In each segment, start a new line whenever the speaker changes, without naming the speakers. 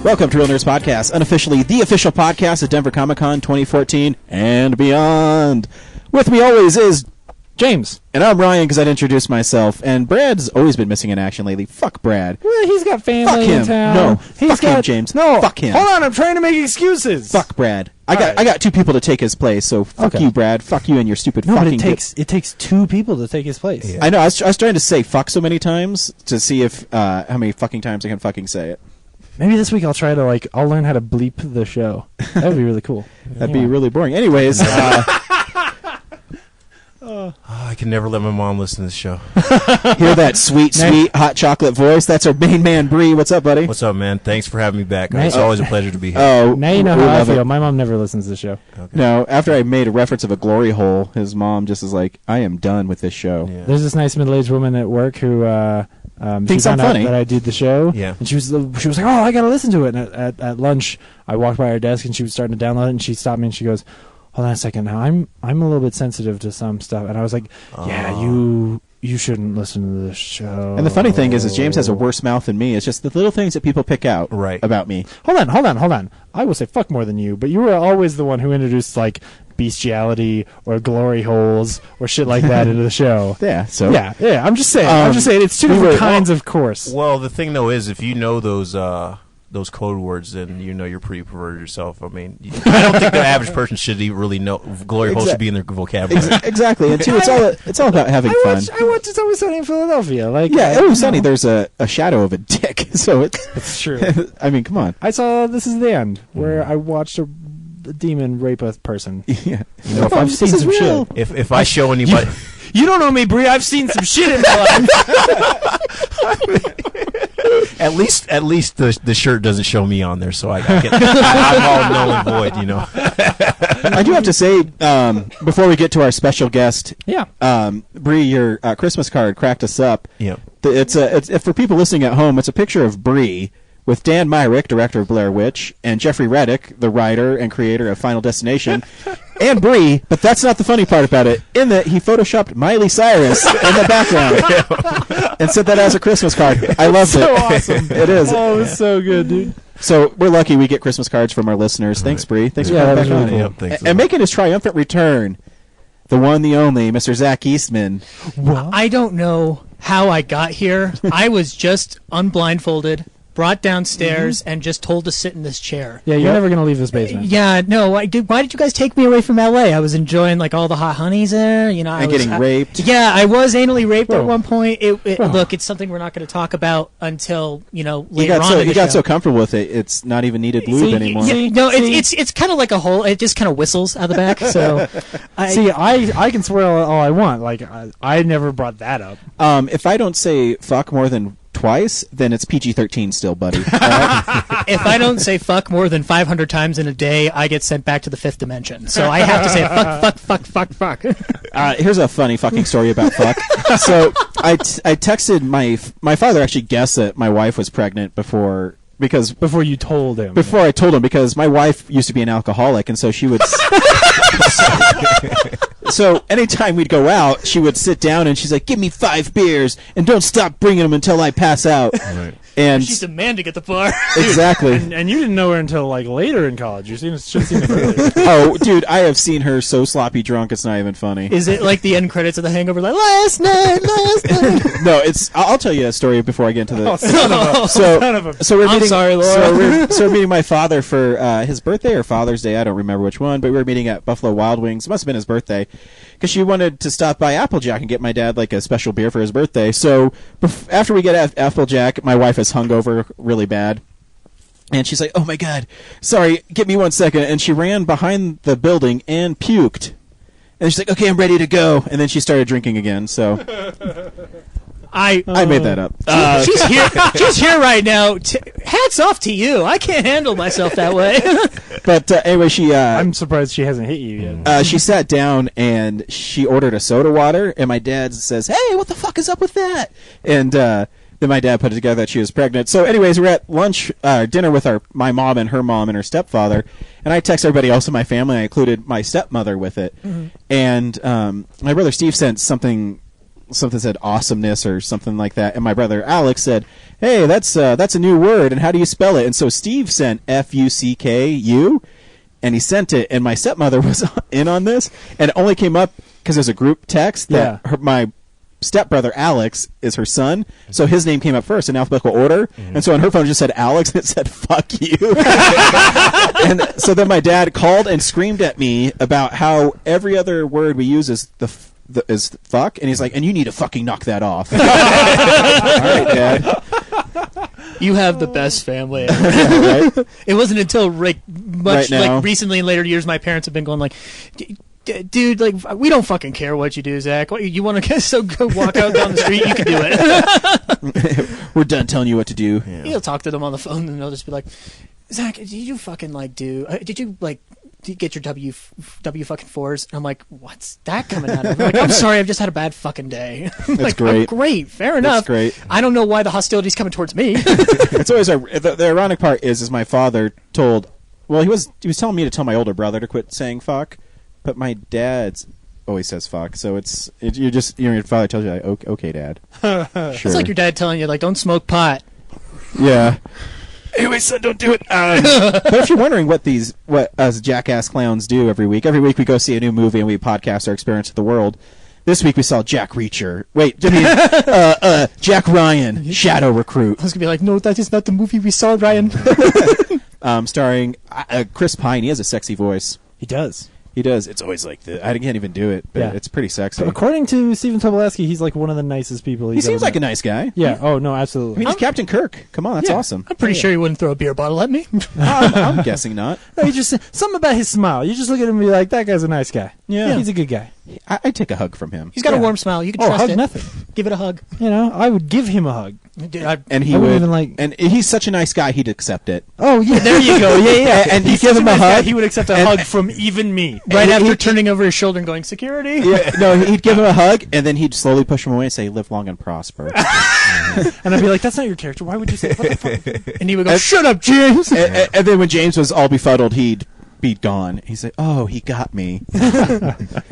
Welcome to Real Nerds Podcast, unofficially the official podcast at Denver Comic Con 2014 and beyond. With me always is
James.
And I'm Ryan because I'd introduced myself. And Brad's always been missing in action lately. Fuck Brad.
Well, he's got family
Fuck him.
in town.
No.
He's
Fuck him, James.
No.
Fuck him.
Hold on, I'm trying to make excuses.
Fuck Brad. I
Right.
got two people to take his place, so fuck
Okay.
you, Brad. Fuck you and your stupid
No, but
fucking...
it takes two people to take his place.
I know. I was trying to say fuck so many times to see if how many fucking times I can fucking say it.
Maybe this week I'll try to, I'll learn how to bleep the show. That would be really cool.
That'd be really boring. Anyways...
I can never let my mom listen to this show.
Hear that sweet hot chocolate voice? That's our main man, Bree. What's up, buddy?
What's up, man? Thanks for having me back.
Nice.
It's always a pleasure to be here.
Oh,
Now you know
we
how I
love
feel.
it.
My mom never listens to the show.
Okay.
No, after I made a reference of a glory hole, his mom just is like, I am done with this show.
Yeah.
There's this nice middle-aged woman at work who
Thinks
she
I'm
found out
funny.
that I did the show.
Yeah.
And she was like, oh, I got to listen to it. And at lunch, I walked by her desk and she was starting to download it, and she stopped me and she goes, hold on a second. Now I'm a little bit sensitive to some stuff, and I was like, yeah, you shouldn't listen to this show.
And the funny thing is James has a worse mouth than me. It's just the little things that people pick out about me.
Hold on. I will say fuck more than you, but you were always the one who introduced bestiality or glory holes or shit like that into the show.
Yeah. So
yeah. I'm just saying. It's two different kinds of course.
Well, the thing though is, if you know those code words, then you know you're pretty perverted yourself. I mean, I don't think the average person should really know glory hole should be in their vocabulary.
Exactly. And two, it's all about having fun.
I watched It's Always Sunny in Philadelphia.
Yeah, Always Sunny. There's a shadow of a dick, so
it's true.
I mean, come on.
I saw This Is the End, where I watched a demon rape a person.
Yeah.
You know, if I've seen some shit.
If I show anybody,
You don't know me, Bree. I've seen some shit in my life.
at least the shirt doesn't show me on there, so I'm all null and void. You know.
I do have to say, before we get to our special guest, Bree, your Christmas card cracked us up.
Yeah.
It's for people listening at home. It's a picture of Bree with Dan Myrick, director of Blair Witch, and Jeffrey Reddick, the writer and creator of Final Destination, and Bree. But that's not the funny part about it. In that he photoshopped Miley Cyrus in the background and sent that as a Christmas card. I loved it.
So awesome.
It is.
Oh, it's so good, dude.
So we're lucky we get Christmas cards from our listeners. Thanks, Bree. Thanks for coming back on.
Cool. Thanks
And making his triumphant return, the one, the only, Mr. Zach Eastman.
What?
I don't know how I got here. I was just unblindfolded, brought downstairs, and just told to sit in this chair.
Yeah, you're never going to leave this basement.
Yeah, no. Why did you guys take me away from L.A.? I was enjoying all the hot honeys there. You know,
And getting raped.
Yeah, I was anally raped
Whoa.
at one point.
Whoa.
Look, it's something we're not going to talk about until later
You got
on.
so
in the
you got
show.
so comfortable with it, it's not even needed lube anymore.
Yeah, no, it's kind of like a hole. It just kind of whistles out the back. So,
I can swear all I want. I never brought that up.
If I don't say fuck more than twice, then it's PG-13 still, buddy. All right?
if I don't say fuck more than 500 times in a day, I get sent back to the fifth dimension. So I have to say fuck.
Here's a funny fucking story about fuck. So I texted my father actually guessed that my wife was pregnant before
you told him.
Before I told him, because my wife used to be an alcoholic, and so she would. So anytime we'd go out, she would sit down and she's like, "Give me 5 beers and don't stop bringing them until I pass out."
Right.
And
she's demanding at the bar.
Exactly.
And you didn't know her until later in college. You should have seen her earlier.
Oh, dude, I have seen her so sloppy drunk, it's not even funny.
Is it like the end credits of The Hangover? Like last night.
No, it's. I'll tell you a story before I get into the.
Oh, son of a.
So we're
I'm
meeting.
sorry, Laura.
So we're meeting my father for his birthday or Father's Day. I don't remember which one, but we were meeting at Buffalo Wild Wings. It must have been his birthday, because she wanted to stop by Applejack and get my dad a special beer for his birthday. So after we get Applejack, my wife is hungover really bad. And she's like, "Oh my God, sorry, give me 1 second." And she ran behind the building and puked. And she's like, "Okay, I'm ready to go." And then she started drinking again. So I made that up.
She's here right now. Hats off to you. I can't handle myself that way.
But anyway,
I'm surprised she hasn't hit you yet.
she sat down and she ordered a soda water. And my dad says, "Hey, what the fuck is up with that?" And then my dad put it together that she was pregnant. So anyways, we're at lunch, dinner with my mom and her stepfather. And I text everybody else in my family. I included my stepmother with it. Mm-hmm. And my brother Steve sent something something said awesomeness or something like that, and my brother Alex said, "Hey, that's a new word, and how do you spell it?" And so Steve sent FUCKU, and he sent it, and my stepmother was in on this, and it only came up because there's a group text that my stepbrother Alex is her son, so his name came up first in alphabetical order, and so on her phone it just said Alex, and it said "fuck you." And so then my dad called and screamed at me about how every other word we use is is fuck, and he's like, "And you need to fucking knock that off." All right, Dad.
You have the best family ever.
Yeah, right?
It wasn't until much
Right now.
like recently in later years my parents have been going like, dude, like, we don't fucking care what you do, Zach. You want to go walk out down the street, you can do it.
We're done telling you what to do.
Yeah.
You'll talk to them on the phone and they'll just be like, Zach, did you fucking like did you like get your W fucking fours? And I'm like, what's that coming out of? Like, I'm sorry, I've just had a bad fucking day. Like,
great.
Great, fair enough.
Great.
I don't know why the hostility's coming towards me.
It's always the ironic part is my father told. Well, he was telling me to tell my older brother to quit saying fuck, but my dad's always says fuck. So your father tells you like, okay, Dad. Sure.
It's like your dad telling you like, don't smoke pot.
Yeah. Anyway, son, don't do it. But if you're wondering what us jackass clowns do every week we go see a new movie and we podcast our experience of the world. This week we saw Jack Reacher. Wait, I mean, Jack Ryan, Shadow Recruit.
I was gonna be like, no, that is not the movie we saw, Ryan.
Starring Chris Pine. He has a sexy voice.
He does.
He does. It's always like I can't even do it, but it's pretty sexy.
But according to Stephen Tobolowsky, he's like one of the nicest people.
He seems like a nice guy.
Yeah. Oh no,
I
absolutely.
mean, he's Captain Kirk. Come on, that's awesome.
I'm pretty sure he wouldn't throw a beer bottle at me.
I'm guessing not.
No, he just something about his smile. You just look at him and be like, that guy's a nice guy.
Yeah.
He's a good guy.
I'd take a hug from him.
He's got a warm smile. You can
Oh,
trust
hug
it.
nothing.
Give it a hug.
You know, I would give him a hug.
Dude,
And he
I wouldn't
would,
even
and he's such a nice guy, he'd accept it.
Oh yeah, there you go. Yeah.
And he'd
He's
give
such
him a
nice guy,
hug.
He would accept a hug from even me.
right after
he-
turning over his shoulder and going, security?
Yeah, no, he'd give him a hug, and then he'd slowly push him away and say, "Live long and prosper."
And I'd be like, that's not your character. Why would you say that? What the fuck?
And he would go, shut up, James!
and then when James was all befuddled, he'd be gone. He'd say, "Oh, he got me."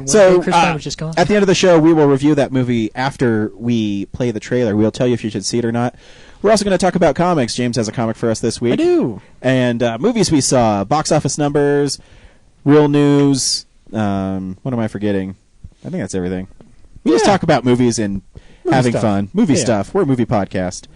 So
Chris Pine was just gone.
at the end of the show, we will review that movie after we play the trailer. We'll tell you if you should see it or not. We're also going to talk about comics. James has a comic for us this week.
I do.
And movies we saw, box office numbers, real news. What am I forgetting? I think that's everything. We just talk about movies and having
stuff.
fun. Movie
Yeah.
stuff. We're a movie podcast.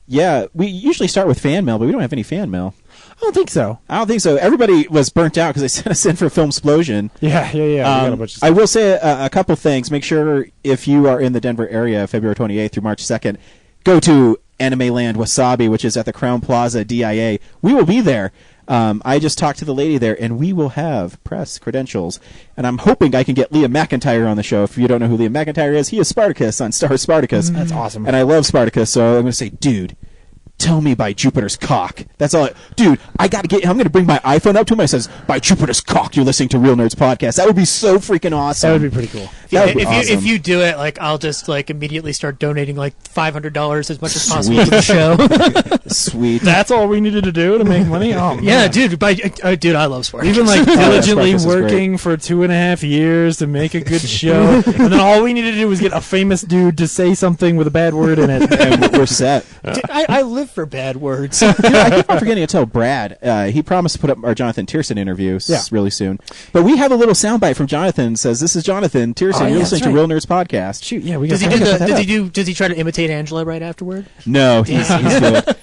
Yeah.
We usually start with fan mail, but we don't have any fan mail.
I don't think so.
I don't think so. Everybody was burnt out because they sent us in for Film Explosion.
Yeah. We got a bunch of stuff.
I will say a couple things. Make sure if you are in the Denver area, February 28th through March 2nd, go to Anime Land Wasabi, which is at the Crown Plaza DIA. We will be there. I just talked to the lady there, and we will have press credentials. And I'm hoping I can get Liam McIntyre on the show. If you don't know who Liam McIntyre is, he is Spartacus on Star Spartacus.
That's awesome.
And I love Spartacus, so I'm going to say, dude, tell me by Jupiter's cock. That's all. Dude, I'm going to bring my iPhone up to him and it says, by Jupiter's cock, you're listening to Real Nerds Podcast. That would be so freaking awesome.
That would be pretty cool.
That would be awesome.
If you do it, like, I'll just like immediately start donating like $500 as much as possible
Sweet.
to the show.
Sweet.
That's all we needed to do to make money. Oh,
Yeah,
man.
dude, I love sports.
Even like diligently
Spartacus is
working for 2.5 years to make a good show, and then all we needed to do was get a famous dude to say something with a bad word in it.
And we're set.
Dude, I live for bad words.
Dude, I keep on forgetting to tell Brad. He promised to put up our Jonathan Tierson interview really soon. But we have a little soundbite from Jonathan. Says, "This is Jonathan Tierson.
Oh,
You're
yeah,
listening
that's
to
right.
Real Nerds Podcast."
Shoot, yeah, we
Does
got
he
to
do
cut that up.
does he try to imitate Angela right afterward?
No, he's good.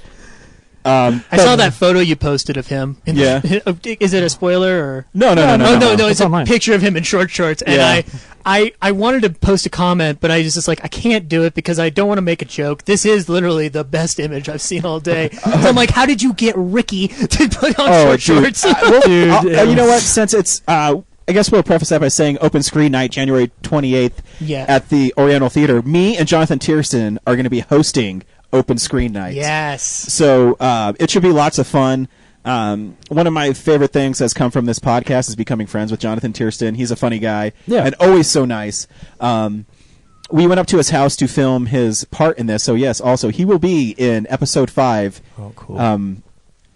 I saw that photo you posted of him.
Yeah.
Is it a spoiler or?
No.
Oh no,
It's
it's a
online.
picture of him in short shorts, and
Yeah.
I wanted to post a comment, but I just like I can't do it because I don't want to make a joke. This is literally the best image I've seen all day. So I'm like, how did you get Ricky to put on short shorts?
Dude,
You know what? Since it's, I guess we'll preface that by saying Open Screen Night, January 28th
Yeah.
at the Oriental Theater. Me and Jonathan Tierson are going to be hosting Open Screen Night.
Yes.
So it should be lots of fun. One of my favorite things that's come from this podcast is becoming friends with Jonathan Tierson. He's a funny guy and always so nice. We went up to his house to film his part in this. So, yes, also, he will be in Episode 5.
Oh, cool.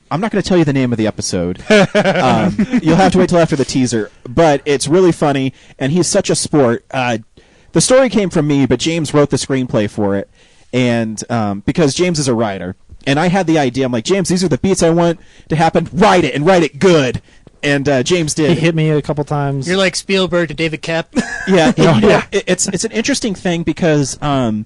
I'm not going to tell you the name of the episode. You'll have to wait till after the teaser. But it's really funny, and he's such a sport. the story came from me, but James wrote the screenplay for it, and because James is a writer, and I had the idea. I'm like, James, these are the beats I want to happen. Write it, and write it good. And James did.
He hit me a couple times.
You're like Spielberg to David Koepp.
Yeah,
Yeah.
It's an interesting thing because Jonathan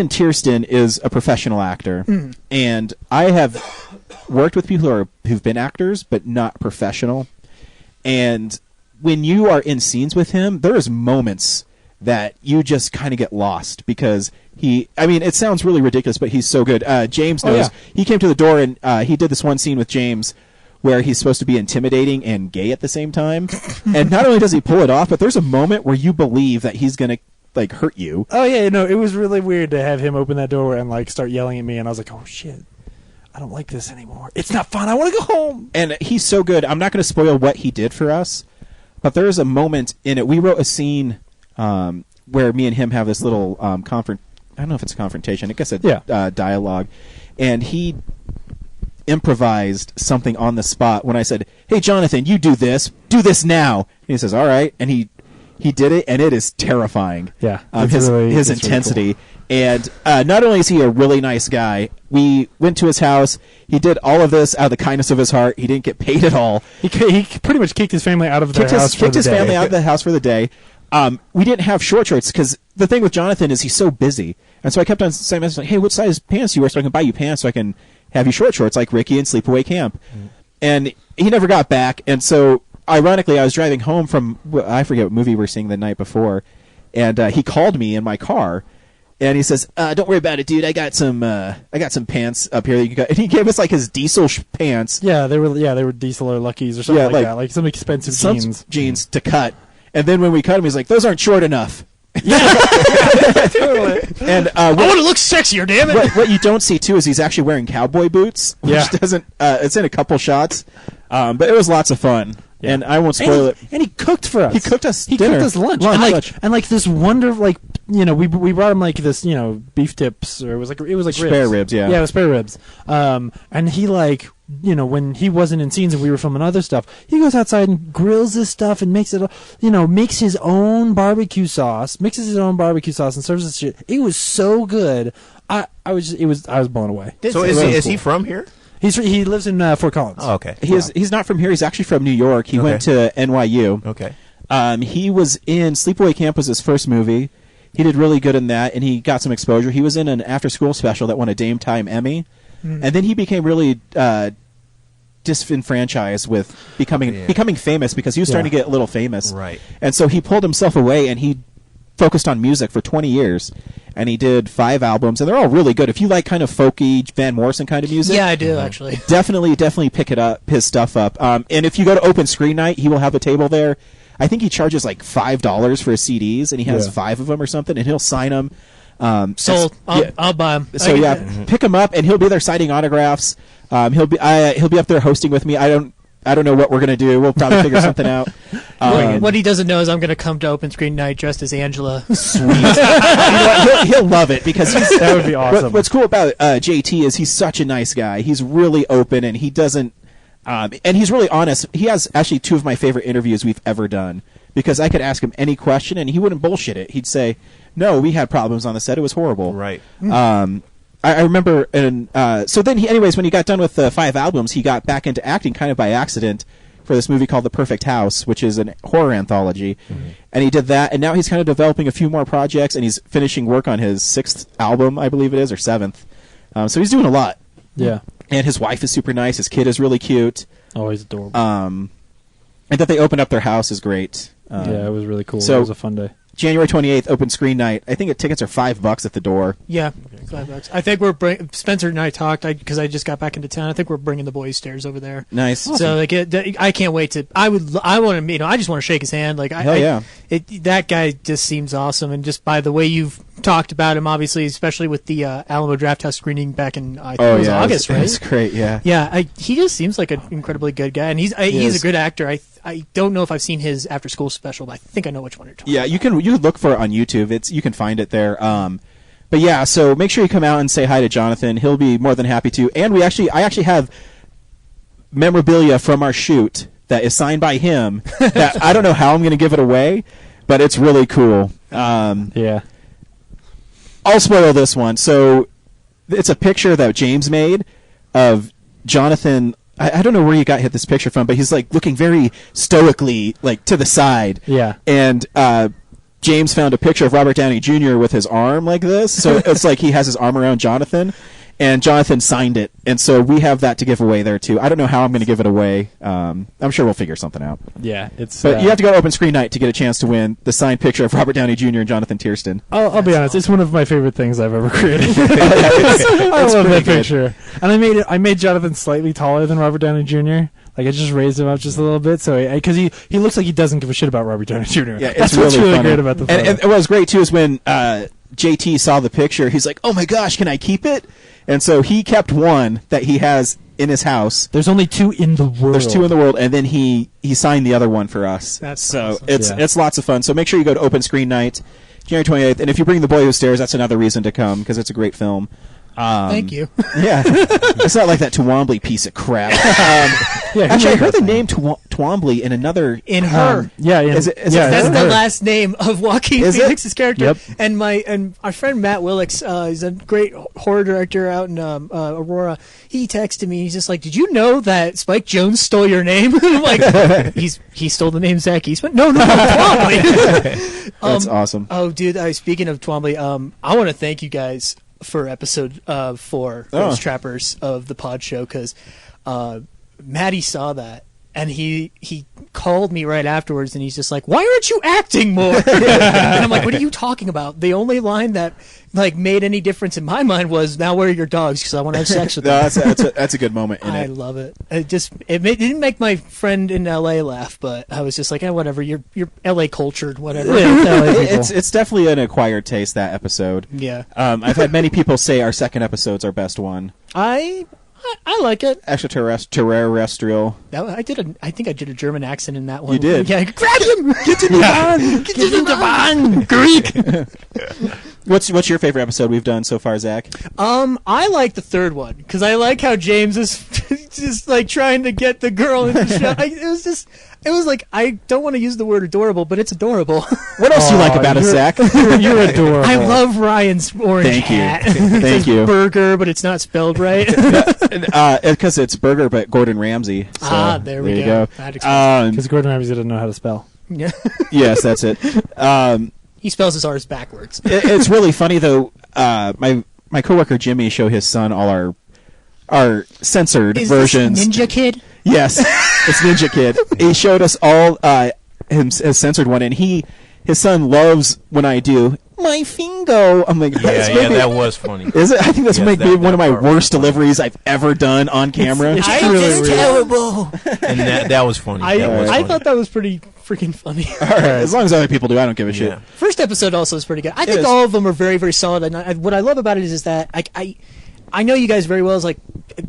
Tiersten is a professional actor, and I have worked with people who've been actors but not professional. And when you are in scenes with him, there's moments that you just kind of get lost because it sounds really ridiculous, but he's so good. James knows.
Oh, yeah.
He came to the door and he did this one scene with James where he's supposed to be intimidating and gay at the same time. And not only does he pull it off, but there's a moment where you believe that he's going to hurt you.
Oh yeah, no, it was really weird to have him open that door and start yelling at me, and I was like, oh shit, I don't like this anymore. It's not fun. I want to go home.
And he's so good. I'm not going to spoil what he did for us, but there is a moment in it. We wrote a scene where me and him have this little I don't know if it's a confrontation. I guess a dialogue, and he improvised something on the spot when I said, "Hey, Jonathan, you do this now." And he says, "All right," and he did it, and it is terrifying.
Yeah,
his intensity.
Really cool.
And not only is he a really nice guy, we went to his house. He did all of this out of the kindness of his heart. He didn't get paid at all.
He pretty much kicked his family out of their house.
Kicked his family out of the house for the day. We didn't have short shorts because the thing with Jonathan is he's so busy, and so I kept on saying, like, "Hey, what size pants do you wear so I can buy you pants so I can have you short shorts like Ricky in Sleepaway Camp?" And he never got back, and so ironically, I was driving home from I forget what movie we were seeing the night before, and he called me in my car, and he says, "Don't worry about it, dude. I got some pants up here that you can cut." And he gave us his diesel pants.
Yeah, they were diesel or Luckies or something like that, like some expensive
jeans to cut. And then when we cut him, he's like, "Those aren't short enough."
Yeah, totally.
And
I want to look sexier, damn it.
What you don't see too is he's actually wearing cowboy boots, which doesn't. It's in a couple shots, but it was lots of fun. Yeah. And I won't spoil it.
And he cooked for us.
He cooked us.
He
dinner.
cooked us lunch. And this wonderful, we brought him this, beef tips, or it was like
spare ribs. Yeah,
it was spare ribs. And he when he wasn't in scenes and we were filming other stuff, he goes outside and grills this stuff and makes it, makes his own barbecue sauce, and serves this shit. It was so good. I was blown away.
So is he from here?
He lives in Fort Collins.
Oh, okay.
He's not from here. He's actually from New York. He went to NYU.
Okay.
He was in Sleepaway Camp was his first movie. He did really good in that, and he got some exposure. He was in an after-school special that won a Dame Time Emmy, and then he became really disenfranchised with becoming famous because he was starting to get a little famous.
Right.
And so he pulled himself away, and he focused on music for 20 years. And he did 5 albums, and they're all really good. If you like kind of folky Van Morrison kind of music,
yeah, I do actually.
Definitely pick his stuff up. And if you go to Open Screen Night, he will have a table there. I think he charges like $5 for his CDs, and he has 5 of them or something, and he'll sign them.
Sold. I'll buy them.
So pick him up, and he'll be there signing autographs. He'll be up there hosting with me. I don't know what we're going to do. We'll probably figure something out.
What he doesn't know is I'm going to come to Open Screen Night dressed as Angela.
Sweet. You know what? He'll love it because
that would be awesome.
What's cool about JT is he's such a nice guy. He's really open, and he doesn't and he's really honest. He has actually 2 of my favorite interviews we've ever done because I could ask him any question, and he wouldn't bullshit it. He'd say, "No, we had problems on the set. It was horrible."
Right.
I remember, and so then when he got done with the 5 albums, he got back into acting kind of by accident for this movie called The Perfect House, which is a horror anthology. And he did that, and now he's kind of developing a few more projects, and he's finishing work on his 6th album, I believe it is, or 7th. So he's doing a lot.
Yeah.
And his wife is super nice. His kid is really cute.
Oh, he's adorable.
And that they opened up their house is great.
Yeah, it was really cool.
So
it was a fun day.
January 28th, Open Screen Night. I think tickets are $5 at the door.
Yeah, $5. I think Spencer and I talked because I just got back into town. I think we're bringing the boys' stairs over there.
Nice.
Awesome. So I can't wait to. I want to. I just want to shake his hand.
Hell yeah.
That guy just seems awesome, and just by the way you've talked about him, obviously, especially with the Alamo Draft House screening back in I think it was August, right?
It's great. Yeah.
Yeah, he just seems like an incredibly good guy, and he's a good actor. I don't know if I've seen his after school special, but I think I know which one you're talking about.
Yeah, you can look for it on YouTube. You can find it there. But yeah, so make sure you come out and say hi to Jonathan. He'll be more than happy to. And I actually have memorabilia from our shoot that is signed by him. That I don't know how I'm going to give it away, but it's really cool.
Yeah.
I'll spoil this one. So it's a picture that James made of Jonathan. I don't know where you got hit this picture from, but he's like looking very stoically, like to the side.
Yeah.
And James found a picture of Robert Downey Jr. with his arm like this. So it's like he has his arm around Jonathan, and Jonathan signed it. And so we have that to give away there too. I don't know how I'm going to give it away. I'm sure we'll figure something out.
Yeah, it's.
But you have to go to Open Screen Night to get a chance to win the signed picture of Robert Downey Jr. and Jonathan Tiersten.
I'll be honest. It's one of my favorite things I've ever created. I love that picture. And I made Jonathan slightly taller than Robert Downey Jr. Like I just raised him up just a little bit, so because he looks like he doesn't give a shit about Robert Downey Jr.
Yeah,
that's
really
what's really
funny.
great about the photo.
And what was great too is when JT saw the picture, he's like, "Oh my gosh, can I keep it?" And so he kept one that he has in his house.
There's only 2 in the world.
There's 2 in the world, and then he signed the other one for us.
That's
so
awesome.
it's lots of fun. So make sure you go to Open Screen Night, January 28th, and if you bring The Boy Who Stares, that's another reason to come because it's a great film.
Thank you.
Yeah, it's not like that Twombly piece of crap.
Yeah,
Actually, I heard the name Twombly in another.
In Her.
Yeah,
Is it
That's
Her?
the last name of Joaquin
Is it?
Phoenix's character.
Yep.
And our friend Matt Willix, he's a great horror director out in Aurora. He texted me. He's just like, "Did you know that Spike Jonze stole your name?" I'm like, he stole the name Zach Eastman. No, Twombly.
That's awesome.
Oh, dude. Speaking of Twombly, I want to thank you guys for episode 4, Ghost Trappers of the Pod Show, because Maddie saw that. And he called me right afterwards, and he's just like, "Why aren't you acting more?" And I'm like, "What are you talking about?" The only line that like made any difference in my mind was, "Now where are your dogs?" Because I want to have sex with them.
That's a good moment in
I
it.
love it. It didn't make my friend in LA laugh, but I was just like, whatever. You're LA cultured, whatever.
It's definitely an acquired taste, that episode.
Yeah.
I've had many people say our second episode's our best one.
I like it.
Extraterrestrial.
I think I did a German accent in that one.
You did?
Yeah. Grab him! Get in the van! Get in the van! Greek!
What's your favorite episode we've done so far, Zach?
I like the third one because I like how James is just like trying to get the girl in the show. It was like, I don't want to use the word adorable, but it's adorable.
What else do you like about us, Zach?
You're adorable.
I love Ryan's orange
Thank you.
hat.
Thank you.
Burger, but it's not spelled right.
Because it's Burger, but Gordon Ramsay. So,
there we
you
go.
Because Gordon Ramsay didn't know how to spell.
Yeah.
Yes, that's it.
He spells his R's backwards.
It's really funny though. My coworker Jimmy showed his son all our censored
Is
versions.
this Ninja Kid?
Yes, it's Ninja Kid. He showed us all his censored one, and his son loves when I do my fingo. I'm like,
that was funny.
Is it? I think that's
Yes,
maybe one of my
part
worst deliveries I've ever done on camera.
It's
I
really
just
weird.
terrible.
And that was funny.
I thought that was pretty freaking funny.
All right, as long as other people do, I don't give a shit.
Yeah.
First episode also is pretty good. I
It
think
is.
all of them are very, very solid. And what I love about it is that I know you guys very well as like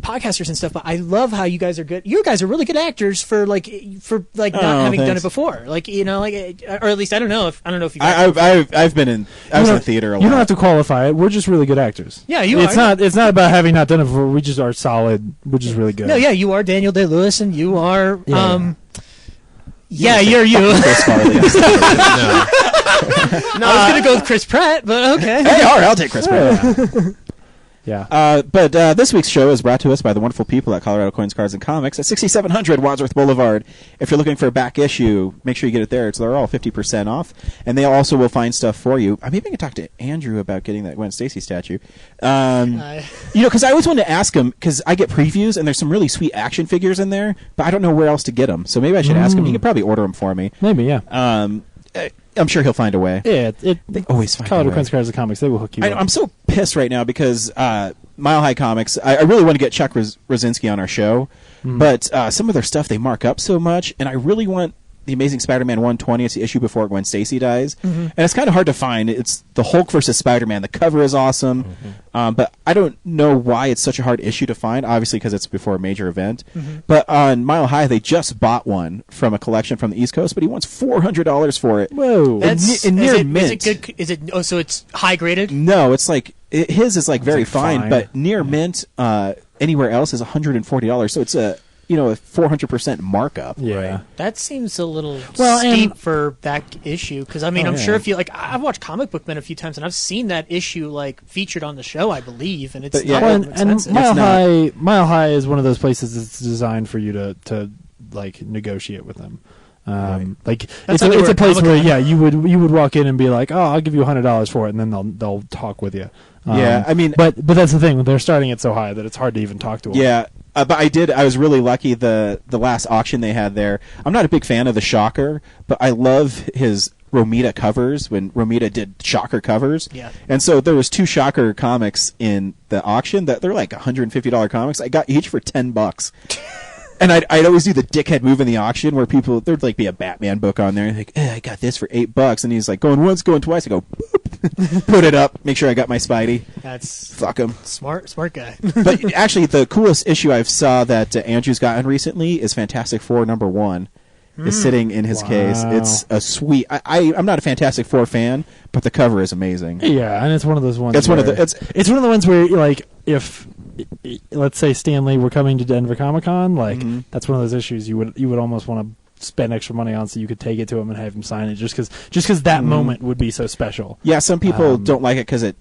podcasters and stuff, but I love how you guys are good. You guys are really good actors for not having done
thanks.
it before. Like or at least I don't know if you.
I've been in. I was in theater a lot.
You don't have to qualify it. We're just really good actors.
Yeah, you
It's
are.
not about having not done it before. We just are solid. We're just really good.
No, yeah, you are Daniel Day-Lewis, and you are.
Yeah.
Yeah, you're you.
Chris Farley.
No, I was gonna go with Chris Pratt, but okay.
Hey, all right, I'll take Chris Pratt.
Yeah.
But this week's show is brought to us by the wonderful people at Colorado Coins, Cards, and Comics at 6700 Wadsworth Boulevard. If you're looking for a back issue, make sure you get it there. They're all 50% off, and they also will find stuff for you. Maybe I can talk to Andrew about getting that Gwen Stacy statue. Because I always wanted to ask him, because I get previews, and there's some really sweet action figures in there, but I don't know where else to get them. So maybe I should ask him. He could probably order them for me.
Maybe, yeah.
I'm sure he'll find a way.
Yeah,
They always find a
Colorado
way.
Coins, Cards, and Comics, they will hook you up.
I'm so pissed right now because Mile High Comics, I really want to get Chuck Rosinski on our show, but some of their stuff they mark up so much, and I really want the Amazing Spider-Man 120. It's the issue before Gwen Stacy dies, and it's kind of hard to find. It's the Hulk versus Spider-Man. The cover is awesome, but I don't know why it's such a hard issue to find. Obviously, because it's before a major event. But on Mile High, they just bought one from a collection from the East Coast, but he wants $400 for it.
Whoa.
In near mint.
Is it good? Is it? Oh, so it's high graded?
No, it's like his is like very
like
fine,
fine.
but near mint anywhere else is $140. So it's a a 400% markup.
Yeah.
Right.
That seems a little
Well,
steep for that issue because I'm
yeah.
sure if you I've watched Comic Book Men a few times and I've seen that issue featured on the show, I believe, and it's
But, yeah,
not
Well,
expensive.
Mile High is one of those places that's designed for you to negotiate with them. Like
That's
it's
how they were
a
at
place where
Comic-Con.
you would walk in and be like, oh, I'll give you $100 for it, and then they'll talk with you.
Yeah, I mean,
but that's the thing, they're starting it so high that it's hard to even talk to them.
yeah. But I was really lucky the last auction they had there. I'm not a big fan of the Shocker, but I love his Romita covers when Romita did Shocker covers.
Yeah.
And so there was 2 Shocker comics in the auction that they're like $150 comics. I got each for $10. And I'd always do the dickhead move in the auction where there'd like be a Batman book on there. Like, I got this for $8. And he's like, going once, going twice. I go, boop, put it up, make sure I got my Spidey.
That's
Fuck him.
smart guy.
But actually, the coolest issue I've saw that Andrew's gotten recently is Fantastic Four #1. Is sitting in his case. It's a sweet. I'm not a Fantastic Four fan, but the cover is amazing.
Yeah, and it's one of those ones.
It's one of the.
It's one of the ones where like if let's say Stan Lee were coming to Denver Comic Con, like that's one of those issues you would almost want to spend extra money on so you could take it to him and have him sign it just because that moment would be so special.
Yeah, some people don't like it because it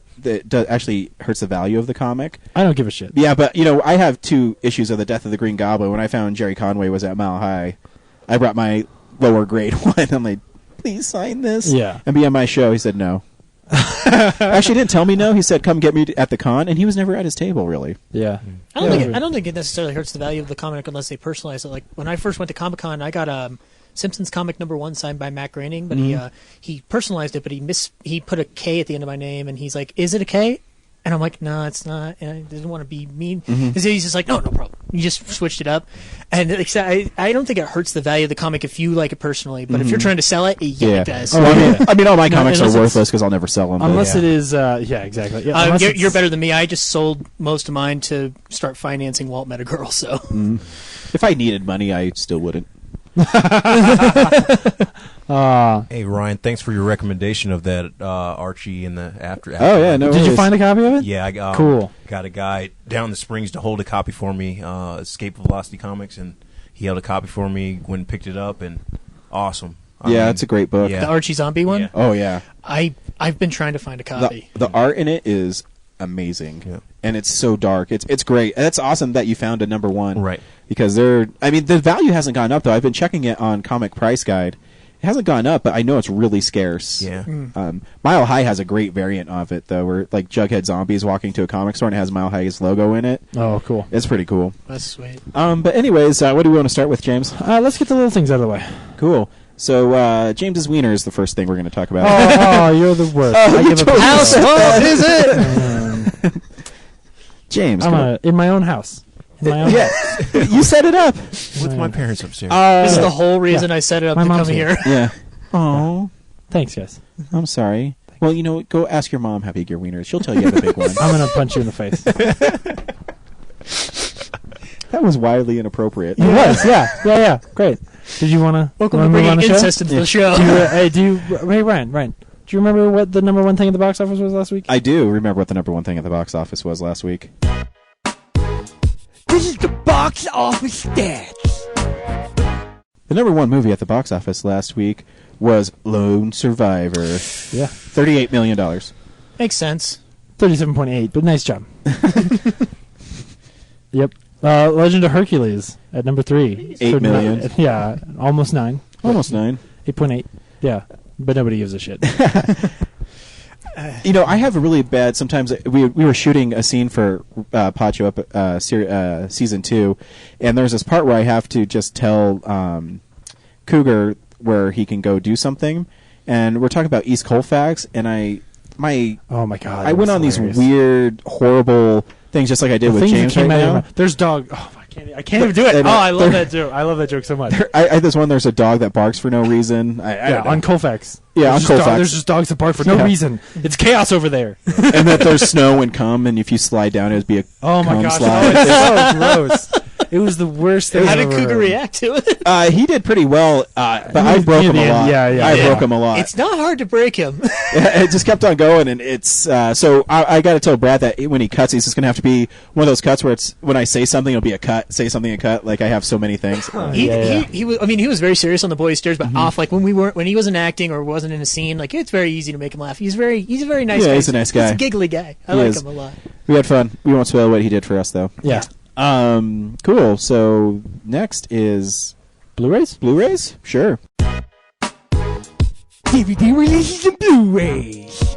actually hurts the value of the comic.
I don't give a shit.
Yeah, but I have 2 issues of the Death of the Green Goblin. When I found Jerry Conway was at Mile High, I brought my lower grade one. I'm like, please sign this.
Yeah.
And be on my show. He said no. Actually, he didn't tell me no. He said, come get me at the con, and he was never at his table, really.
Yeah.
I don't think it necessarily hurts the value of the comic unless they personalize it. Like when I first went to Comic Con, I got Simpsons comic #1 signed by Matt Groening, but he personalized it, but he put a K at the end of my name, and he's like, "Is it a K?" And I'm like, "No, it's not." And I didn't want to be mean. He's just like, "No, no problem." You just switched it up, and like, so I don't think it hurts the value of the comic if you like it personally, but if you're trying to sell it, it does.
I mean, all my comics are
unless
worthless because I'll never sell them.
Unless it is, exactly. Yeah, unless
You're better than me. I just sold most of mine to start financing Walt Metagirl. So
if I needed money, I still wouldn't.
Hey Ryan, thanks for your recommendation of that Archie in the after.
Oh yeah, no.
Did you find a copy of it?
Yeah, I got a guy down in the Springs to hold a copy for me. Escape Velocity Comics, and he held a copy for me. Went and picked it up, and awesome. I mean,
it's a great book.
Yeah.
the Archie Zombie one.
Yeah.
Oh yeah.
I've been trying to find a copy.
The art in it is amazing, and it's so dark. It's great. And it's awesome that you found a #1,
Right?
Because the value hasn't gone up though. I've been checking it on Comic Price Guide. It hasn't gone up, but I know it's really scarce.
Yeah.
Mile High has a great variant of it though, where like Jughead Zombie is walking to a comic store and it has Mile High's logo in it.
Oh, cool.
It's pretty cool.
That's sweet.
But anyways, what do we want to start with, James?
Let's get the little things out of the way.
Cool. So James's wiener is the first thing we're going to talk about.
Oh, you're the worst. I give up.
How small is it?
James,
I'm in my own house. In my own house.
you set it up.
With my parents upstairs.
This is the whole reason I set it up
My
to
mom's
come
here.
here.
Yeah. Oh,
Thanks, guys.
I'm sorry. Well, go ask your mom how big your wiener is. She'll tell you have a big one.
I'm gonna punch you in the face.
That was wildly inappropriate.
It was, yeah. Great. Did you want to?
Welcome to bringing incest into the show.
Hey, Ryan. Do you remember what the #1 thing at the box office was last week?
I do remember what the #1 thing at the box office was last week.
This is the box office stats.
The #1 movie at the box office last week was Lone Survivor.
Yeah.
$38 million.
Makes sense.
37.8, but nice job. Yep. Legend of Hercules at #3.
8 million.
Yeah, almost 9.
Almost 9.
8.8. Yeah, but nobody gives a shit.
I have a really bad. Sometimes we were shooting a scene for Pacho Up season 2, and there's this part where I have to just tell Cougar where he can go do something, and we're talking about East Colfax, and
Oh my god!
I went on these weird, horrible things, just like I did with James right now.
There's dog. Oh, I can't even do it. I love that joke. I love that joke so much.
There's one. There's a dog that barks for no reason. I don't know.
On Colfax.
Yeah, on Colfax.
There's just dogs that bark for no reason. It's chaos over there.
And that there's snow and cum, and if you slide down, it'd be a
Oh my
cum
gosh!
slide.
Oh, it's so gross. It was the worst thing.
How
I've
did
ever
Cougar
heard.
react to it?
He did pretty well, but I
Near
broke him
the
a
end,
lot.
yeah.
I broke him a lot.
It's not hard to break him.
It just kept on going, and it's so I got to tell Brad that when he cuts, he's just going to have to be one of those cuts where it's when I say something, it'll be a cut. Say something, a cut. Like I have so many things.
He was. I mean, he was very serious on the boys' stairs, but off. Like when he wasn't acting or wasn't in a scene, like it's very easy to make him laugh. He's a very nice.
Yeah,
guy.
he's a nice guy.
He's a giggly guy. I
He
like
is.
him a lot.
We had fun. We won't spoil what he did for us, though.
Yeah.
Cool. So next is
Blu-rays?
Blu-rays. Sure.
DVD releases and Blu-rays.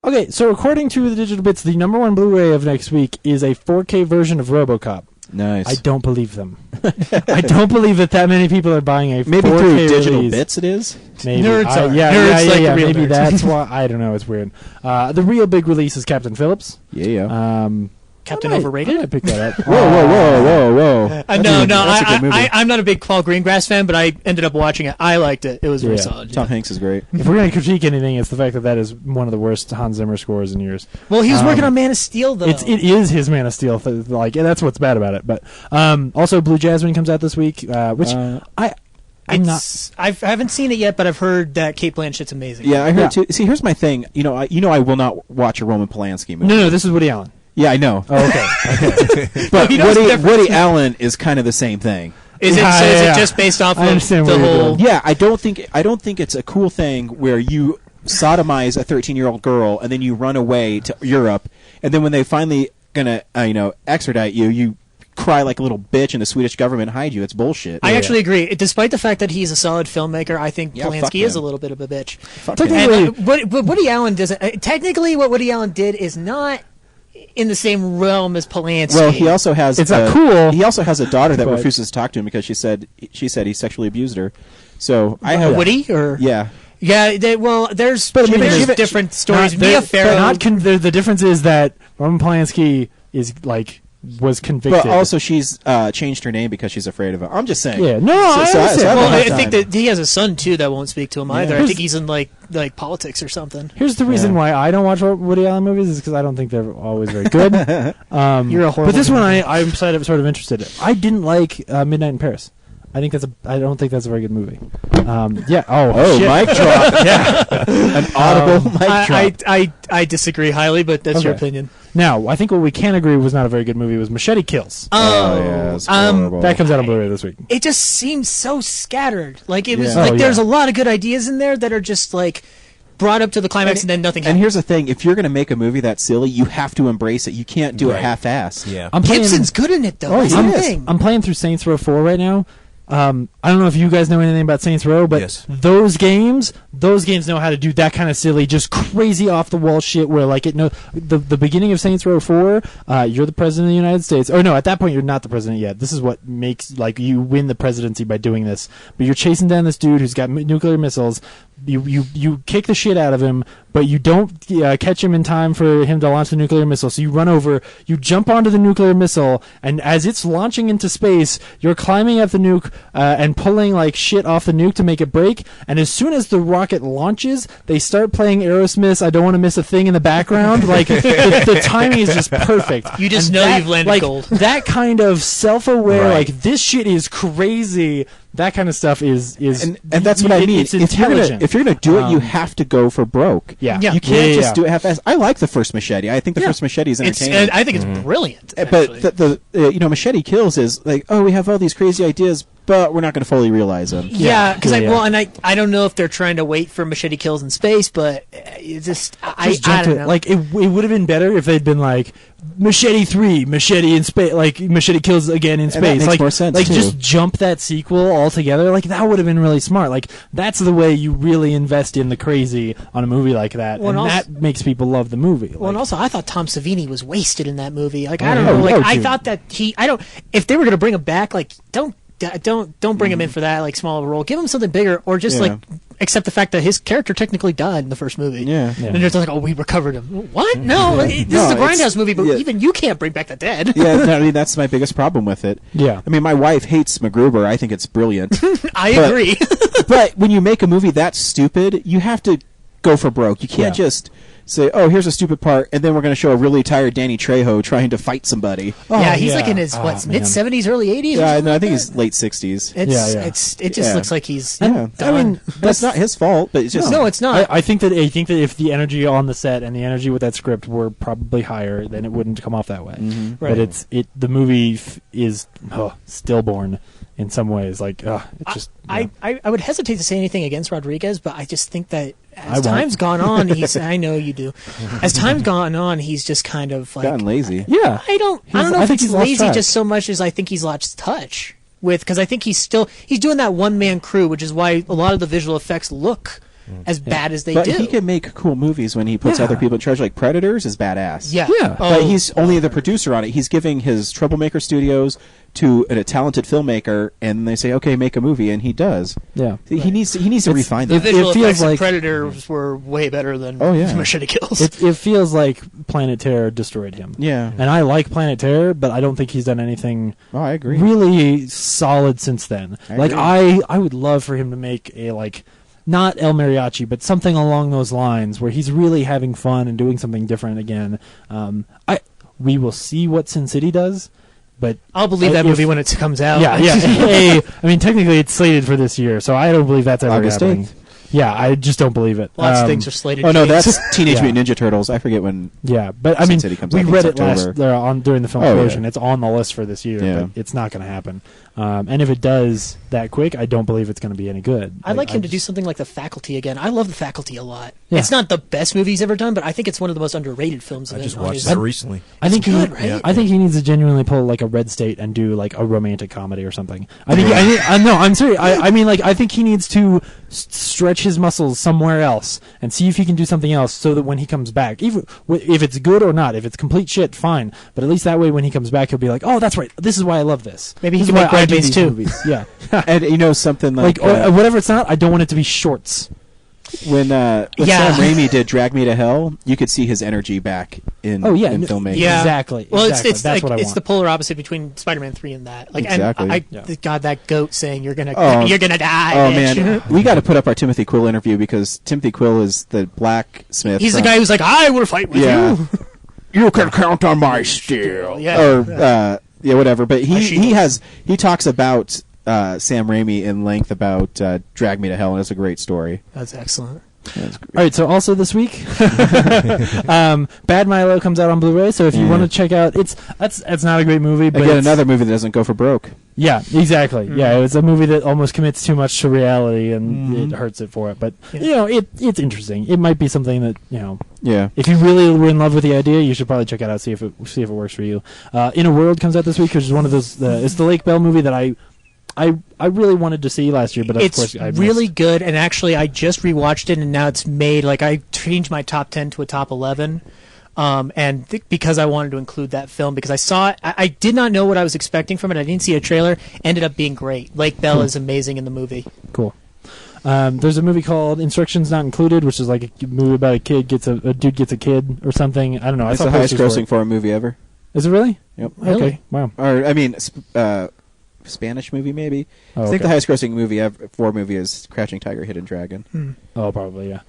Okay, so according to the Digital Bits, the number one Blu-ray of next week is a 4K version of RoboCop.
Nice.
I don't believe them. I don't believe that many people are buying a
Maybe
4K
through Digital
release.
Bits it is.
Maybe.
Nerds are.
Yeah,
Nerds like the real
maybe
nerds.
that's why. I don't know. It's weird. The real big release is Captain Phillips.
Yeah.
Captain
I
Overrated.
might pick that up.
Whoa.
No,
That's a good movie.
I'm not a big Paul Greengrass fan, but I ended up watching it. I liked it. It was very
Yeah.
solid.
Tom Hanks is great.
If we're going to critique anything, it's the fact that is one of the worst Hans Zimmer scores in years.
Well, he was working on Man of Steel, though.
It is his Man of Steel. Like that's what's bad about it. But also, Blue Jasmine comes out this week, which I
haven't seen it yet, but I've heard that Kate Blanchett's amazing.
Yeah, I heard
Yeah.
too. See, here's my thing. I will not watch a Roman Polanski movie.
no. This is Woody Allen.
Yeah, I know.
Oh, okay.
But
He knows the difference.
Woody Allen is kind of the same thing.
Is it?
Yeah,
So is
yeah.
it just based off
I
of
understand
the
what you're
whole?
doing.
Yeah, I don't think it's a cool thing where you sodomize a 13-year-old girl and then you run away to Europe, and then when they finally gonna extradite you, you cry like a little bitch and the Swedish government hide you. It's bullshit.
I actually agree. Despite the fact that he's a solid filmmaker, I think
Yeah, fuck
Polanski is a
him.
little bit of a bitch.
Fuck him.
And but Woody Allen doesn't. Technically, what Woody Allen did is not in the same realm as Polanski.
Well, he also has.
It's not cool.
He also has a daughter that
But-
refuses to talk to him because she said he sexually abused her. So I have
Woody or
Yeah.
yeah. There's
But I mean,
there's
even-
different stories.
Not-
Mia
they're
Farrow.
not the difference is that Roman Polanski is was convicted.
But also, she's changed her name because she's afraid of it. I'm just saying.
Yeah, no, I understand.
have a
well,
hard
I think
time.
that he has a son too that won't speak to him either. I
Here's-
think he's in like politics or something.
Here's the reason
Yeah.
why I don't watch Woody Allen movies is because I don't think they're always very good.
You're a horrible.
But this one,
human being.
I'm sort of interested in. I didn't like Midnight in Paris. I don't think that's a very good movie. Yeah.
Oh,
shit.
mic drop. Yeah. An audible mic drop.
I disagree highly, but that's your
Okay.
opinion.
Now, I think what we can agree was not a very good movie was Machete Kills.
Yeah, it's horrible.
That comes out on Blu-ray this week.
It just seems so scattered. Like it was
Yeah.
like
Oh,
there's
yeah.
a lot of good ideas in there that are just like brought up to the climax and then nothing
And
happens.
here's the thing: if you're going to make a movie that's silly, you have to embrace it. You can't do it
Right.
half-ass.
Yeah.
I'm playing,
Gibson's good in it though.
Oh,
That's
he
the
is.
thing.
I'm playing through Saints Row 4 right now. I don't know if you guys know anything about Saints Row, but
Yes.
those games know how to do that kind of silly, just crazy off the wall shit. Where like the beginning of Saints Row 4, you're the president of the United States. Or no, at that point you're not the president yet. This is what makes like you win the presidency by doing this. But you're chasing down this dude who's got nuclear missiles. You kick the shit out of him, but you don't catch him in time for him to launch the nuclear missile. So you run over, you jump onto the nuclear missile, and as it's launching into space, you're climbing up the nuke and pulling like shit off the nuke to make it break. And as soon as the rocket launches, they start playing Aerosmith's "I Don't Want to Miss a Thing" in the background. Like the timing is just perfect.
You just
And
know
that,
you've landed
like,
gold.
That kind of self-aware,
Right.
like this shit is crazy. That kind of stuff is
And that's what I mean.
It's intelligent.
If you're gonna do it, you
Um,
have to go for broke.
Yeah.
Yeah.
You can't
Yeah,
just
yeah.
do it half-ass. I like the first Machete. I think the
Yeah.
first Machete is
It's
entertaining.
I think it's brilliant.
But the Machete Kills is like, oh, we have all these crazy ideas, but we're not going to fully realize them.
Yeah, because
Yeah.
I don't know if they're trying to wait for Machete Kills in space, but it's just I
Just jump to
don't
it.
know.
Like it would have been better if they'd been like Machete 3, Machete in space, like Machete Kills again in
And that
space.
makes
like
more sense,
like
too.
just jump that sequel altogether. Like that would have been really smart. Like that's the way you really invest in the crazy on a movie like that,
Well,
and
and
that makes people love the movie.
Well, and
Like,
also, I thought Tom Savini was wasted in that movie. Like, I don't
Oh,
know. Like,
oh,
I
dude.
thought that if they were going to bring him back, like, don't bring him in for that, like, small of a role. Give him something bigger, or just,
Yeah.
like, accept the fact that his character technically died in the first movie.
Yeah.
Yeah.
And they're just like, oh, we recovered him. What? No, this is
No,
a
it's-
Grindhouse movie, but
yeah.
even you can't bring back the dead.
Yeah, I mean that's my biggest problem with it.
Yeah.
I mean my wife hates MacGruber. I think it's brilliant.
I
But-
agree.
But when you make a movie that stupid, you have to go for broke. You can't
Yeah.
just say, "Oh, here's a stupid part," and then we're going to show a really tired Danny Trejo trying to fight somebody.
Yeah, he's like in his mid 70s, early 80s.
Yeah, and I think he's late 60s.
It just looks like he's.
Yeah,
I mean,
that's not his fault, but it's just
no, it's not.
I think that if the energy on the set and the energy with that script were probably higher, then it wouldn't come off that way.
Mm-hmm.
Right.
But the movie is stillborn in some ways. Like, it just.
I would hesitate to say anything against Rodriguez, but I just think that
I
as
won't.
time's gone on, I know you do. As time's gone on, he's just kind of like
gotten lazy.
Yeah.
I don't know
I
if
think
it's
he's lost
lazy
track.
just so much as I think he's lost touch with, because I think he's doing that one man crew, which is why a lot of the visual effects look as bad as they
But
do.
he can make cool movies when he puts
Yeah.
other people in charge. Like Predators is badass.
Yeah.
Yeah.
But he's only the producer on it. He's giving his Troublemaker Studios to a talented filmmaker, and they say, "Okay, make a movie," and he does.
Yeah.
He needs to refine
The
that.
visual
it feels
effects in
like-
Predators were way better than
Oh, yeah.
Machete Kills.
It feels like Planet Terror destroyed him.
Yeah.
And I like Planet Terror, but I don't think he's done anything
Oh, I agree.
really solid since then.
I
Like
agree.
I would love for him to make a not El Mariachi, but something along those lines where he's really having fun and doing something different again. We will see what Sin City does, but
I'll believe that movie when it comes out.
yeah. I mean, technically it's slated for this year, so I don't believe that's ever
August
happening.
8th.
Yeah, I just don't believe it.
Lots of things are slated.
Oh no,
for
that's Teenage
Yeah.
Mutant Ninja Turtles. I forget when.
Yeah, but I
Sin
mean,
City comes
we
out in
read it
September.
during the film
Oh, yeah.
promotion. It's on the list for this year,
Yeah.
but it's not going to happen. And if it does that quick, I don't believe it's going to be any good.
I'd like him to do something like The Faculty again. I love The Faculty a lot.
Yeah.
It's not the best movie he's ever done, but I think it's one of the most underrated films.
I just
on
watched
his-
that recently.
I think
It's
he,
good, right?
I think he needs to genuinely pull like a Red State and do like a romantic comedy or something. I think. No, I'm serious. I mean, like, I think he needs to stretch his muscles somewhere else and see if he can do something else, so that when he comes back, even if it's good or not, if it's complete shit, fine. But at least that way, when he comes back, he'll be like, "Oh, that's right. This is why I love this."
Maybe he
This
can
is
make
why I do
Bridesmaids
these
too.
movies." Yeah.
And you know something like,
Whatever it's not, I don't want it to be shorts.
when
Yeah.
Sam Raimi did Drag Me to Hell, you could see his energy back in in filmmaking.
Yeah.
Exactly.
Well,
exactly.
it's
That's
like
what I
it's
want.
the polar opposite between Spider-Man 3 and that. Like,
Exactly.
and
Yeah.
God, that goat saying you're gonna
Oh.
die.
Oh
bitch."
man, we got to put up our Timothy Quill interview because Timothy Quill is the blacksmith.
He's the
from-
guy who's like, I will fight with
Yeah.
you.
You can count on my steel.
Yeah.
Or whatever. But
My shield.
he talks about Sam Raimi in length about Drag Me to Hell, and it's a great story.
That's excellent.
That's great.
All right, so also this week, Bad Milo comes out on Blu-ray. So if you
Yeah.
want to check out, that's not a great movie, but
Again,
it's-
another movie that doesn't go for broke.
Yeah, exactly. Yeah, it's a movie that almost commits too much to reality, and it hurts it for it. But
Yeah.
it's interesting. It might be something that
Yeah.
if you really were in love with the idea, you should probably check it out. See if it works for you. In a World comes out this week, which is one of those. It's the Lake Bell movie that I really wanted to see last year, but of
It's
course I
really
missed.
good, and actually I just rewatched it, and now it's made like I changed my top 10 to a top 11, because I wanted to include that film because I saw it. I did not know what I was expecting from it. I didn't see a trailer. Ended up being great. Lake Bell is amazing in the movie.
Cool. There's a movie called Instructions Not Included, which is like a movie about a dude gets a kid or something. I don't know. I
It's
saw
the highest
posters for
grossing
it.
foreign movie ever.
Is it really?
Yep.
Really?
Okay. Wow.
Or I mean, Spanish movie maybe.
Oh,
I think
okay.
the highest grossing movie movie is Crouching Tiger, Hidden Dragon.
Oh, probably, yeah.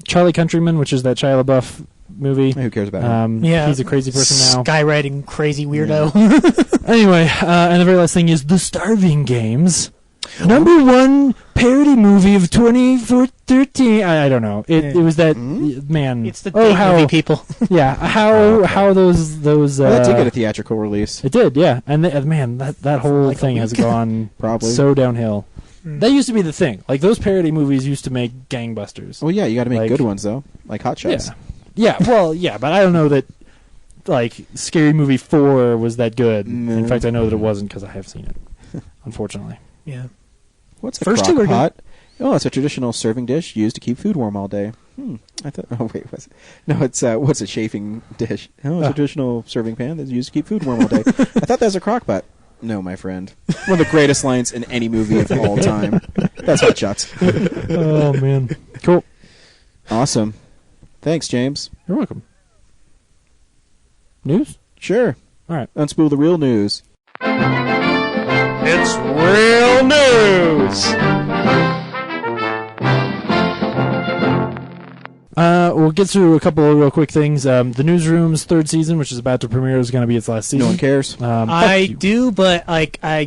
Charlie Countryman, which is that Shia LaBeouf movie.
Who cares about him?
Yeah,
He's a crazy person now.
Skywriting crazy weirdo.
Anyway, and the very last thing is The Starving Games. Number one parody movie of 2013. I don't know. It was that man.
It's the date movie people.
Yeah, how those.
Well, that did get a theatrical release.
It did, yeah, and man, that whole
like a
thing has
week.
gone
Probably.
so downhill. That used to be the thing. Like those parody movies used to make gangbusters.
Well, yeah, you got to make
Like-
good ones though, like Hot Shots.
Yeah, well, yeah, but I don't know that like Scary Movie 4 was that good.
No.
In fact, I know that it wasn't because I have seen it, unfortunately.
Yeah.
What's a
First
crock
two are good.
pot? Oh, it's a traditional serving dish used to keep food warm all day. I thought. Oh wait, was it? No, it's what's a chafing dish? Oh, it's a traditional serving pan that's used to keep food warm all day. I thought that was a crock pot. No, my friend. One of the greatest lines in any movie of all time. That's Hot Shots.
Oh man, cool.
Awesome. Thanks, James.
You're welcome. News?
Sure.
All right.
Unspool the real news.
It's real news.
we'll get through a couple of real quick things. The Newsroom's third season, which is about to premiere, is going to be its last season.
No one cares.
I do, but like I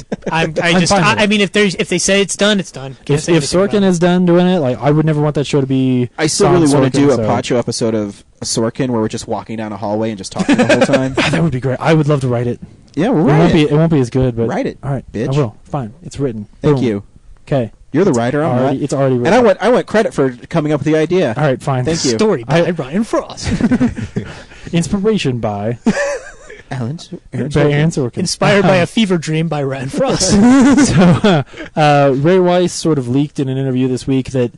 mean, if they say it's done, it's done. Can't
If
say anything
Sorkin
about it.
is done doing it, like I would never want that show to be.
I still
on
really want to
Sorkin,
do a
so-
Pacho episode of Sorkin where we're just walking down a hallway and just talking the whole time.
That would be great. I would love to write it.
Yeah, we'll
It
write
won't
it.
be. It won't be as good, but
Write it,
All right,
bitch.
I will. Fine. It's written.
Thank
Boom.
you.
Okay.
You're the writer. I'm
Already,
not.
it's already written.
And I want credit for coming up with the idea.
All right. Fine.
Thank you.
Story by Ryan Frost,
Inspiration by
Aaron
Aaron Sorkin.
inspired by a fever dream by Ryan Frost.
So Ray Weiss sort of leaked in an interview this week that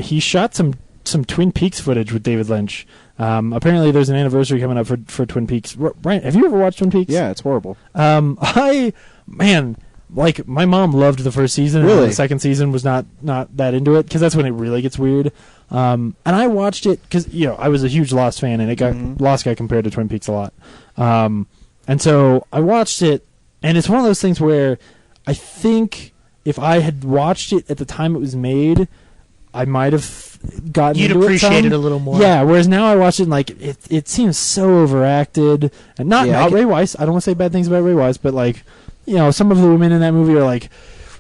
he shot some Twin Peaks footage with David Lynch. Apparently, there's an anniversary coming up for Twin Peaks. Brian, have you ever watched Twin Peaks?
Yeah, it's horrible.
Like my mom loved the first season, and
Really?
the second season was not that into it because that's when it really gets weird. And I watched it because I was a huge Lost fan, and it got Lost got compared to Twin Peaks a lot. And so I watched it, and it's one of those things where I think if I had watched it at the time it was made, I might have gotten
You'd
into
appreciate
some.
it a little more.
Yeah, whereas now I watch it and like it seems so overacted, and not
Yeah,
Ray Weiss. I don't want to say bad things about Ray Weiss, but like some of the women in that movie are like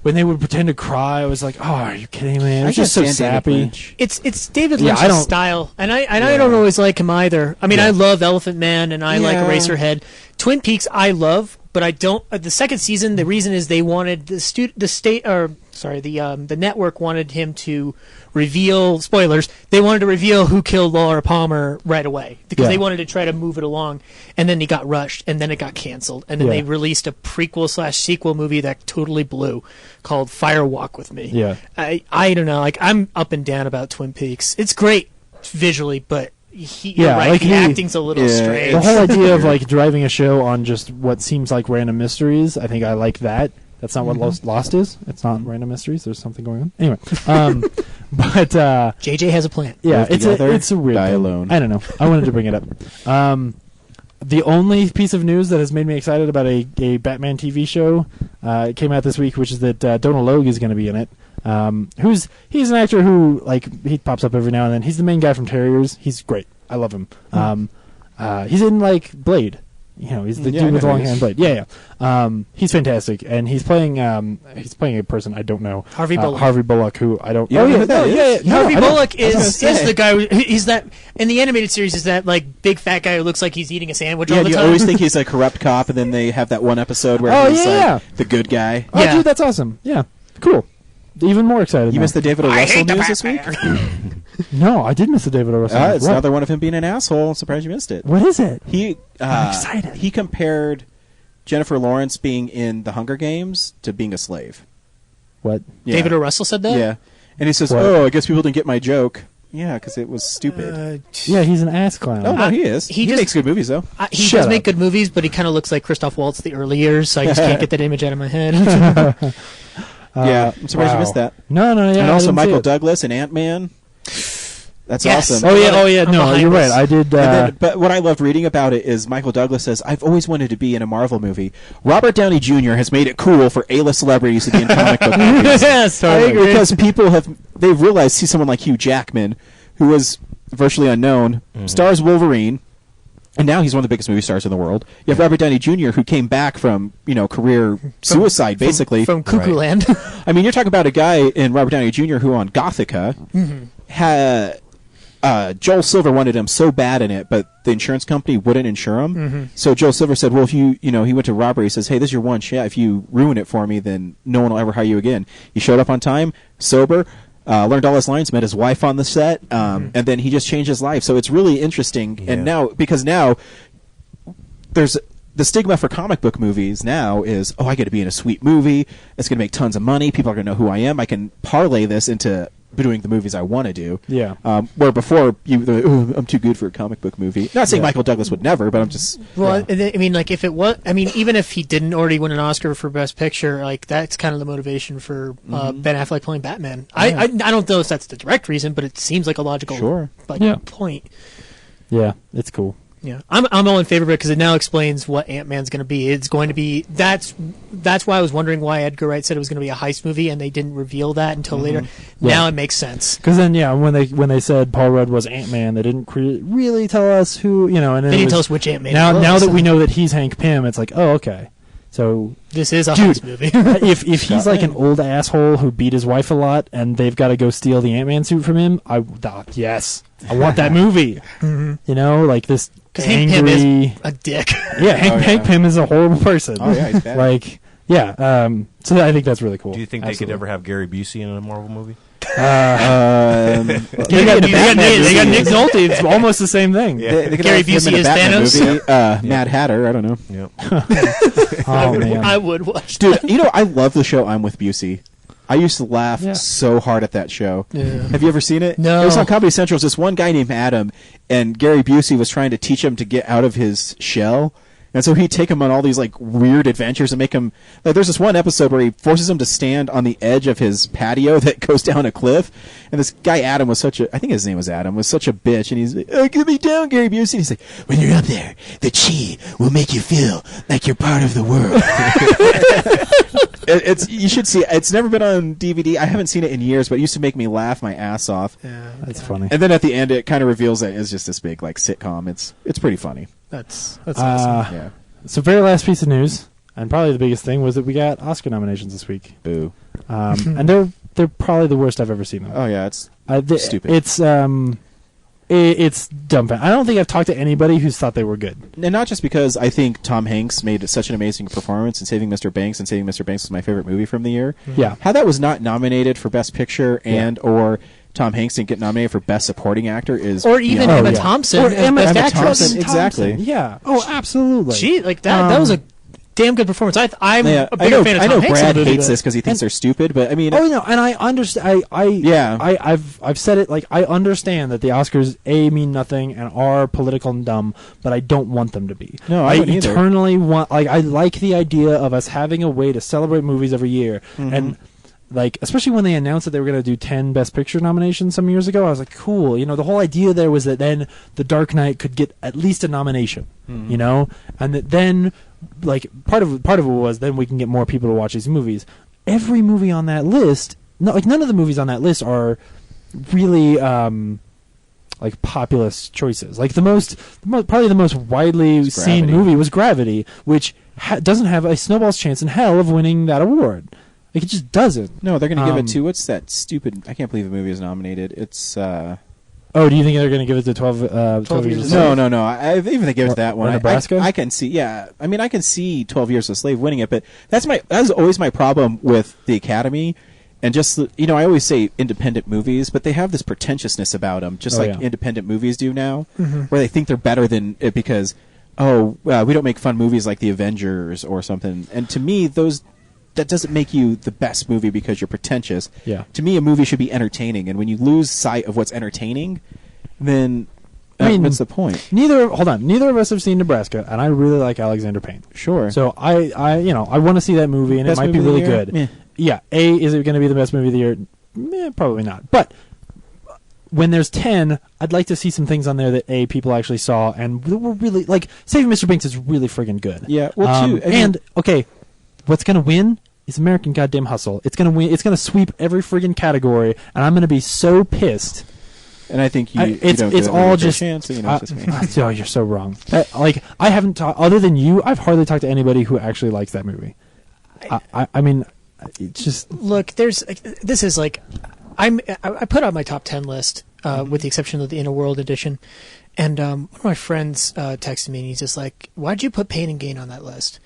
when they would pretend to cry. I was like, oh, are you kidding me? It
I
was just so
can't stand David
sappy.
Lynch.
It's David
Yeah,
Lynch's
I don't-
style, and I don't always like him either. I mean, I love Elephant Man, and I like
Yeah.
Eraserhead. Twin Peaks, I love, but I don't. The second season, the reason is they wanted the network wanted him to reveal spoilers. They wanted to reveal who killed Laura Palmer right away because
Yeah.
they wanted to try to move it along, and then he got rushed, and then it got canceled, and then
Yeah.
they released a prequel/sequel movie that totally blew, called Fire Walk with Me.
Yeah.
I don't know. Like I'm up and down about Twin Peaks. It's great visually, but you're
Yeah,
right.
like
the
he-
acting's a little
Yeah,
strange.
The whole idea of like driving a show on just what seems like random mysteries, I think I like that. That's not what Lost is. It's not random mysteries. There's something going on. Anyway, but
JJ has a plan.
yeah,
Live
it's
together,
a weird
die
thing.
alone.
I don't know. I wanted to bring it up. The only piece of news that has made me excited about a Batman TV show came out this week, which is that Donald Logue is going to be in it. He's an actor who he pops up every now and then. He's the main guy from Terriers. He's great. I love him. He's in Blade. He's the
Yeah,
dude
I
with
know
long
who he
hair in Blade. Yeah. He's fantastic, and he's playing a person I don't know.
Harvey Bullock.
Harvey Bullock, who I don't.
You don't know who that is?
No,
Harvey
I don't.
Bullock
was
is
gonna say.
the guy. He's that in the animated series. Is that big fat guy who looks like he's eating a sandwich
Yeah,
all the
you
time?
always think he's a corrupt cop, and then they have that one episode where
Oh,
he's
yeah.
the good guy.
Oh,
Yeah.
dude, that's awesome. Yeah, cool. Even more excited.
You
now.
missed the David O.
I
Russell
hate the
news this week?
Batman.
No, I did miss the David O. Russell.
It's
What?
another one of him being an asshole. I'm surprised you missed it.
What is it?
He
I'm excited.
He compared Jennifer Lawrence being in The Hunger Games to being a slave.
What?
Yeah.
David O. Russell said that.
Yeah, and he says,
What?
"Oh, I guess people didn't get my joke." Yeah, because it was stupid.
Yeah, he's an ass clown.
Oh no, he is.
he
He
just-
makes good movies though.
He
Shut
does make
up.
good movies, but he kind of looks like Christoph Waltz the early years, so I just can't get that image out of my head.
Yeah, I'm surprised you missed that.
No, yeah.
and
I
also
didn't see
Michael
it.
Douglas and Ant-Man. That's
Yes.
awesome.
Oh yeah.
I'm
No,
behind
you're right.
this.
I did.
And then, but what I loved reading about it is Michael Douglas says, "I've always wanted to be in a Marvel movie. Robert Downey Jr. has made it cool for A-list celebrities to be in comic book movies."
Yes,
I agree.
Because they've realized, see someone like Hugh Jackman, who was virtually unknown, stars Wolverine, and now he's one of the biggest movie stars in the world. You have Robert Downey Jr., who came back from career suicide, basically.
from Cuckoo Land.
I mean, you're talking about a guy in Robert Downey Jr. who on Gothica had Joel Silver wanted him so bad in it, but the insurance company wouldn't insure him. So Joel Silver said, "Well, if he went to Robert. He says, hey, this is your one shot. If you ruin it for me, then no one will ever hire you again." He showed up on time, sober. Learned all his lines, met his wife on the set, and then he just changed his life. So it's really interesting.
Yeah.
And now there's the stigma for comic book movies now is, I get to be in a sweet movie. It's going to make tons of money. People are going to know who I am. I can parlay this into doing the movies I want to do.
Yeah.
Where before, I'm too good for a comic book movie. Not saying Michael Douglas would never, but I'm just...
Well, I mean, if it was, even if he didn't already win an Oscar for Best Picture, that's kind of the motivation for Ben Affleck playing Batman. I don't know if that's the direct reason, but it seems like a logical
Sure.
Yeah.
point.
Yeah, it's cool.
Yeah, I'm all in favor of it because it now explains what Ant-Man's going to be. It's going to be that's why I was wondering why Edgar Wright said it was going to be a heist movie, and they didn't reveal that until later.
Yeah.
Now it makes sense.
Because then, when they said Paul Rudd was Ant-Man, they didn't really tell us who, and then
They didn't tell us which Ant-Man.
Now that we know that he's Hank Pym, it's like, oh, okay. So
this is a heist movie.
if he's like an old asshole who beat his wife a lot, and they've got to go steal the Ant-Man suit from him, yes, I want that movie. Like this
Hank Pym is a dick.
Yeah, Hank Pym is a horrible person.
Oh yeah, he's bad.
Like, yeah. So I think that's really cool.
Do you think they could ever have Gary Busey in a Marvel movie?
They got Nick Nolte. It's almost the same thing.
Yeah.
They could
Gary
have him
Busey
in a
is
Batman
Thanos?
movie. Mad Hatter. I don't know.
Yep.
Oh man.
I would watch.
Dude, I love the show I'm with Busey. I used to laugh
Yeah.
so hard at that show.
Yeah.
Have you ever seen it?
No.
It was on Comedy Central. It was this one guy named Adam, and Gary Busey was trying to teach him to get out of his shell. And so he'd take him on all these like weird adventures and make him like. There's this one episode where he forces him to stand on the edge of his patio that goes down a cliff. And this guy Adam was I think his name was Adam, was such a bitch. And he's like, "Oh, get me down, Gary Busey." And he's like, "When you're up there, the chi will make you feel like you're part of the world." You should see it. It's never been on DVD. I haven't seen it in years, but it used to make me laugh my ass off.
Yeah,
That's funny.
And then at the end, it kind of reveals that it's just this big like sitcom. It's pretty funny.
that's awesome.
Yeah.
So very last piece of news, and probably the biggest thing, was that we got Oscar nominations this week.
Boo.
And they're probably the worst I've ever seen them.
Oh yeah, it's stupid.
It's dumb. I don't think I've talked to anybody who's thought they were good.
And not just because I think Tom Hanks made such an amazing performance in Saving Mr. Banks, and Saving Mr. Banks was my favorite movie from the year.
Yeah.
How that was not nominated for Best Picture or Tom Hanks didn't get nominated for Best Supporting Actor is
Or even
beyond-
Emma
yeah.
Thompson.
Or Emma
Best
Emma
Actress.
Thompson. Exactly.
Yeah. Oh, absolutely.
She like that. That was a damn good performance. I'm
Yeah,
a bigger fan of Tom
I know
Hanks.
Brad
than
hates
the-
this because he thinks they're stupid, but I mean,
Oh no, and I understand. I've said it. Like, I understand that the Oscars mean nothing and are political and dumb, but I don't want them to be.
No, I wouldn't either.
eternally want. Like, I like the idea of us having a way to celebrate movies every year, and like, especially when they announced that they were going to do 10 Best Picture nominations some years ago, I was like, cool. The whole idea there was that then The Dark Knight could get at least a nomination. And that then, like, part of it was then we can get more people to watch these movies. Every movie on that list, none of the movies on that list are really like populist choices. Like probably the most widely seen
Gravity.
movie was Gravity, which doesn't have a snowball's chance in hell of winning that award. Like, it just doesn't.
no, they're going to give it to what's that stupid? I can't believe the movie is nominated. It's
Oh, do you think they're going to give it to 12 Years a Slave?
no. I even they give it to that one.
Or Nebraska?
I can see. Yeah, I mean, I can see 12 Years a Slave winning it, but that's always my problem with the Academy. And just I always say independent movies, but they have this pretentiousness about them, just like independent movies do now, where they think they're better than it because we don't make fun movies like The Avengers or something. And to me, that doesn't make you the best movie because you're pretentious.
Yeah.
To me, a movie should be entertaining, and when you lose sight of what's entertaining, then
I mean,
what's the point?
Neither of us have seen Nebraska, and I really like Alexander Payne.
Sure.
So I want to see that movie, and
Best
it might be
movie
really
of the year?
good.
Meh.
Yeah. Is it going to be the best movie of the year? Probably not. But when there's 10, I'd like to see some things on there that people actually saw and were really like. Saving Mr. Banks is really friggin' good.
Yeah. Well, too. I mean-
and okay, what's going to win? It's American Goddamn Hustle. It's gonna win. It's gonna sweep every friggin' category, and I'm gonna be so pissed.
And I think you
It's
don't give
it's
that
all
movie a
just.
chance, so, it's just me.
Oh, you're so wrong. Like, I haven't talked other than you. I've hardly talked to anybody who actually likes that movie. I mean, it's just
Look, this is like I put out my top 10 list with the exception of the Inner World edition, and one of my friends texted me and he's just like, "Why'd you put Pain and Gain on that list?"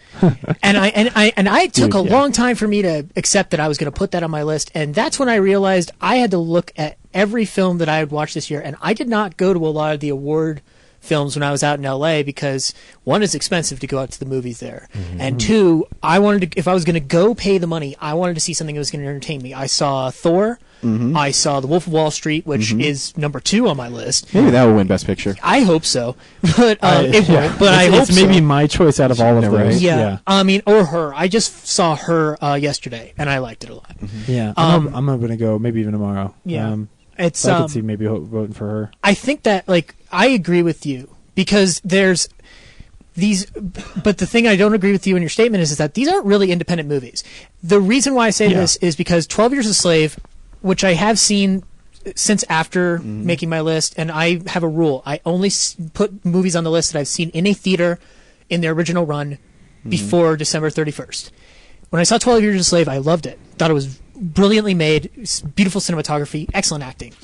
and I took a long time for me to accept that I was going to put that on my list, and that's when I realized I had to look at every film that I had watched this year, and I did not go to a lot of the award films when I was out in LA because one, it's expensive to go out to the movies there, and two, I wanted to, if I was going to go pay the money, I wanted to see something that was going to entertain me. I saw Thor, I saw The Wolf of Wall Street, which is number 2 on my list.
Maybe that will win Best Picture.
I hope so, but it won't. But I hope
it's maybe
so.
my choice out of all of
Never
those.
right?
Yeah. I mean, or Her. I just saw Her yesterday, and I liked it a lot.
Yeah. I'm gonna go maybe even tomorrow.
Yeah. It's
I could see maybe voting for her.
I think that, like, I agree with you because there's these. But the thing I don't agree with you in your statement is that these aren't really independent movies. The reason why I say this is because 12 Years a Slave, which I have seen since after making my list, and I have a rule: I only put movies on the list that I've seen in a theater in their original run before December 31st. When I saw 12 Years a Slave, I loved it. Thought it was brilliantly made, beautiful cinematography, excellent acting.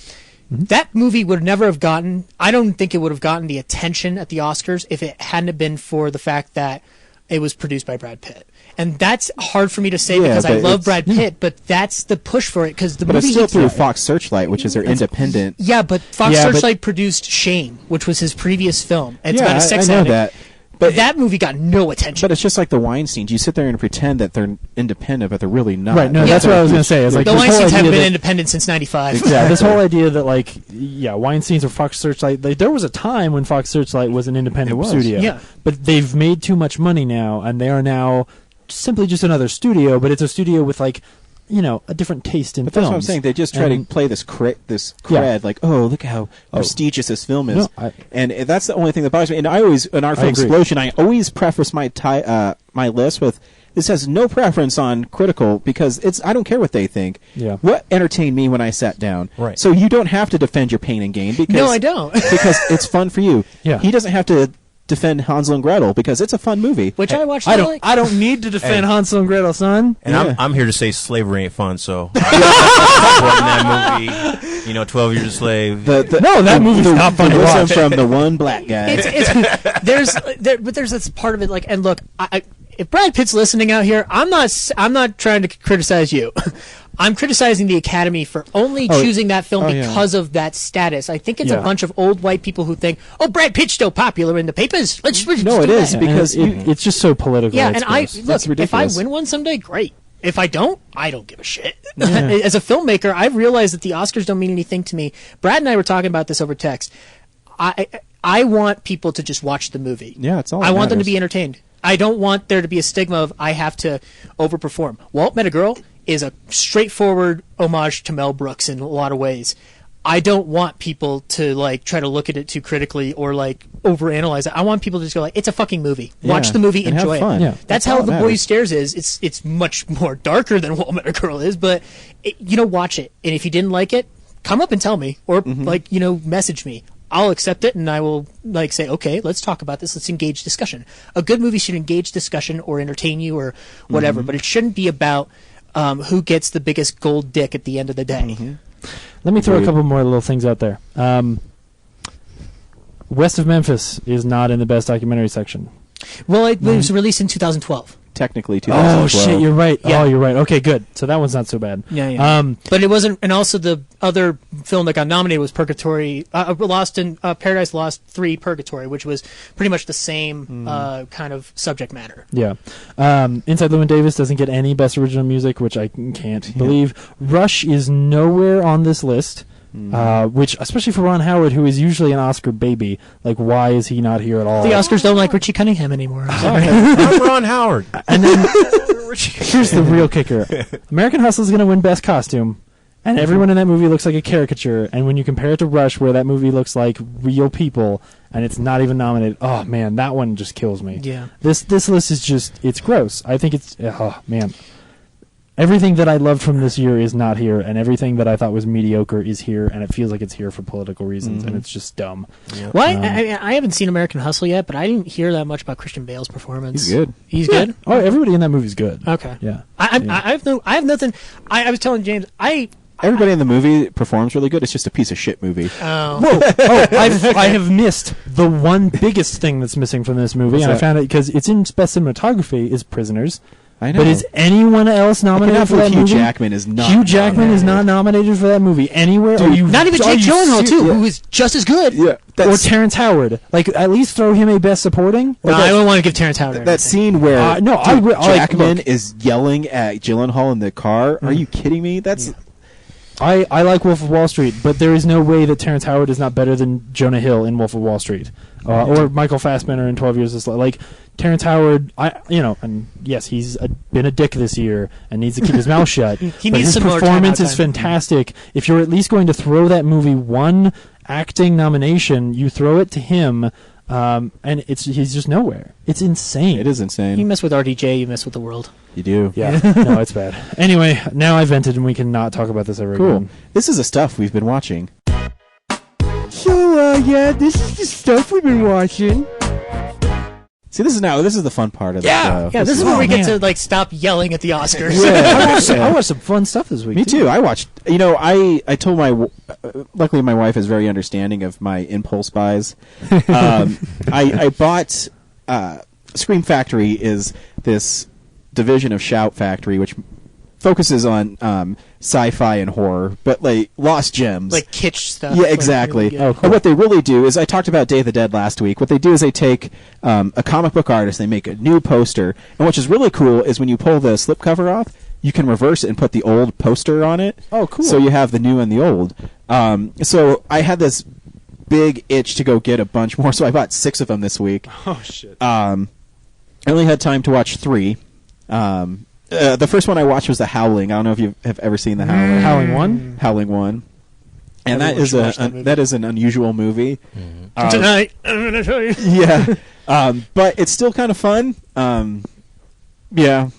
That movie would never have gotten, I don't think it would have gotten the attention at the Oscars if it hadn't been for the fact that it was produced by Brad Pitt. And that's hard for me to say because I love Brad Pitt, but that's the push for it because the movie...
But it's still through Fox Searchlight, which is their independent...
Yeah, but Fox Searchlight produced Shame, which was his previous film. And it's about a sex
I know
addict.
that. But
that movie got no attention.
But it's just like the Weinsteins. You sit there and pretend that they're independent, but they're really not.
Right, no, that's what I was going to say. It's like
the Weinsteins haven't been independent since 95.
Yeah, this whole idea that, like, Weinsteins or Fox Searchlight, there was a time when Fox Searchlight was an independent studio.
Yeah.
But they've made too much money now, and they are now simply just another studio, but it's a studio with, like, a different taste in films.
But that's what I'm saying. They just try to play this cred, like, oh, look how prestigious this film is.
No,
and that's the only thing that bothers me. And I always, in our film Explosion, I always preface my my list with, this has no preference on critical because I don't care what they think.
Yeah.
What entertained me when I sat down.
Right.
So you don't have to defend your pain and gain because...
No, I don't.
because it's fun for you.
Yeah.
He doesn't have to defend Hansel and Gretel because it's a fun movie.
Which I watched.
I don't need to defend Hansel and Gretel, son.
And I'm here to say slavery ain't fun, so in that movie, 12 Years a Slave.
No, that movie's not fun to watch.
From the one black guy.
There's this part of it, like, and look, if Brad Pitt's listening out here, I'm not trying to criticize you. I'm criticizing the Academy for only choosing that film because of that status. I think it's a bunch of old white people who think, "Oh, Brad Pitt's still popular in the papers. Let's do
it is
that."
because
it's just so political.
Yeah,
it's
and
gross.
look, if I win one someday, great. If I don't give a shit. As a filmmaker, I've realized that the Oscars don't mean anything to me. Brad and I were talking about this over text. I want people to just watch the movie.
Yeah, it's all.
I want them to be entertained. I don't want there to be a stigma of I have to overperform. Walt Met a Girl is a straightforward homage to Mel Brooks in a lot of ways. I don't want people to like try to look at it too critically or like overanalyze it. I want people to just go like, it's a fucking movie. Watch the movie,
and
enjoy
have fun.
it.
Yeah.
That's how The Boy Who Stares is. It's much more darker than Walt Met a Girl is, but watch it. And if you didn't like it, come up and tell me or message me. I'll accept it, and I will say, okay, let's talk about this. Let's engage discussion. A good movie should engage discussion or entertain you or whatever, but it shouldn't be about who gets the biggest gold dick at the end of the day.
Let me throw a couple more little things out there. West of Memphis is not in the best documentary section.
Well, it was released in 2012.
Technically 2012.
Oh shit, you're right.
Yeah.
Oh, you're right. Okay, good. So that one's not so bad.
Yeah. But it wasn't. And also the other film that got nominated was Paradise Lost 3: Purgatory, which was pretty much the same kind of subject matter.
Yeah. Inside Llewyn Davis doesn't get any best original music, which I can't believe. Rush is nowhere on this list. Which, especially for Ron Howard, who is usually an Oscar baby, like, why is he not here at all?
The Oscars don't like Richie Cunningham anymore.
I'm Ron Howard.
And then here's the real kicker: American Hustle is going to win Best Costume, and everyone in that movie looks like a caricature. And when you compare it to Rush, where that movie looks like real people, and it's not even nominated, oh man, that one just kills me.
Yeah.
This list is it's gross. I think it's man. Everything that I loved from this year is not here, and everything that I thought was mediocre is here, and it feels like it's here for political reasons, and it's just dumb.
Yep.
Well, I haven't seen American Hustle yet, but I didn't hear that much about Christian Bale's performance.
He's good.
He's good?
Oh, everybody in that movie's good.
Okay.
Yeah.
I have nothing. I was telling James,
Everybody in the movie performs really good. It's just a piece of shit movie.
Whoa! I have missed the one biggest thing that's missing from this movie, and I found it because it's in best cinematography is Prisoners.
I know.
But is anyone else nominated for that movie?
Hugh Jackman is not.
Hugh Jackman is not nominated for that movie anywhere.
Dude,
not even Jake Gyllenhaal too, who is just as good.
Yeah.
Or Terrence Howard. Like, at least throw him a best supporting.
No, I don't want to give Terrence Howard
that scene where
Jackman
is yelling at Gyllenhaal in the car. Are you kidding me? That's.
I like Wolf of Wall Street, but there is no way that Terrence Howard is not better than Jonah Hill in Wolf of Wall Street, or Michael Fassbender in 12 Years a Slave. Like Terrence Howard, and yes, he's been a dick this year and needs to keep his mouth shut.
He
but
needs
his
some more
performance
time.
is fantastic. If you're at least going to throw that movie one acting nomination, you throw it to him. and he's just nowhere. It's insane.
It is insane.
You mess with RDJ, you mess with the world.
You do.
Yeah. No, it's bad. Anyway, now I vented and we cannot talk about this ever
Cool.
again.
This is the stuff we've been watching.
So, yeah, this is the stuff we've been watching.
See, this is the fun part of the show.
Yeah, this is where we get
man.
to stop yelling at the Oscars.
I watched some fun stuff this week.
Me too. I watched. I told luckily my wife is very understanding of my impulse buys. I bought Scream Factory is this division of Shout Factory which focuses on sci-fi and horror, but like lost gems,
Like kitsch stuff.
Yeah,
like,
exactly.
really good.
And what they really do is, I talked about Day of the Dead last week. What they do is they take a comic book artist, they make a new poster, and which is really cool is when you pull the slipcover off, you can reverse it and put the old poster on it.
Oh, cool.
So you have the new and the old. So I had this big itch to go get a bunch more, so I bought 6 of them this week.
Oh, shit.
I only had time to watch 3. The first one I watched was The Howling. I don't know if you have ever seen The Howling.
Howling 1?
Howling 1. And
Everyone should watch that movie.
that is an unusual movie.
Tonight, I'm going to tell you.
Yeah. But it's still kind of fun. Yeah.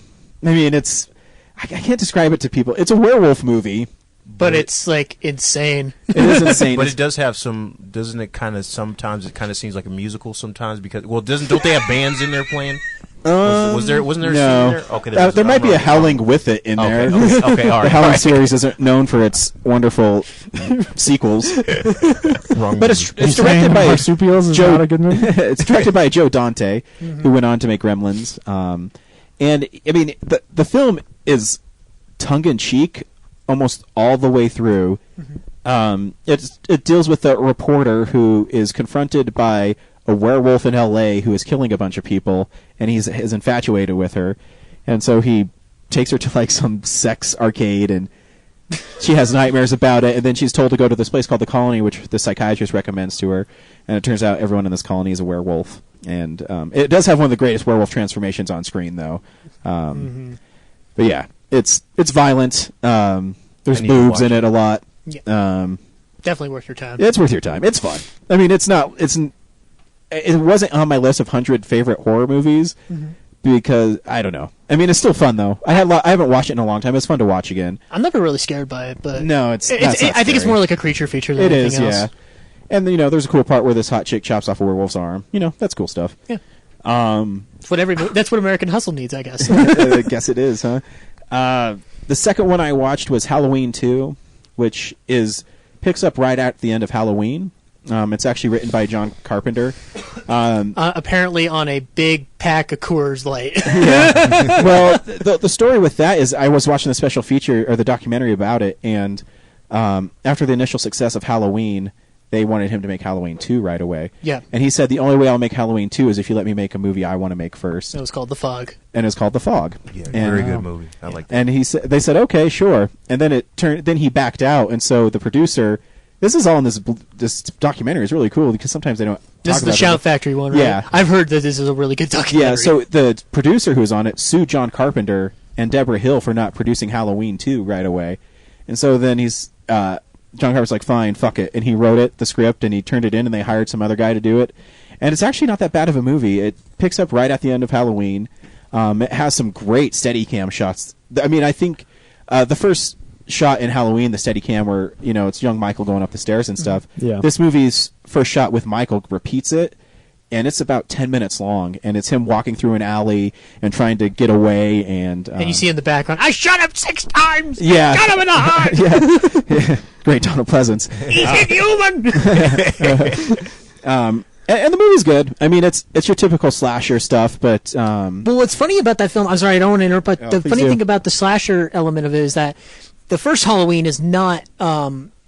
I mean, I can't describe it to people. It's a werewolf movie.
But it's, like, insane.
It is insane.
But it does have some. Doesn't it kind of sometimes? It kind of seems like a musical sometimes because don't they have bands in there playing? Wasn't there a scene in
no.
there? Okay,
There might be a Howling with it in there.
Okay, all right.
The Howling series isn't known for its wonderful sequels.
Wrong
But
movie.
it's directed by
Marsupials is
Joe.
not a good movie.
It's directed by Joe Dante, who went on to make Gremlins. And I mean, the film is tongue in cheek almost all the way through. It deals with a reporter who is confronted by a werewolf in L.A. who is killing a bunch of people, and he's infatuated with her, and so he takes her to like some sex arcade, and she has nightmares about it, and then she's told to go to this place called the Colony, which the psychiatrist recommends to her, and it turns out everyone in this colony is a werewolf, and it does have one of the greatest werewolf transformations on screen, though. But yeah, it's violent. There's
I need to
boobs
watch
in it a lot.
Yeah. Definitely worth your time.
It's worth your time. It's fun. I mean, it wasn't on my list of 100 favorite horror movies because I don't know. I mean, it's still fun though. I haven't watched it in a long time. It's fun to watch again.
I'm never really scared by it, but
No,
I think it's more like a creature feature than
It
anything
is,
else.
yeah. And there's a cool part where this hot chick chops off a werewolf's arm. That's cool stuff.
Yeah. That's what American Hustle needs, I guess.
I guess it is, huh? The second one I watched was Halloween 2, which picks up right at the end of Halloween. It's actually written by John Carpenter.
Apparently on a big pack of Coors Light.
Yeah. Well, the story with that is I was watching the special feature or the documentary about it, and after the initial success of Halloween, they wanted him to make Halloween 2 right away.
Yeah.
And he said the only way I'll make Halloween 2 is if you let me make a movie I want to make first.
It was called The Fog.
And it's called The Fog.
Yeah,
And-
very good movie. I like that.
And they said, okay, sure. And then then he backed out, and so the producer. This is all in this documentary. It's really cool because sometimes they don't.
This is the Shout Factory one, right?
Yeah.
I've heard that this is a really good documentary.
Yeah, so the producer who's on it sued John Carpenter and Deborah Hill for not producing Halloween 2 right away. And so then John Carpenter's like, fine, fuck it. And he wrote it, the script, and he turned it in, and they hired some other guy to do it. And it's actually not that bad of a movie. It picks up right at the end of Halloween. It has some great Steadicam shots. I mean, I think the first shot in Halloween, the Steadicam where, it's young Michael going up the stairs and stuff.
Yeah.
This movie's first shot with Michael repeats it, and it's about 10 minutes long, and it's him walking through an alley and trying to get away, and
you see in the background, I shot him 6 times!
Yeah.
Got him in the heart!
yeah. Great Donald Pleasance.
He's inhuman!
And the movie's good. I mean, it's your typical slasher stuff, but
Well, what's funny about that film, I'm sorry, I don't want to interrupt, but the
please
funny
do.
thing about the slasher element of it is that the first Halloween is not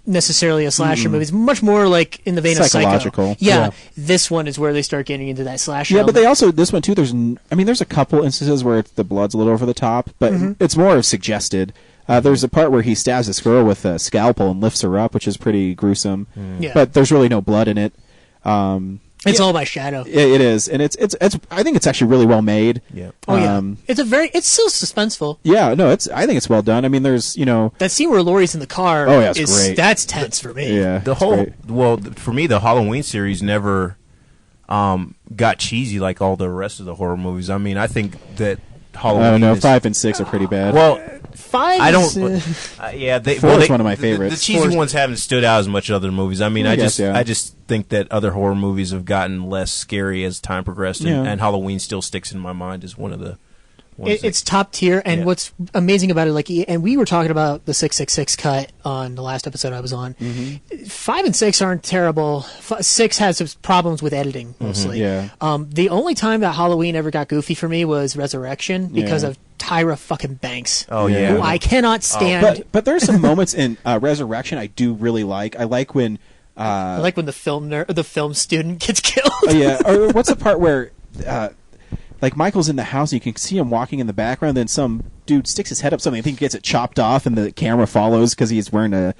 necessarily a slasher movie. It's much more like in the vein of
Psychological.
Psycho. Yeah,
Yeah.
This one is where they start getting into that slasher
yeah, but
element.
they also this one too. There's a couple instances where the blood's a little over the top, but it's more suggested. There's a part where he stabs this girl with a scalpel and lifts her up, which is pretty gruesome.
Yeah.
But there's really no blood in it.
It's all by shadow.
It is, and it's. I think it's actually really well made.
Yeah.
Oh yeah, it's still suspenseful.
Yeah, no, I think it's well done. I mean, there's
That scene where Laurie's in the car.
Oh, yeah, it's great.
That's tense for me.
yeah.
The
it's
whole
great.
for me, the Halloween series never. got cheesy like all the rest of the horror movies. I mean, I think that Halloween.
I don't know.
is,
5 and 6 are pretty bad.
Well,
5.
I don't. Yeah, they,
4 is one of my favorites.
The cheesy ones haven't stood out as much as other movies. I mean, I
guess, yeah.
just think that other horror movies have gotten less scary as time progressed, and Halloween still sticks in my mind as one of the.
It's top tier, and what's amazing about it, and we were talking about the 666 cut on the last episode I was on. 5 and 6 aren't terrible. 6 has some problems with editing mostly.
Yeah.
The only time that Halloween ever got goofy for me was Resurrection because of Tyra fucking Banks.
Oh yeah,
who I cannot stand.
But there's some moments in Resurrection I do really like. I like when
I like when the film student gets killed.
Or what's the part where like Michael's in the house and you can see him walking in the background, then some dude sticks his head up something, I think he gets it chopped off, and the camera follows because he's wearing a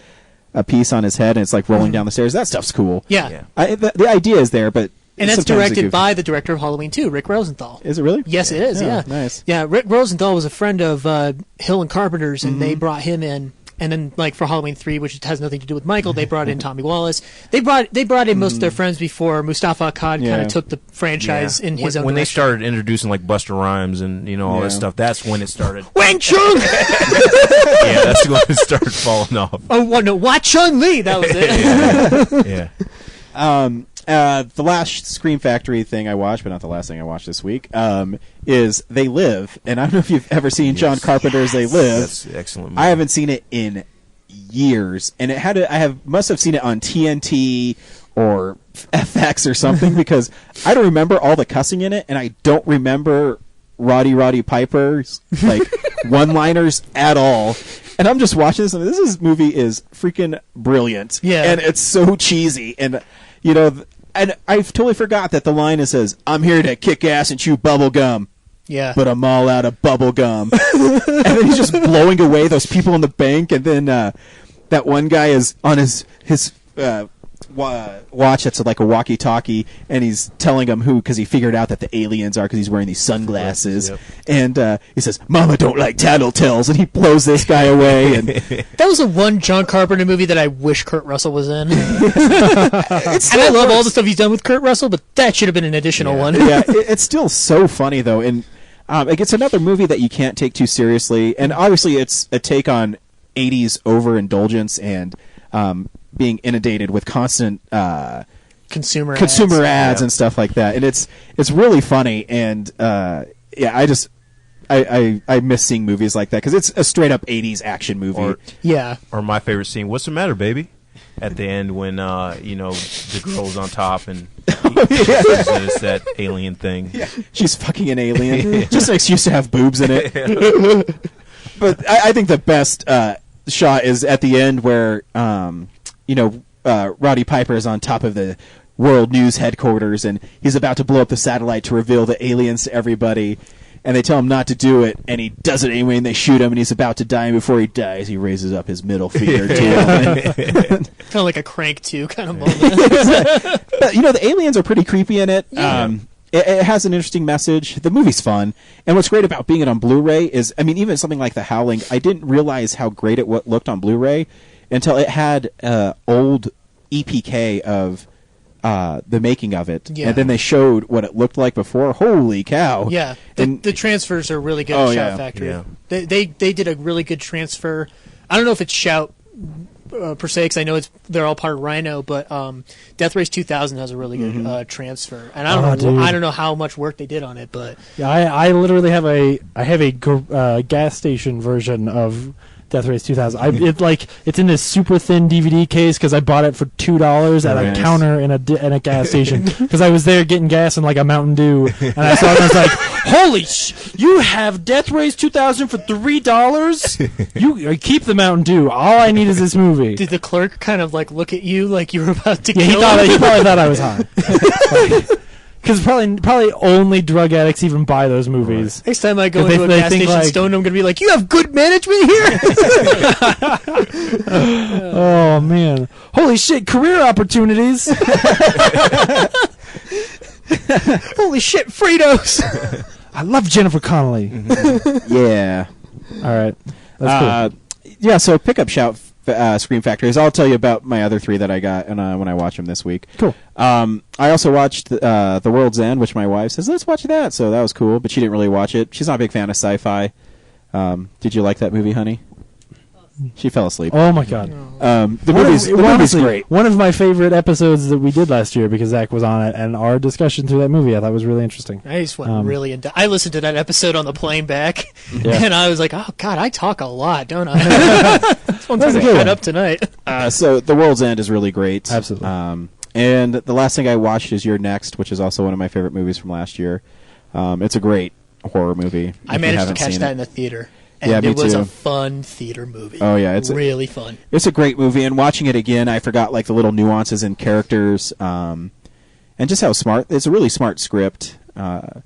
piece on his head and it's like rolling down the stairs. That stuff's cool.
Yeah.
The idea is there, but
and that's
sometimes
directed by the director of Halloween 2, Rick Rosenthal.
Is it really?
Yes, it is, yeah.
Nice.
Yeah, Rick Rosenthal was a friend of Hill and Carpenter's, and they brought him in. And then, like, for Halloween 3, which has nothing to do with Michael, they brought in Tommy Wallace. They brought in most of their friends before Mustafa Akkad kind of took the franchise in his own
when they
direction.
started introducing, like, Busta Rhymes and, all this stuff, that's when it started.
Wang Chung!
Yeah, that's when it started falling off.
Oh, well, no, Wat Chung Lee! That was it.
Yeah.
The last Scream Factory thing I watched, but not the last thing I watched this week, is They Live. And I don't know if you've ever seen John Carpenter's They Live.
That's an excellent movie.
I haven't seen it in years, and must have seen it on TNT or FX or something because I don't remember all the cussing in it, and I don't remember Roddy Piper's like one-liners at all. And I'm just watching this, and this movie is freaking brilliant.
Yeah,
and it's so cheesy, and and I've totally forgot that the line is says, "I'm here to kick ass and chew bubble gum."
Yeah.
But I'm all out of bubble gum. And then he's just blowing away those people in the bank, and then that one guy is on his watch that's like a walkie-talkie, and he's telling him because he figured out that the aliens are because he's wearing these sunglasses.
Yep.
And he says, "Mama don't like tattletales," and he blows this guy away. And
that was the one John Carpenter movie that I wish Kurt Russell was in. And I love all the stuff he's done with Kurt Russell, but that should have been an additional one.
Yeah, it's still so funny though, and it's another movie that you can't take too seriously, and obviously it's a take on 80s overindulgence and being inundated with constant
consumer
ads and stuff like that, and it's really funny, and I miss seeing movies like that because it's a straight up 80s action movie.
Or my favorite scene, "What's the matter, baby?" At the end when the girl's on top and it's that alien thing.
Yeah. She's fucking an alien. Just an excuse to have boobs in it. But I think the best shot is at the end where Roddy Piper is on top of the World News headquarters and he's about to blow up the satellite to reveal the aliens to everybody. And they tell him not to do it, and he does it anyway, and they shoot him, and he's about to die, and before he dies, he raises up his middle finger to him.
Kind of like a Crank 2 kind of moment.
But, the aliens are pretty creepy in it.
Yeah.
It has an interesting message. The movie's fun. And what's great about being it on Blu-ray is, even something like The Howling, I didn't realize how great it looked on Blu-ray until it had old EPK of the making of it, and then they showed what it looked like before. Holy cow!
Yeah, the transfers are really good at Shout Factory. Yeah. They did a really good transfer. I don't know if it's Shout per se, because I know they're all part of Rhino, but Death Race 2000 has a really good transfer, and I don't know how much work they did on it, but
I literally have a gas station version of Death Race 2000. It's in this super thin DVD case because I bought it for $2 at a counter in a gas station because I was there getting gas in like a Mountain Dew, and I saw it and I was like, "Holy you have Death Race 2000 for $3? You keep the Mountain Dew. All I need is this movie."
Did the clerk kind of like look at you like you were about to kill him?
He probably thought I was high. Because probably only drug addicts even buy those movies.
Right. Next time I go into a gas station stoned, I'm going to be like, "You have good management here?"
Oh, man. Holy shit, career opportunities.
Holy shit, Fritos.
I love Jennifer Connelly.
Yeah.
All right. That's cool.
Yeah, so Pickup Shout Scream Factories. I'll tell you about my other 3 that I got when I watch them this week.
Cool.
I also watched The World's End, which my wife says, let's watch that. So that was cool, but she didn't really watch it. She's not a big fan of sci-fi. Did you like that movie, honey? She fell asleep.
Oh my god.
The movie's great.
One of my favorite episodes that we did last year because Zach was on it, and our discussion through that movie I thought was really interesting.
I just went really into. I listened to that episode on the plane back, and I was like, "Oh God, I talk a lot, don't I?" That's one thing I got up tonight.
So The World's End is really great.
Absolutely.
And the last thing I watched is You're Next, which is also one of my favorite movies from last year. It's a great horror movie.
I managed to catch that in the theater. And
yeah, me
it was
too.
a fun theater movie.
Oh yeah, it's
really fun.
It's a great movie, and watching it again, I forgot like the little nuances in characters, and just how smart. It's a really smart script. I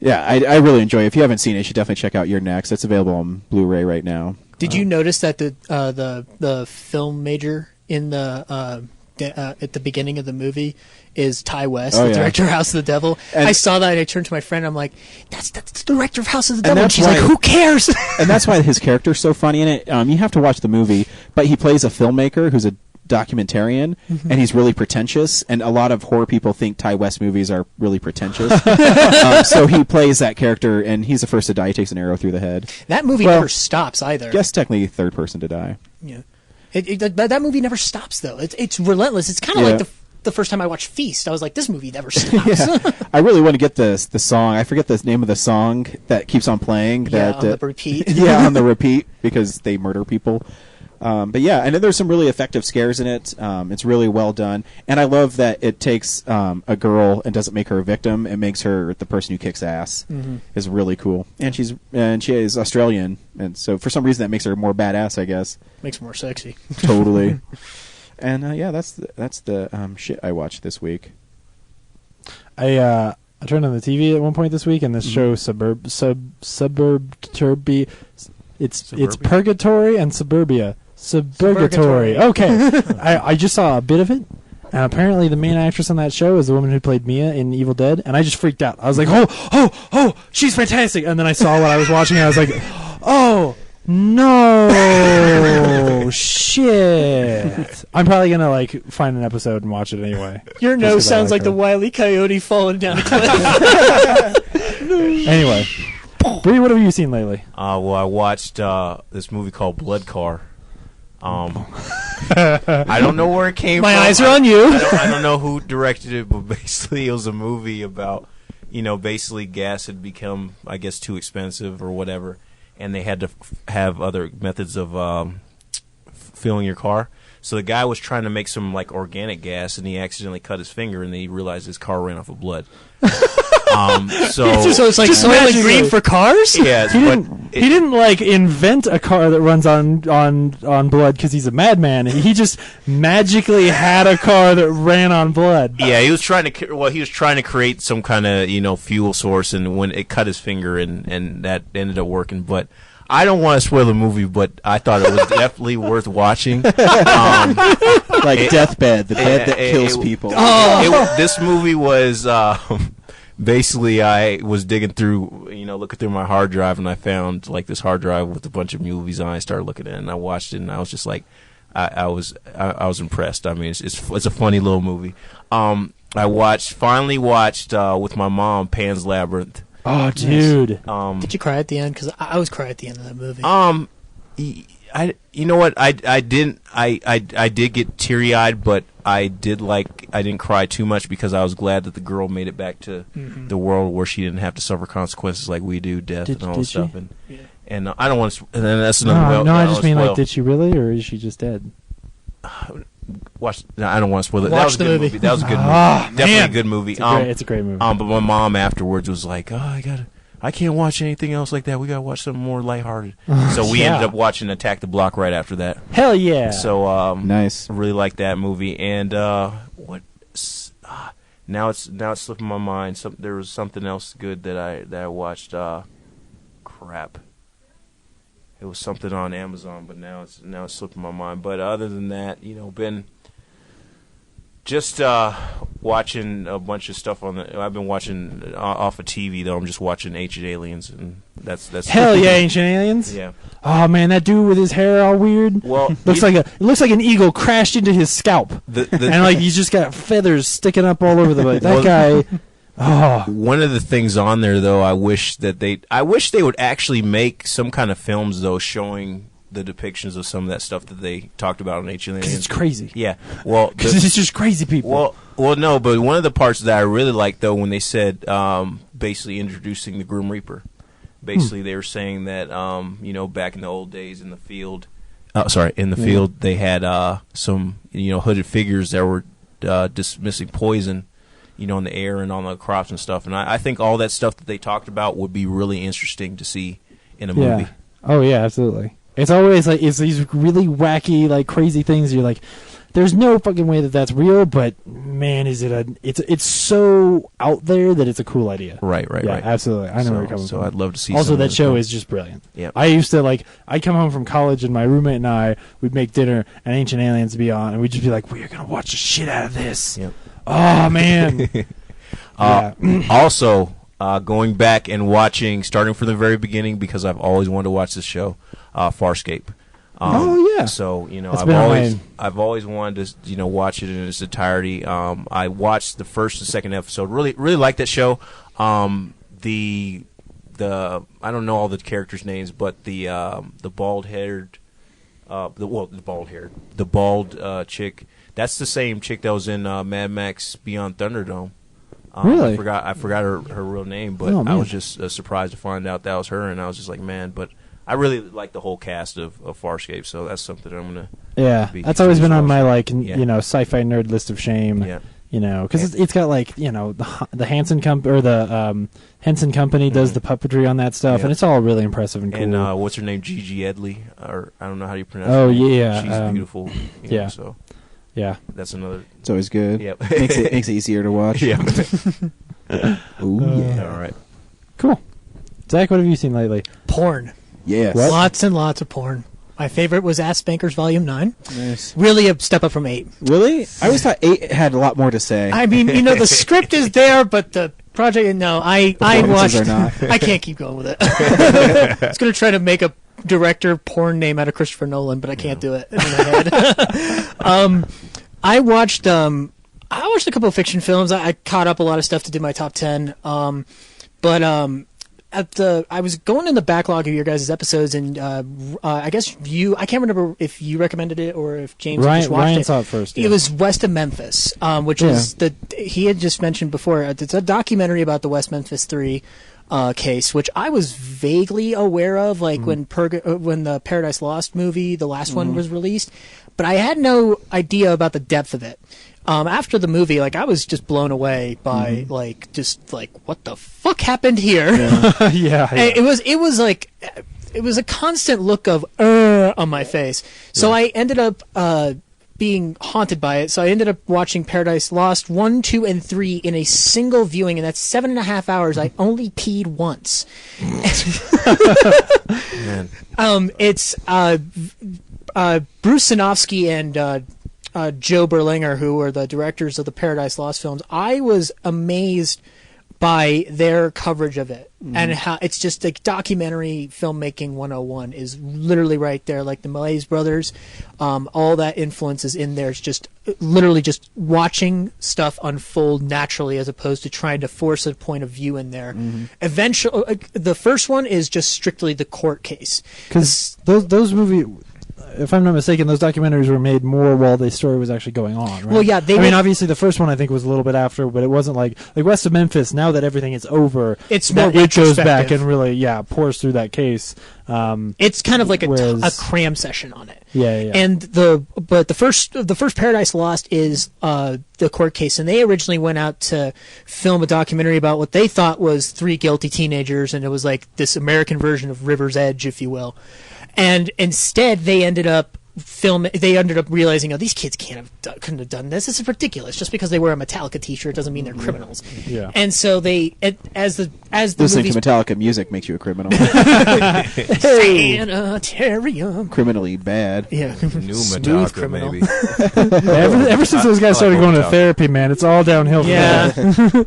really enjoy it. If you haven't seen it, you should definitely check out You're Next. It's available on Blu-ray right now.
Did you notice that the film major in the at the beginning of the movie is Ty West, the director of House of the Devil? And I saw that and I turned to my friend. I'm like, that's the director of House of the Devil. And she's like, who cares?
And that's why his character's so funny in it. You have to watch the movie, but he plays a filmmaker who's a documentarian, and he's really pretentious, and a lot of horror people think Ty West movies are really pretentious. So he plays that character, and he's the first to die. He takes an arrow through the head.
That movie never stops either.
Yes, technically third person to die.
Yeah. That movie never stops, though. It's relentless. It's kind of like the first time I watched Feast. I was like, this movie never stops.
I really want to get the song. I forget the name of the song that keeps on playing.
On the repeat.
Yeah, on the repeat, because they murder people. But yeah, and then there's some really effective scares in it. It's really well done, and I love that it takes a girl and doesn't make her a victim. It makes her the person who kicks ass. Is really cool, and she is Australian, and so for some reason that makes her more badass, I guess.
Makes her more sexy.
Totally. And that's the shit I watched this week.
I turned on the TV at one point this week, and this show Suburbia. It's Purgatory and Suburbia. Suburgatory. Okay. I just saw a bit of it, and apparently the main actress on that show is the woman who played Mia in Evil Dead, and I just freaked out. I was like, oh, she's fantastic. And then I saw what I was watching, and I was like, oh, no, shit. I'm probably going to find an episode and watch it anyway.
Your nose sounds like the Wile E. Coyote falling down a cliff.
Anyway. Bree, what have you seen lately?
Well, I watched this movie called Blood Car. I don't know where it came from.
My eyes are on you.
I don't know who directed it, but basically it was a movie about, basically gas had become, I guess, too expensive or whatever, and they had to have other methods of filling your car. So the guy was trying to make some organic gas, and he accidentally cut his finger, and then he realized his car ran off of blood. So
it's like Soylent Green for cars.
Yeah,
he didn't invent a car that runs on blood because he's a madman. He just magically had a car that ran on blood.
Yeah, he was trying to create some kind of fuel source, and when it cut his finger, and that ended up working. But I don't want to spoil the movie, but I thought it was definitely worth watching.
Deathbed, the bed that kills people.
This movie was. Basically, I was digging through, looking through my hard drive, and I found this hard drive with a bunch of movies on. I started looking at it, and I watched it, and I was just like, I was impressed. I mean, it's a funny little movie. I finally watched with my mom Pan's Labyrinth.
Oh, dude!
Did you cry at the end? Because I always cry at the end of that movie.
You know what? I didn't. I did get teary eyed, but I didn't cry too much because I was glad that the girl made it back to the world where she didn't have to suffer consequences like we do, death and all that stuff. And I don't want to. And then that's another.
No, I just mean did she really, or is she just dead?
I don't want to spoil it.
Watch
That was a good movie. That was a good movie. Definitely a good movie.
It's a great movie.
But my mom afterwards was like, I can't watch anything else like that. We gotta watch something more lighthearted. So we ended up watching Attack the Block right after that.
Hell yeah!
So
nice.
I really like that movie. And now it's slipping my mind. There was something else good that I watched. Crap. It was something on Amazon, but now it's slipping my mind. But other than that, been just watching a bunch of stuff on the. I've been watching off of TV though. I'm just watching Ancient Aliens, and that's
Hell yeah, Ancient Aliens.
Yeah.
Oh man, that dude with his hair all weird.
Well,
it looks like an eagle crashed into his scalp, and like he's just got feathers sticking up all over the place. That guy. Oh.
One of the things on there though, I wish they would actually make some kind of films though showing the depictions of some of that stuff that they talked about on Ancient Aliens.
It's crazy.
Yeah. Well,
because it's just crazy people.
Well, no, but one of the parts that I really liked though, when they said basically introducing the Grim Reaper. Basically, they were saying that back in the old days in the field, field they had some hooded figures that were dismissing poison, in the air and on the crops and stuff. And I think all that stuff that they talked about would be really interesting to see in a movie.
Oh yeah, absolutely. It's always like it's these really wacky, like crazy things. You're like, there's no fucking way that that's real, but man, it's so out there that it's a cool idea.
Right.
Absolutely. I know where you're coming from.
So I'd love to see.
Also, that show is just brilliant.
Yeah.
I used to I'd come home from college and my roommate and I would make dinner and Ancient Aliens would be on, and we'd just be like, we're gonna watch the shit out of this.
Yep.
Oh man.
Also, going back and watching, starting from the very beginning, because I've always wanted to watch this show, Farscape.
Oh yeah.
So I've always wanted to watch it in its entirety. I watched the first and second episode. Really liked that show. The I don't know all the characters' names, but the bald-haired, the bald chick. That's the same chick that was in Mad Max Beyond Thunderdome.
Really?
I forgot her real name, but I was just surprised to find out that was her, and I was just like, man. But I really like the whole cast of Farscape, so that's something I'm gonna.
Yeah, that's always been on my sci-fi nerd list of shame.
Yeah.
Because it's got the Hansen Henson Company does the puppetry on that stuff, and it's all really impressive and cool.
And what's her name? Gigi Edley, or I don't know how you pronounce.
Oh
her name.
yeah,
she's beautiful. So
yeah,
that's another.
It's always good.
Yep.
makes it easier to watch.
Yeah.
Ooh, yeah.
All right.
Cool. Zach, what have you seen lately?
Porn.
Yes.
What?
Lots and lots of porn. My favorite was Ass Spankers Volume 9.
Nice.
Really a step up from 8.
Really? I always thought 8 had a lot more to say.
I mean, the script is there, but the project, no. I watched.
Are not.
I can't keep going with it. I was going to try to make a director porn name out of Christopher Nolan, but I can't do it in my head. I watched a couple of fiction films. I caught up a lot of stuff to do my top 10. I was going in the backlog of your guys' episodes, and I guess I can't remember if you recommended it or if James just watched
Ryan
it.
saw it first. Yeah.
It was West of Memphis, which is he had just mentioned before. It's a documentary about the West Memphis 3 case, which I was vaguely aware of, when the Paradise Lost movie, the last one, was released, but I had no idea about the depth of it. After the movie, I was just blown away by what the fuck happened here?
Yeah.
And it was a constant look of on my face. So I ended up being haunted by it. So I ended up watching Paradise Lost 1, 2, and 3 in a single viewing, and that's 7.5 hours. I only peed once.
Man.
It's Bruce Sinofsky and Joe Berlinger, who were the directors of the Paradise Lost films. I was amazed by their coverage of it, and how it's just like documentary filmmaking 101 is literally right there. Like the Malaise brothers, all that influence is in there. It's just literally just watching stuff unfold naturally, as opposed to trying to force a point of view in there. Eventually, the first one is just strictly the court case,
because those movies, if I'm not mistaken, those documentaries were made more while the story was actually going on, right?
Well, yeah.
I mean, obviously, the first one I think was a little bit after, but it wasn't like West of Memphis. Now that everything is over,
it's more
it goes back
retrospective.
and really, pours through that case.
It's kind of like a cram session on it.
Yeah.
And the first Paradise Lost is the court case, and they originally went out to film a documentary about what they thought was 3 guilty teenagers, and it was like this American version of River's Edge, if you will. And instead, they ended up they ended up realizing, oh, these kids couldn't have done this. This is ridiculous. Just because they wear a Metallica T-shirt doesn't mean they're criminals.
Yeah.
And so as the
Listening
movies,
to Metallica music makes you a criminal.
Sanitarium.
Criminally bad.
Yeah,
New
smooth
Metallica,
criminal.
maybe.
Ever since those guys started going to
Metallica.
therapy, man, it's all downhill. From
Yeah.
there.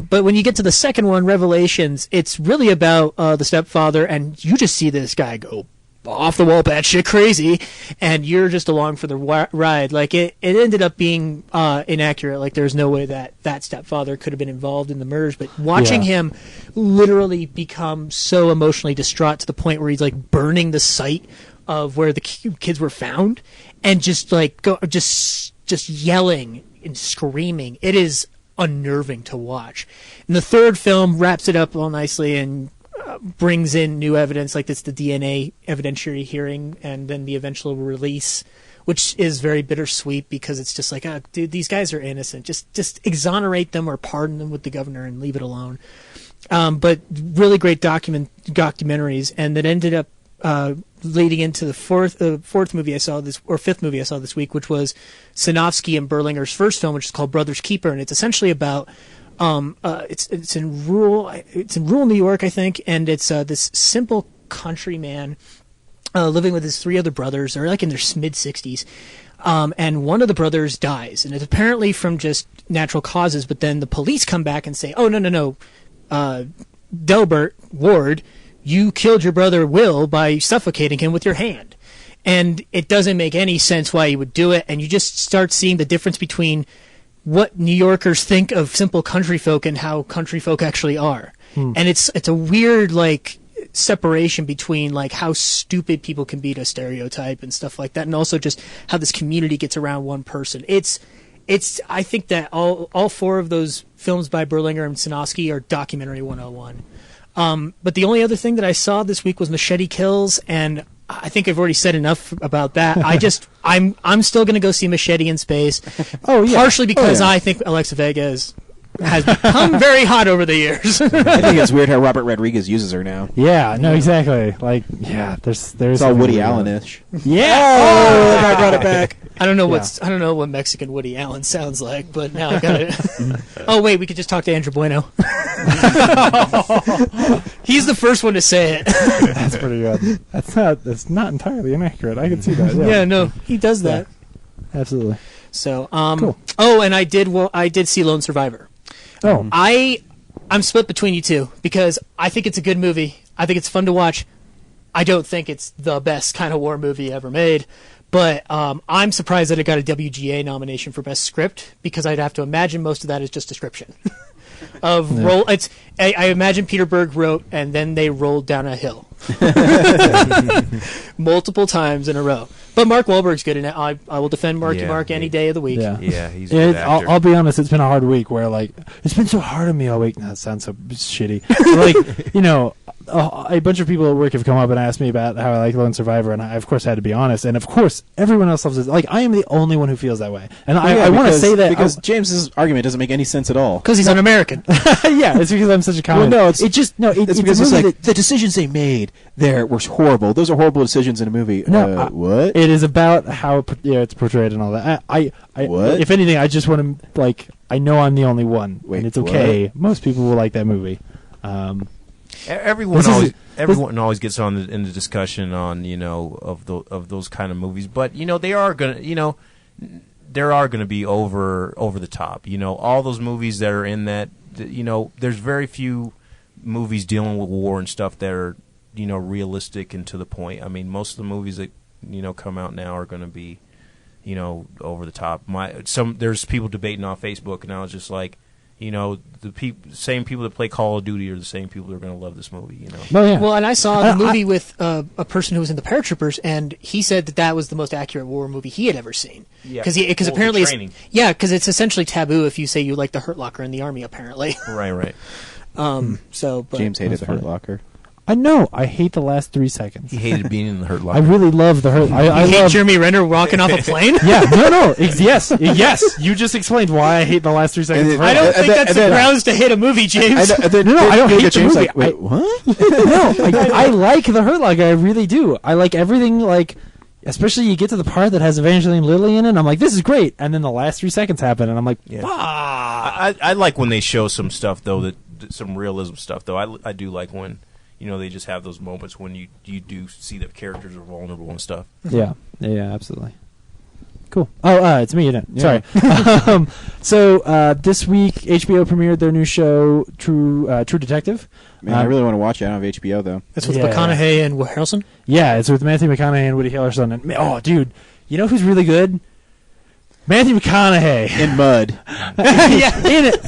But when you get to the second one, Revelations, it's really about the stepfather, and you just see this guy go off the wall, batshit crazy, and you're just along for the ride. Like it ended up being inaccurate. Like there's no way that stepfather could have been involved in the murders. But watching him literally become so emotionally distraught to the point where he's like burning the site of where the kids were found, and just like just yelling and screaming. It is unnerving to watch. And the third film wraps it up all nicely and brings in new evidence, like it's the DNA evidentiary hearing and then the eventual release, which is very bittersweet because it's just like, oh, dude, these guys are innocent. Just exonerate them or pardon them with the governor and leave it alone. But really great documentaries, and that ended up leading into the fifth movie I saw this week, which was Sinofsky and Berlinger's first film, which is called Brother's Keeper, and it's essentially about it's in rural New York, I think, and it's this simple countryman living with his three other brothers. They're like in their mid-60s, and one of the brothers dies, and it's apparently from just natural causes. But then the police come back and say, "Oh no, Delbert Ward, you killed your brother Will by suffocating him with your hand." And it doesn't make any sense why he would do it, and you just start seeing the difference between what New Yorkers think of simple country folk and how country folk actually are. And it's a weird like separation between like how stupid people can be to stereotype and stuff like that, and also just how this community gets around one person. It's I think that all four of those films by Berlinger and Sinofsky are documentary 101. But the only other thing that I saw this week was Machete Kills, and I think I've already said enough about that. I'm still going to go see Machete in Space.
Oh yeah.
Partially because I think Alexa Vega has become very hot over the years.
I think it's weird how Robert Rodriguez uses her now.
Yeah, no, exactly. Like, yeah, there's
It's all Woody Allen-ish.
Yeah.
Oh, I brought it back.
I don't know what Mexican Woody Allen sounds like, but now I got it. Oh wait, we could just talk to Andrew Bueno. He's the first one to say it.
That's pretty good. That's not entirely inaccurate. I can see that.
Yeah, no, he does that.
Yeah, absolutely.
So,
Cool.
Oh, and I did see Lone Survivor.
Oh,
I'm split between you two because I think it's a good movie. I think it's fun to watch. I don't think it's the best kind of war movie ever made, but I'm surprised that it got a WGA nomination for Best Script because I'd have to imagine most of that is just description of roll. I imagine Peter Berg wrote and then they rolled down a hill multiple times in a row. But Mark Wahlberg's good in it. I will defend Marky Mark any day of the week.
yeah.
Yeah, he's a good actor.
I'll be honest. It's been a hard week where like it's been so hard on me all week. No, that sounds so shitty. Like a bunch of people at work have come up and asked me about how I like Lone Survivor, and I of course had to be honest. And of course, everyone else loves it. Like I am the only one who feels that way, and I want to say that
because James's argument doesn't make any sense at all.
Because he's un-American.
yeah, it's because I'm such a common.
Well, no, it's
because
it's like the decisions they made there were horrible. Those are horrible decisions in a movie.
No,
what?
It is about how it's portrayed and all that. I
What?
If anything, I just want to like. I know I'm the only one,
Wait,
and it's okay. Most people will like that movie.
Everyone always gets on in the discussion on of those kind of movies, but they are gonna there are gonna be over the top. All those movies that are in that. There's very few movies dealing with war and stuff that are realistic and to the point. I mean, most of the movies that come out now are going to be over the top. There's people debating on Facebook, and I was just like, the same people that play Call of Duty are the same people that are going to love this movie.
Oh, yeah.
Well, and I saw the movie with a person who was in the Paratroopers, and he said that was the most accurate war movie he had ever seen.
Yeah,
because apparently
training.
because it's essentially taboo if you say you like the Hurt Locker in the Army. Apparently,
Right.
But
James hated
That's
the Hurt
funny.
Locker.
I know. I hate the last 3 seconds.
He hated being in the Hurt
I
Locker.
really love the hurt. I
you hate
love
Jeremy Renner walking off a plane.
Yeah, no. Yes. You just explained why I hate the last 3 seconds.
And
of
I don't
Hurt
think that's the grounds to hit a movie, James.
No, I don't hate the
James
movie.
like, wait, what?
No, I like the Hurt Locker. I really do. I like everything. Like, especially you get to the part that has Evangeline Lilly in it, and I'm like, this is great. And then the last 3 seconds happen, and I'm like,
Yeah.
ah.
I like when they show some stuff though, that some realism stuff though. I do like when they just have those moments when you do see that characters are vulnerable and stuff.
Yeah, absolutely. Cool. Oh, it's me, isn't it?
Yeah.
Sorry. So this week, HBO premiered their new show, True Detective.
Man, I really want to watch it. I don't have HBO though.
It's with
Yeah.
McConaughey and Harrelson.
Yeah, it's with Matthew McConaughey and Woody Harrelson. And oh, dude, you know who's really good? Matthew McConaughey.
In Mud.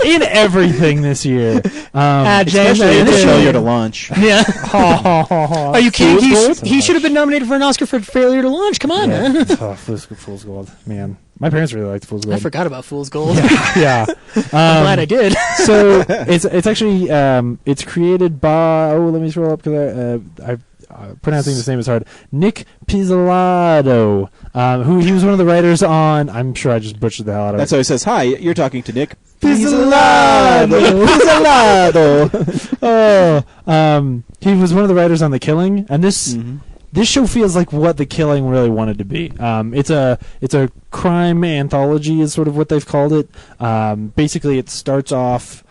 in everything this year.
James,
Especially in
yeah.
Failure to Launch.
Yeah.
Are
Are you kidding? He should have been nominated for an Oscar for Failure to Launch. Come on, man.
Fool's Gold. Man, my parents really liked Fool's Gold.
I forgot about Fool's Gold.
Yeah.
I'm glad I did.
So it's actually it's created by let me scroll up because I pronouncing this name is hard. Nick Pizzolatto, who he was one of the writers on. I'm sure I just butchered the hell out of
That's
it.
how he says, hi, you're talking to Nick
Pizzolatto.
Pizzolatto.
He was one of the writers on The Killing, and this show feels like what The Killing really wanted to be. It's a crime anthology is sort of what they've called it. Basically, it starts off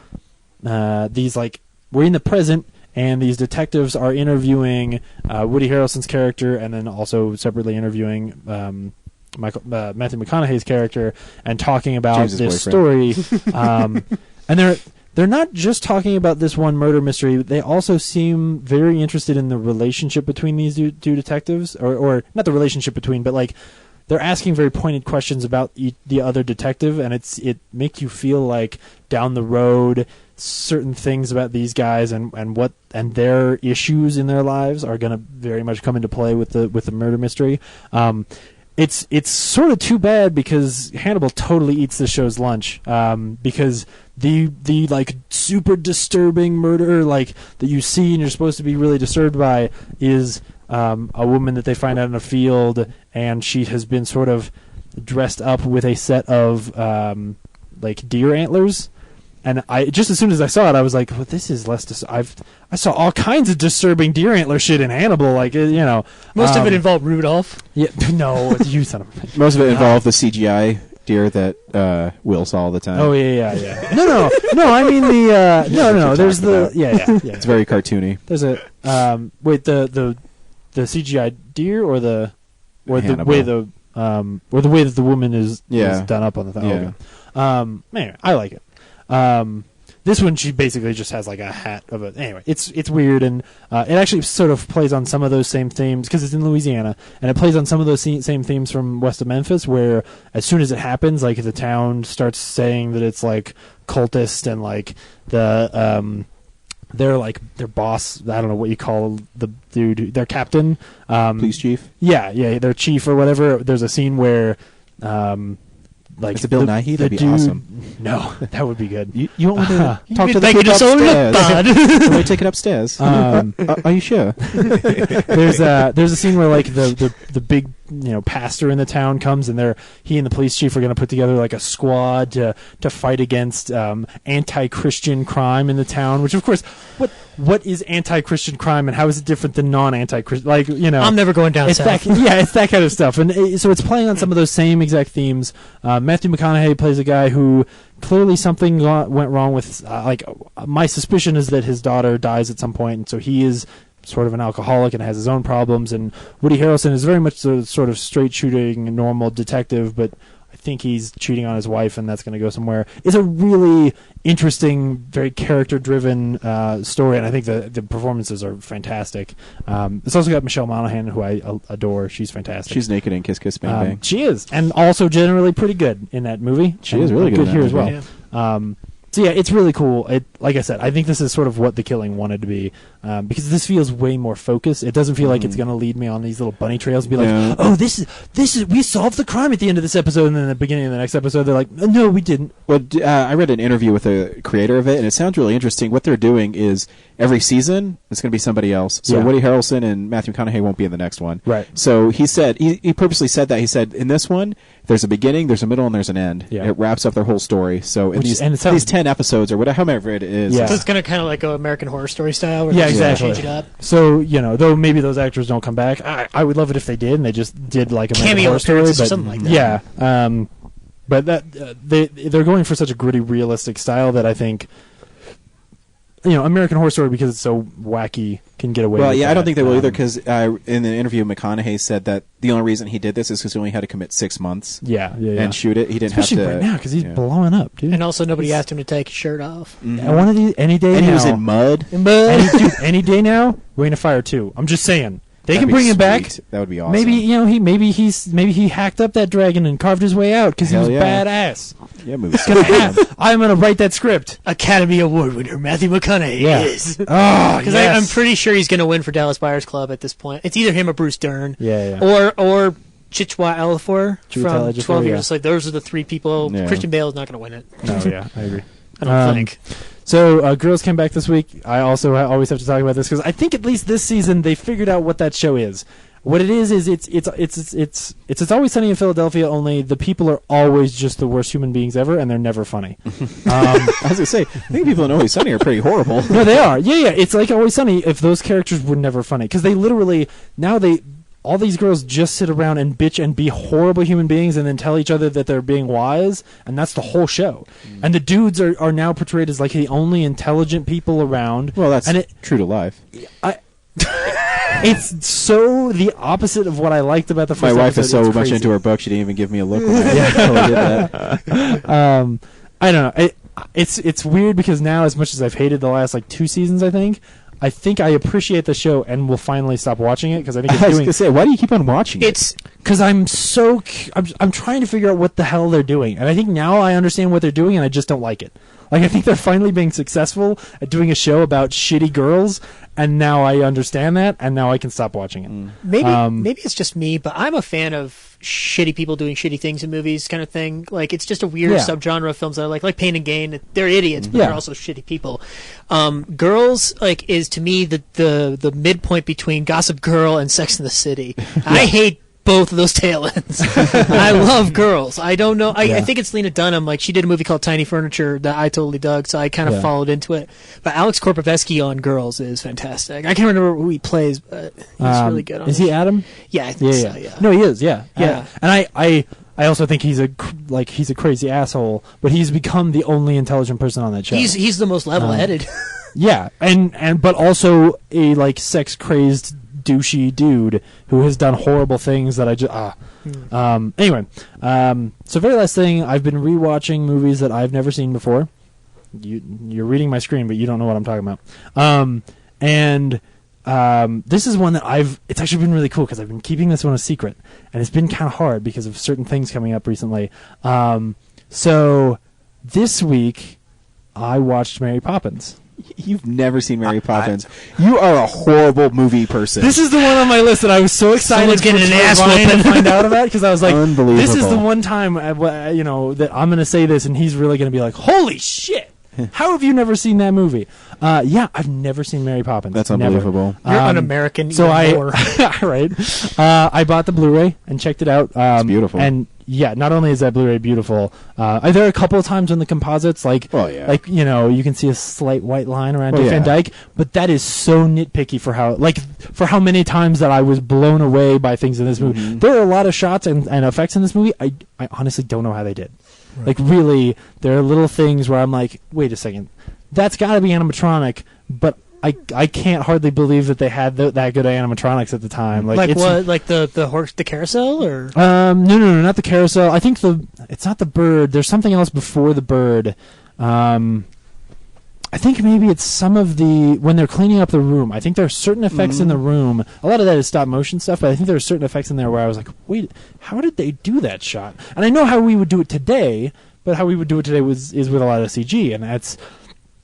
we're in the present, and these detectives are interviewing Woody Harrelson's character, and then also separately interviewing Matthew McConaughey's character, and talking about
James's
this
boyfriend.
story. And they're not just talking about this one murder mystery. They also seem very interested in the relationship between these two detectives, or not the relationship between, but like they're asking very pointed questions about the other detective, and it makes you feel like down the road certain things about these guys and their issues in their lives are going to very much come into play with the murder mystery. It's sort of too bad because Hannibal totally eats the show's lunch, because the like super disturbing murder like that you see and you're supposed to be really disturbed by is a woman that they find out in a field, and she has been sort of dressed up with a set of like deer antlers. And I just as soon as I saw it, I was like, "Well, this is less." I saw all kinds of disturbing deer antler shit in Hannibal, like
Most of it involved Rudolph.
Yeah, no, you son of a bitch.
Most of it involved the CGI deer that Will saw all the time.
Oh yeah. No. I mean the no. There's the yeah.
It's very cartoony.
There's a wait the CGI deer or the
Hannibal.
way the way that the woman is done up on the thing.
Yeah.
Okay. Anyway, I like it. This one, she basically just has like a hat of it. Anyway, it's weird, and it actually sort of plays on some of those same themes because it's in Louisiana, and it plays on some of those same themes from west of Memphis, where as soon as it happens, like the town starts saying that it's like cultist, and like the their boss, I don't know what you call the dude, their captain,
Police chief.
Yeah, their chief or whatever. There's a scene where. Like
Is it Bill Nighy? That'd be
dude,
awesome.
No, that would be good.
You want me to talk to the
Thank you
people
to someone
upstairs?
with
Let me take it upstairs. Are you sure?
There's a scene where like the big pastor in the town comes, and he and the police chief are going to put together like a squad to fight against anti-Christian crime in the town. Which of course, what is anti-Christian crime and how is it different than non-anti-Christian? Like
I'm never going down
it's
south.
it's that kind of stuff, and so it's playing on some of those same exact themes. Matthew McConaughey plays a guy who clearly something went wrong with. My suspicion is that his daughter dies at some point, and so he is sort of an alcoholic and has his own problems. And Woody Harrelson is very much the sort of straight shooting normal detective, but I think he's cheating on his wife, and that's going to go somewhere. It's a really interesting, very character-driven story, and I think the performances are fantastic. It's also got Michelle Monaghan, who I adore. She's fantastic.
She's naked in Kiss Kiss Bang Bang.
She is, and also generally pretty good in that movie.
She is really good in
here
that
as well.
movie.
So yeah, it's really cool. Like I said, I think this is sort of what The Killing wanted to be, because this feels way more focused. It doesn't feel like it's going to lead me on these little bunny trails and be like,
Yeah.
oh, this is we solved the crime at the end of this episode, and then at the beginning of the next episode, they're like, no, we didn't.
Well, I read an interview with the creator of it, and it sounds really interesting. What they're doing is every season it's going to be somebody else. So Woody Harrelson and Matthew McConaughey won't be in the next one.
Right.
So he said he purposely said that. He said in this one there's a beginning, there's a middle, and there's an end.
Yeah.
It wraps up their whole story. So in these 10 episodes or whatever, however it is.
Yeah.
So it's going to kind of like go American Horror Story style. Where
Yeah,
they just
exactly.
Change it up.
So though maybe those actors don't come back, I would love it if they did, and they just did like American
Cameo
Horror Story,
appearances or
but
something like that.
yeah. But that they're going for such a gritty, realistic style that I think, American Horror Story, because it's so wacky, can get away.
Well,
with
yeah,
that.
I don't think they will either, because in the interview, McConaughey said that the only reason he did this is because he only had to commit 6 months
Yeah.
and shoot it. He didn't
Especially
have to
right now because he's blowing up, dude.
And also, nobody asked him to take his shirt off.
And one of these any day
And
now.
he was in mud.
Any day now, Ring of Fire 2. I'm just saying they
That'd
can
be
bring him back.
sweet. That would be awesome.
Maybe he hacked up that dragon and carved his way out because he
Hell
was
yeah.
badass.
Yeah, movie's
I'm gonna write that script.
Academy Award winner Matthew McConaughey is.
Oh,
Because I'm pretty sure he's going to win for Dallas Buyers Club at this point. It's either him or Bruce Dern.
Yeah.
Or Chichwa Ejiofor from
Chiwetel Ejiofor,
12
yeah.
Years. Like those are the three people.
Yeah.
Christian Bale is not going to win it.
No, yeah, I agree.
I don't think.
So, Girls came back this week. I also always have to talk about this because I think at least this season they figured out what that show is. What it is it's Always Sunny in Philadelphia. Only the people are always just the worst human beings ever, and they're never funny.
I was gonna say, I think people in Always Sunny are pretty horrible.
No, they are. Yeah. It's like Always Sunny if those characters were never funny because they literally all these girls just sit around and bitch and be horrible human beings and then tell each other that they're being wise, and that's the whole show. And the dudes are now portrayed as like the only intelligent people around.
Well, that's true to life.
It's so the opposite of what I liked about the first
My wife
episode.
is so
It's
much
crazy.
into her book, she didn't even give me a look when I totally did that.
I don't know. It's weird because now, as much as I've hated the last like 2 seasons, I think I appreciate the show and will finally stop watching it because I think it's
I was
doing.
gonna say, why do you keep on watching it?
It's
Because I'm I'm trying to figure out what the hell they're doing, and I think now I understand what they're doing, and I just don't like it. Like I think they're finally being successful at doing a show about shitty girls, and now I understand that, and now I can stop watching it.
maybe it's just me, but I'm a fan of shitty people doing shitty things in movies, kind of thing. Like it's just a weird
Yeah.
subgenre of films that I like Pain and Gain. They're idiots, but
Yeah.
they're also shitty people. Girls is to me the midpoint between Gossip Girl and Sex and the City. I hate both of those tail ends. I love Girls. I don't know. I think it's Lena Dunham. Like she did a movie called Tiny Furniture that I totally dug, so I kind of followed into it. But Alex Korpovetsky on Girls is fantastic. I can't remember who he plays, but he's really good on
Is
it.
he Adam?
Yeah, I think
Yeah.
so, yeah.
No, he is. Yeah.
Yeah.
And I also think he's a crazy asshole, but he's become the only intelligent person on that show.
He's the most level-headed.
Yeah, and but also a like sex crazed douchey dude who has done horrible things that I just anyway, so very last thing, I've been rewatching movies that I've never seen before. You're reading my screen, but you don't know what I'm talking about. This is one that it's actually been really cool because I've been keeping this one a secret, and it's been kind of hard because of certain things coming up recently. So this week I watched Mary Poppins.
You've never seen Mary Poppins. You are a horrible movie person.
This is the one on my list that I was so excited
Someone's getting an
for
ass
Ryan to
whooping.
find out about because I was like,
Unbelievable.
this is the one time that I'm going to say this and he's really going to be like, holy shit! How have you never seen that movie? Yeah, I've never seen Mary Poppins.
That's
Never.
unbelievable.
You're un-American.
So
even more.
right. I bought the Blu-ray and checked it out.
It's beautiful.
And yeah, not only is that Blu-ray beautiful, there are a couple of times in the composites, like you can see a slight white line around Dick Van Dyke, but that is so nitpicky for how many times that I was blown away by things in this movie.
Mm-hmm.
There are a lot of shots and effects in this movie. I honestly don't know how they did. Right. Like really, there are little things where I'm like, wait a second, that's got to be animatronic, but I can't hardly believe that they had that good animatronics at the time.
Like what? Like the horse, the carousel, or
no, not the carousel. I think it's not the bird. There's something else before the bird. I think maybe it's some of when they're cleaning up the room. I think there are certain effects in the room. A lot of that is stop motion stuff, but I think there are certain effects in there where I was like, wait, how did they do that shot? And I know how we would do it today, but how we would do it today is with a lot of CG, and that's.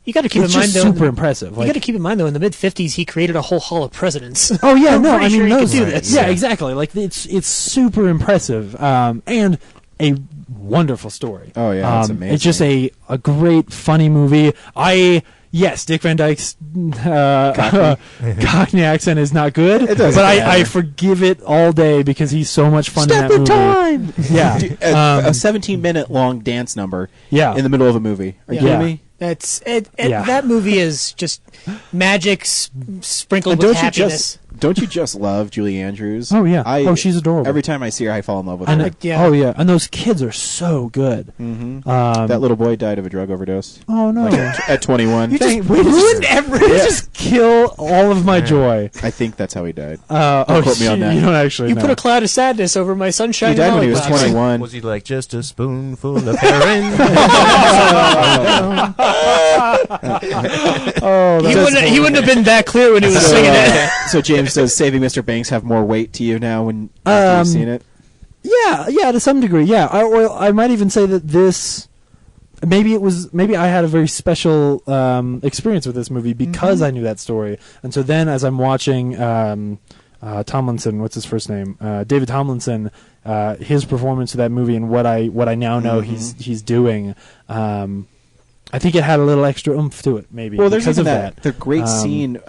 You got to keep in
It's
mind,
just
though.
super impressive.
You got to keep in mind, though, in the mid '50s, he created a whole hall of presidents.
Oh yeah,
I'm
no,
pretty
I mean
sure he
those.
could do this.
Yeah, exactly. Like it's super impressive, and a wonderful story.
Oh, yeah, it's amazing.
It's just a great, funny movie. Yes, Dick Van Dyke's Cockney accent is not good, but I forgive it all day because he's so much fun in that movie.
Time!
Yeah.
A 17-minute long dance number
Yeah.
in the middle of a movie. Are you
Yeah.
kidding me?
That movie is just magic sprinkled
And
with happiness.
don't you just love Julie Andrews?
Oh, yeah. She's adorable.
Every time I see her, I fall in love with
And
her.
Yeah.
Oh, yeah. And those kids are so good.
Mm-hmm.
Um,
That little boy died of a drug overdose.
Oh, no.
At 21.
You just
ruined everything.
You just kill all of my joy.
I think that's how he died.
Quote
me on that.
You don't actually
You
know.
put a cloud of sadness over my sunshine.
He died when he was
lollipops.
21.
Was he like just a spoonful of heroin?
He wouldn't have been that clear when he was singing it.
So James, does Saving Mr. Banks have more weight to you now when after you've seen it?
Yeah, to some degree, yeah. I might even say that this, maybe I had a very special experience with this movie because I knew that story, and so then as I'm watching Tomlinson, what's his first name, David Tomlinson, his performance of that movie and what I now know he's doing. I think it had a little extra oomph to it, maybe.
Well, there's
because
even
of
that. The great scene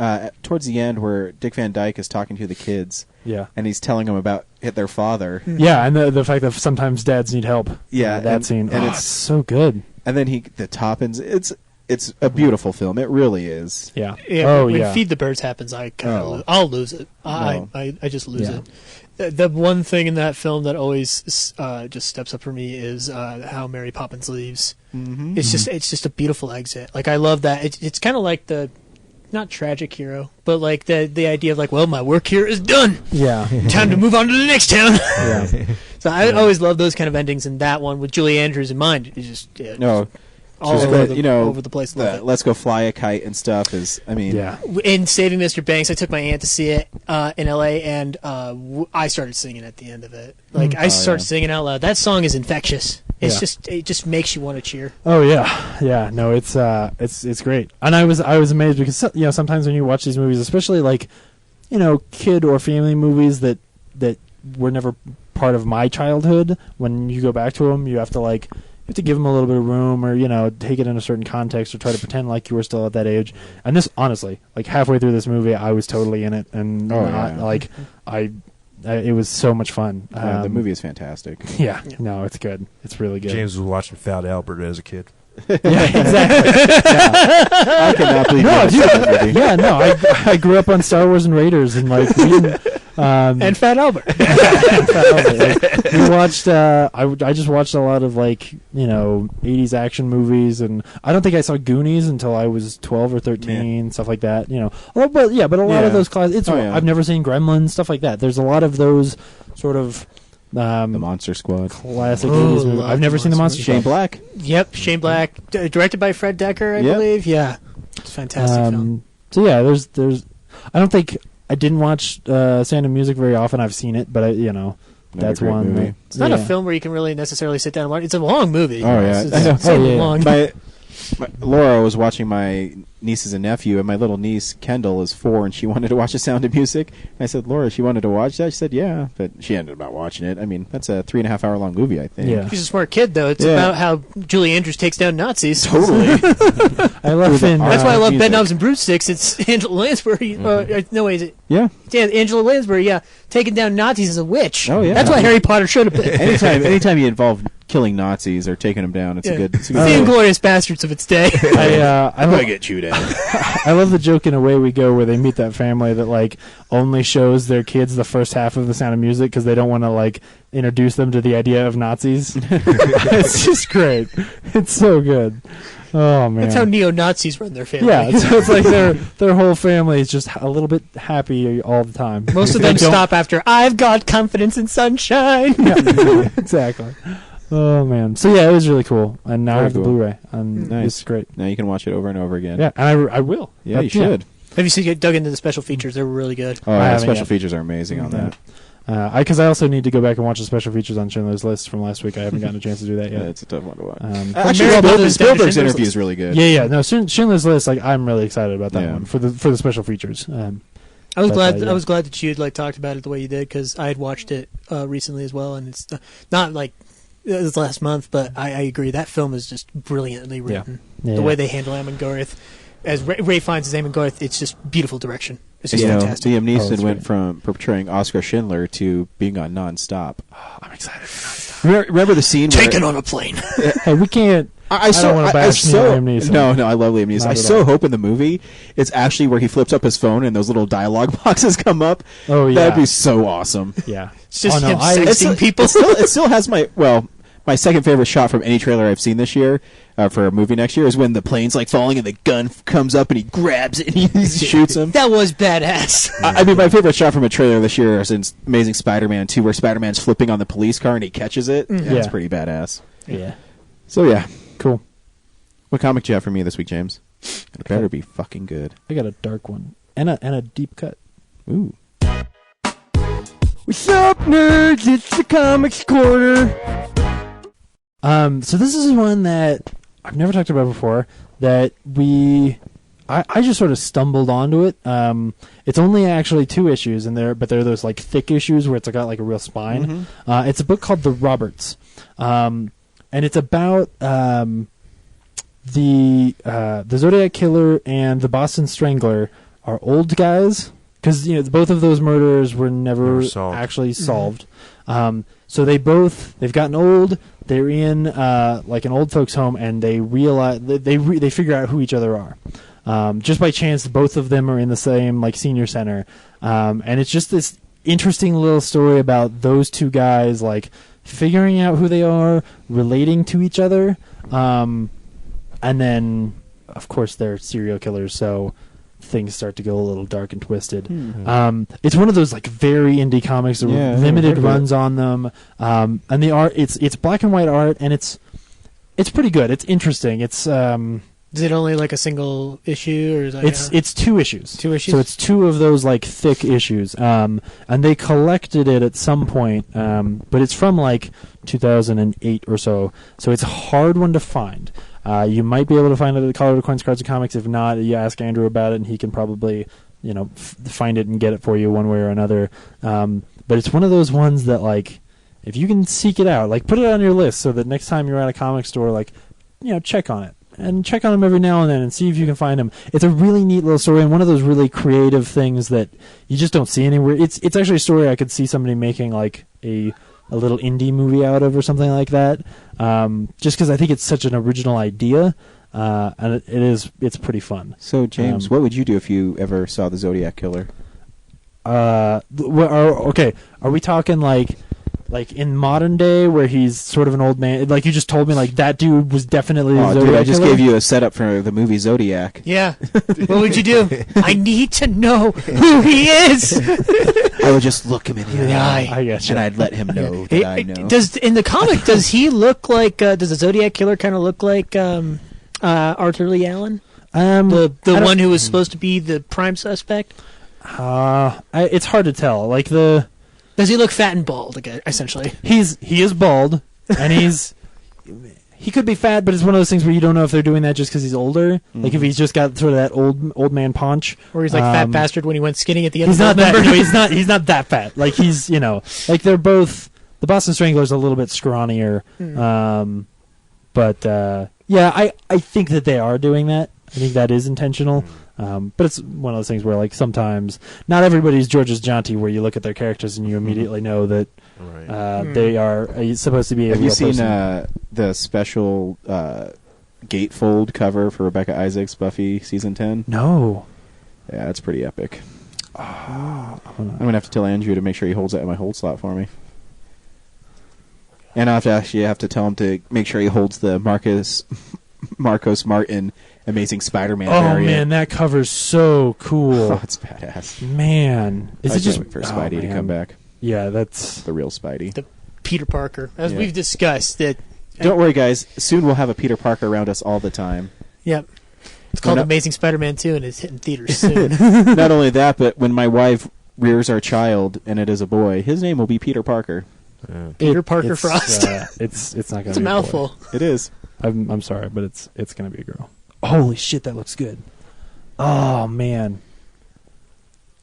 towards the end where Dick Van Dyke is talking to the kids.
Yeah.
And he's telling them about their father.
Yeah, and the fact that sometimes dads need help.
Yeah,
that scene.
and
It's so good.
And then the Toppins. It's a beautiful film. It really is.
Yeah.
When Feed the Birds happens, I'll lose it. I just lose it. The one thing in that film that always just steps up for me is how Mary Poppins leaves.
Mm-hmm.
It's just a beautiful exit. Like I love that. It's kind of like the not tragic hero, but like the idea of like, well, my work here is done.
Yeah.
Time to move on to the next town.
Yeah.
So I always love those kind of endings, and that one with Julie Andrews in mind is just all over the place. Love it.
Let's Go Fly a Kite and stuff is,
Yeah.
In Saving Mr. Banks, I took my aunt to see it in L.A., and I started singing at the end of it. Like I started singing out loud. That song is infectious. It just makes you want to cheer.
Oh yeah. No, it's great. And I was amazed because sometimes when you watch these movies, especially like kid or family movies that were never part of my childhood, when you go back to them, you have to give them a little bit of room, or take it in a certain context, or try to pretend like you were still at that age. And this, honestly, like halfway through this movie, I was totally in it, and it was so much fun.
the movie is fantastic.
Yeah, no, it's good. It's really good.
James was watching Fat Albert as a kid.
Yeah, exactly.
I cannot believe that movie.
Yeah, no, I grew up on Star Wars and Raiders and
and Fat Albert.
We watched. I just watched a lot of 80s action movies, and I don't think I saw Goonies until I was 12 or 13, stuff like that. But a lot of those classics. I've never seen Gremlins, stuff like that. There's a lot of those sort of.
The Monster Squad.
Classic 80s movie. I've never seen the Monster Squad.
Shane Black.
Yep, Shane Black, directed by Fred Decker, I believe. Yeah, it's a fantastic film.
So yeah, there's. I don't think I didn't watch Sound of Music very often. I've seen it, but that's one
movie.
It's not a film where you can really necessarily sit down and watch. It's a long movie.
Oh yeah,
it's long.
Laura was watching my nieces and nephew, and my little niece Kendall is 4, and she wanted to watch The Sound of Music. I said, Laura, she wanted to watch that. She said, yeah, but she ended up not watching it. That's a 3.5 hour long movie, I think.
Yeah.
She's a smart kid, though. It's about how Julie Andrews takes down Nazis.
Totally.
I love it.
That's why I love Bedknobs and Broomsticks. It's Angela Lansbury. No way, is it?
Yeah.
Yeah, Angela Lansbury. Yeah, taking down Nazis as a witch.
Oh yeah.
That's why Harry Potter should have been.
Anytime you involve killing Nazis or taking them down, it's a good. It's
the Inglorious Bastards of its day.
I'm
gonna get chewed out.
I love the joke in Away We Go where they meet that family that only shows their kids the first half of The Sound of Music because they don't want to introduce them to the idea of Nazis. It's just great. It's so good. Oh man,
that's how neo-Nazis run their family.
Yeah, so it's like their whole family is just a little bit happy all the time.
Most of them stop after "I've got confidence in sunshine."
Yeah, exactly. Oh man, so yeah, it was really cool, and now I have the Blu-ray, and
nice.
It's great.
Now you can watch it over and over again.
Yeah, and I will.
Yeah, you should.
Have you dug into the special features? They were really good.
Oh, yeah, special features are amazing on that.
Because I also need to go back and watch the special features on Schindler's List from last week. I haven't gotten a chance to do that yet.
Yeah, it's a tough one to watch.
Actually,
Spielberg's interview is really good.
Yeah. No, Schindler's List. I'm really excited about that one for the special features.
I was glad that you talked about it the way you did because I had watched it recently as well, and it's not this last month, but I agree. That film is just brilliantly written.
Yeah.
The way they handle Amon-Garth. As Ray finds as Amon-Garth, it's just beautiful direction. It's just fantastic.
Liam Neeson
that's
went
great.
from portraying Oscar Schindler to being on Nonstop.
I'm excited for Nonstop.
Remember the scene
Taken
where...
on a plane.
Hey, we can't. I don't want to bash Liam Neeson.
No, I love Liam Neeson.
Not
I
at
so
all.
hope in the movie it's actually where he flips up his phone and those little dialogue boxes come up.
Oh, yeah.
That'd be so awesome.
Yeah.
It's just him
It's
sexting
still-
people.
It still has my second favorite shot from any trailer I've seen this year for a movie next year is when the plane's like falling and the gun comes up and he grabs it and he shoots him.
That was badass.
I mean, my favorite shot from a trailer this year is in Amazing Spider-Man 2 where Spider-Man's flipping on the police car and he catches it.
Mm-hmm.
That's
Yeah.
pretty badass.
Yeah.
So, yeah.
Cool.
What comic do you have for me this week, James? It better be fucking good.
I got a dark one and a deep cut.
Ooh.
What's up, nerds? It's the Comics Corner.
So this is one that I've never talked about before. That I just sort of stumbled onto it. It's only actually 2 issues in there, but they're those like thick issues where it's got like a real spine. It's a book called The Roberts, and it's about the Zodiac Killer and the Boston Strangler are old guys because both of those murders were never
solved.
actually solved. So they've gotten old. They're in like an old folks' home, and they realize they figure out who each other are. Just by chance, both of them are in the same like senior center, and it's just this interesting little story about those 2 guys like figuring out who they are, relating to each other, and then of course they're serial killers, so things start to go a little dark and twisted. It's one of those like very indie comics,
Yeah,
limited
I've heard of
runs on them, and the art it's black and white art, and it's pretty good. It's interesting. It's
Is it only like a single issue, or is that
it's 2 issues.
2 issues?
So it's 2 of those like thick issues, and they collected it at some point, but it's from like 2008 or so. So it's a hard one to find. You might be able to find it at the Colorado Coins, Cards, and Comics. If not, you ask Andrew about it, and he can probably find it and get it for you one way or another. But it's one of those ones that like if you can seek it out, like put it on your list so that next time you're at a comic store, like check on it. And check on them every now and then and see if you can find them. It's a really neat little story and one of those really creative things that you just don't see anywhere. It's actually a story I could see somebody making like a little indie movie out of or something like that. Just because I think it's such an original idea, and it's pretty fun.
So, James, what would you do if you ever saw the Zodiac Killer?
Okay, are we talking like in modern day where he's sort of an old man? Like you just told me, like that dude was definitely the
Oh,
Zodiac
dude, I just
Killer?
gave you a setup for the movie Zodiac.
Yeah. What would you do? I need to know who he is.
I would just look him in the eye,
I guess.
and I'd let him know that I know.
Does in the comic does he look like does the Zodiac Killer kind of look like Arthur Lee Allen, the one who was supposed to be the prime suspect?
It's hard to tell. Like
Does he look fat and bald again? Essentially,
he is bald, and he could be fat, but it's one of those things where you don't know if they're doing that just because he's older. Like if he's just got sort of that old man paunch,
or he's like fat bastard when he went skinny at the end.
He's
of
not that.
November.
No, he's not that fat. Like he's like they're both. The Boston Strangler's a little bit scrawnier, but yeah, I think that they are doing that. I think that is intentional. But it's one of those things where, like, sometimes not everybody's George's Jaunty, where you look at their characters and you immediately know that they are supposed to be.
Have
a
you
real
seen
person.
the special gatefold cover for Rebecca Isaac's Buffy season 10?
No.
Yeah, it's pretty epic. I'm gonna have to tell Andrew to make sure he holds that in my hold slot for me. And I have to tell him to make sure he holds the Marcos Martin Amazing Spider-Man variant.
Oh man, that cover's so cool.
Oh, it's badass.
Man, is
I
it just
can't wait for Spidey to come back?
Yeah, that's
The real Spidey.
The Peter Parker, as
Yeah.
we've discussed. That
Don't worry, guys. Soon we'll have a Peter Parker around us all the time.
Yep. It's called
We're not-
Amazing Spider-Man 2, and it's hitting theaters soon.
Not only that, but when my wife rears our child, and it is a boy, his name will be Peter Parker.
Peter Parker
it's,
Frost.
It's not gonna.
It's a
be
mouthful.
boy.
It is.
I'm sorry, but it's gonna be a girl. Holy shit, that looks good. Oh man.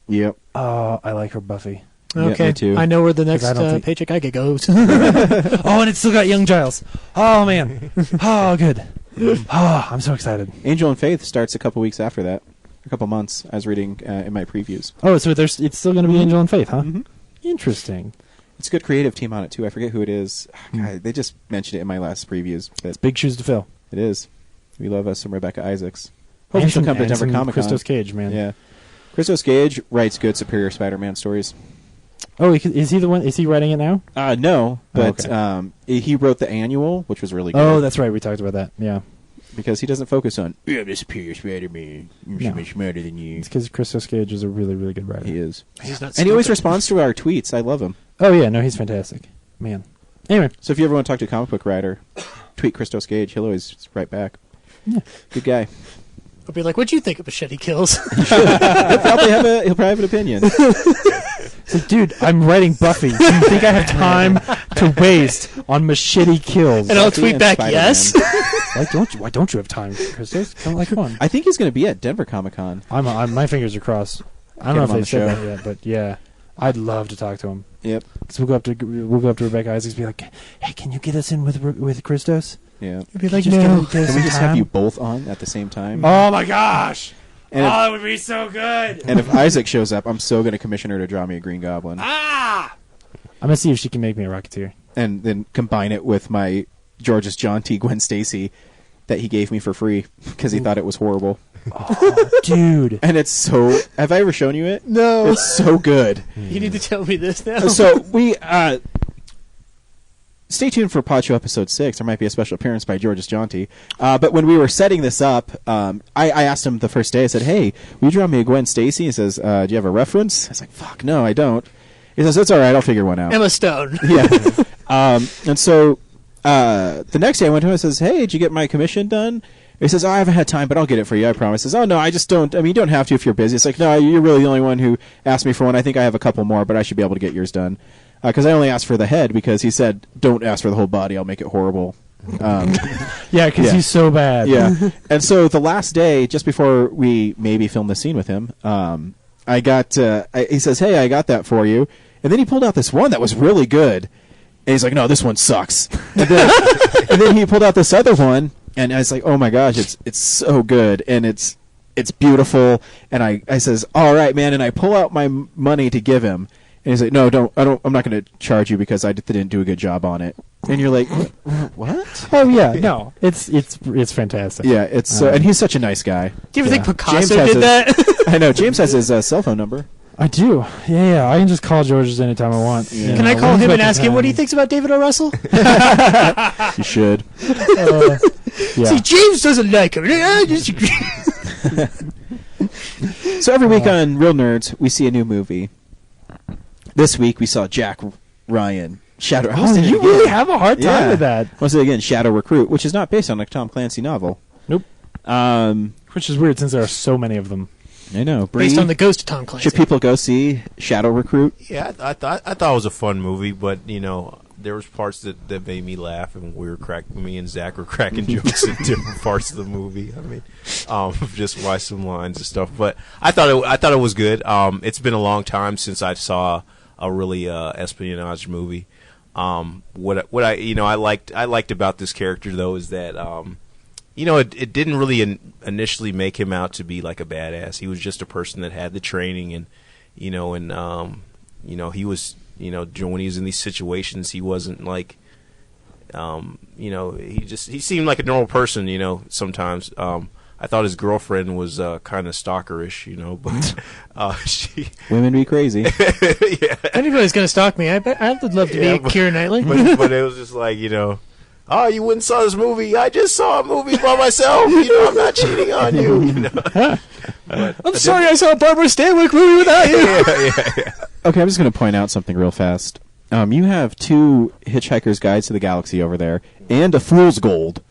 Yep.
Oh, I like her Buffy.
Okay,
me too.
I know where the next
I don't think-
paycheck I get goes.
Oh, and it's still got Young Giles. Oh man. Oh, good. Oh, I'm so excited.
Angel and Faith starts a couple weeks after that. A couple months. I was reading in my previews.
Oh, so it's still going to be Angel and Faith, huh?
Mm-hmm.
Interesting.
It's a good creative team on it too. I forget who it is. God, they just mentioned it in my last previews. But
Big shoes to fill.
it is. We love us some Rebecca Isaacs. Hope she'll come to Denver Comic Con.
Christos Cage, man.
Yeah. Christos Gage writes good Superior Spider-Man stories.
Oh, is he the one? Is he writing it now?
No, but
okay.
He wrote the annual, which was really good.
Oh, that's right. We talked about that. Yeah.
Because he doesn't focus on, I'm the Superior Spider-Man. I'm so
No.
much smarter than you.
It's because Christos Cage is a really, really good writer.
He is.
He's not
And he always
stupid.
responds to our tweets. I love him.
Oh, yeah. No, he's fantastic. Man. Anyway.
So if you ever want to talk to a comic book writer, tweet Christos Gage. He'll always write back.
Yeah.
Good guy.
I'll be like, "What'd you think of Machete Kills?"
He'll probably have an opinion.
So, dude, I'm writing Buffy. Do you think I have time to waste on machete kills?
And I'll
Buffy
tweet
and
back,
Spider-Man.
"Yes."
Why don't you have time, Christos? Come on.
I think he's going to be at Denver Comic Con.
I'm my fingers are crossed. I don't
Get
know
him
if
on
they
the
said
show.
that yet, but yeah, I'd love to talk to him.
Yep.
Because we'll go up to Rebecca Isaacs and be like, "Hey, can you get us in with Christos?"
Yeah.
I'd be like,
Just
"No."
get us
Can we
some
just have
time?
you both on at the same time?
Oh my gosh!
And if,
that would be so good.
and if Isaac shows up, I'm so going to commission her to draw me a Green Goblin.
I'm gonna see if she can make me a Rocketeer.
And then combine it with my George's John T. Gwen Stacy that he gave me for free because he thought it was horrible.
Oh, dude.
And it's so... Have I ever shown you it?
No.
It's so good.
You need to tell me this now.
So we... Stay tuned for Pod Show Episode 6. There might be a special appearance by George's Jaunty. But when we were setting this up, I asked him the first day, I said, "Hey, will you draw me a Gwen Stacy?" He says, "Do you have a reference?" I was like, "Fuck, no, I don't." He says, "That's all right, I'll figure one out."
Emma Stone.
Yeah. And so the next day I went to him and says, "Hey, did you get my commission done?" He says, "Oh, I haven't had time, but I'll get it for you, I promise." He says, "Oh, no, I just don't. I mean, you don't have to if you're busy." It's like, "No, you're really the only one who asked me for one. I think I have a couple more, but I should be able to get yours done." Because I only asked for the head because he said, "Don't ask for the whole body. I'll make it horrible."
Yeah, because
Yeah.
he's so bad.
Yeah. And so the last day, just before we maybe filmed the scene with him, I got, he says, "Hey, I got that for you." And then he pulled out this one that was really good. And he's like, "No, this one sucks." And then he pulled out this other one, and I was like, "Oh my gosh, it's so good, and it's beautiful." And I says, "All right, man." And I pull out my money to give him, and he's like, "No, I'm not going to charge you because I didn't do a good job on it." And you're like, "What?"
Oh yeah, no, it's fantastic.
Yeah, it's so, and he's such a nice guy.
Do you ever think
James
Picasso
has
did
his-
that?
I know James has his cell phone number.
I do. Yeah, I can just call George's anytime I want.
Yeah.
You
Can
know,
I call
when's
him
about
and
the
ask him what he
time?
thinks about David O. Russell?
You should.
Yeah.
See, James doesn't like him. I disagree.
So every week on Real Nerds, we see a new movie. This week we saw Jack Ryan, Shadow. I almost
Oh,
did it
you
again.
really have a hard time with that.
Once again, Shadow Recruit, which is not based on a Tom Clancy novel.
Nope. Which is weird since there are so many of them.
I know.
Based
Bree,
on the ghost of Tom Clancy.
should people go see Shadow Recruit?
Yeah, I thought it was a fun movie, but there was parts that made me laugh, and me and Zach were cracking jokes at different parts of the movie. I mean, just by some lines and stuff. But I thought it was good. It's been a long time since I saw a really espionage movie. What I liked about this character though is that it didn't really initially make him out to be like a badass. He was just a person that had the training, and he was, when he was in these situations, he wasn't like, he seemed like a normal person, sometimes. I thought his girlfriend was kind of stalkerish, but she.
Women be crazy.
Yeah.
If anybody's going to stalk me, I would love to be Keira Knightley.
But it was just like, "Oh, you went and saw this movie? I just saw a movie by myself. I'm not cheating on you."
I'm sorry I saw a Barbara Stanwyck movie without you.
Yeah.
Okay, I'm just going to point out something real fast. You have 2 Hitchhiker's Guides to the Galaxy over there, and a Fool's Gold.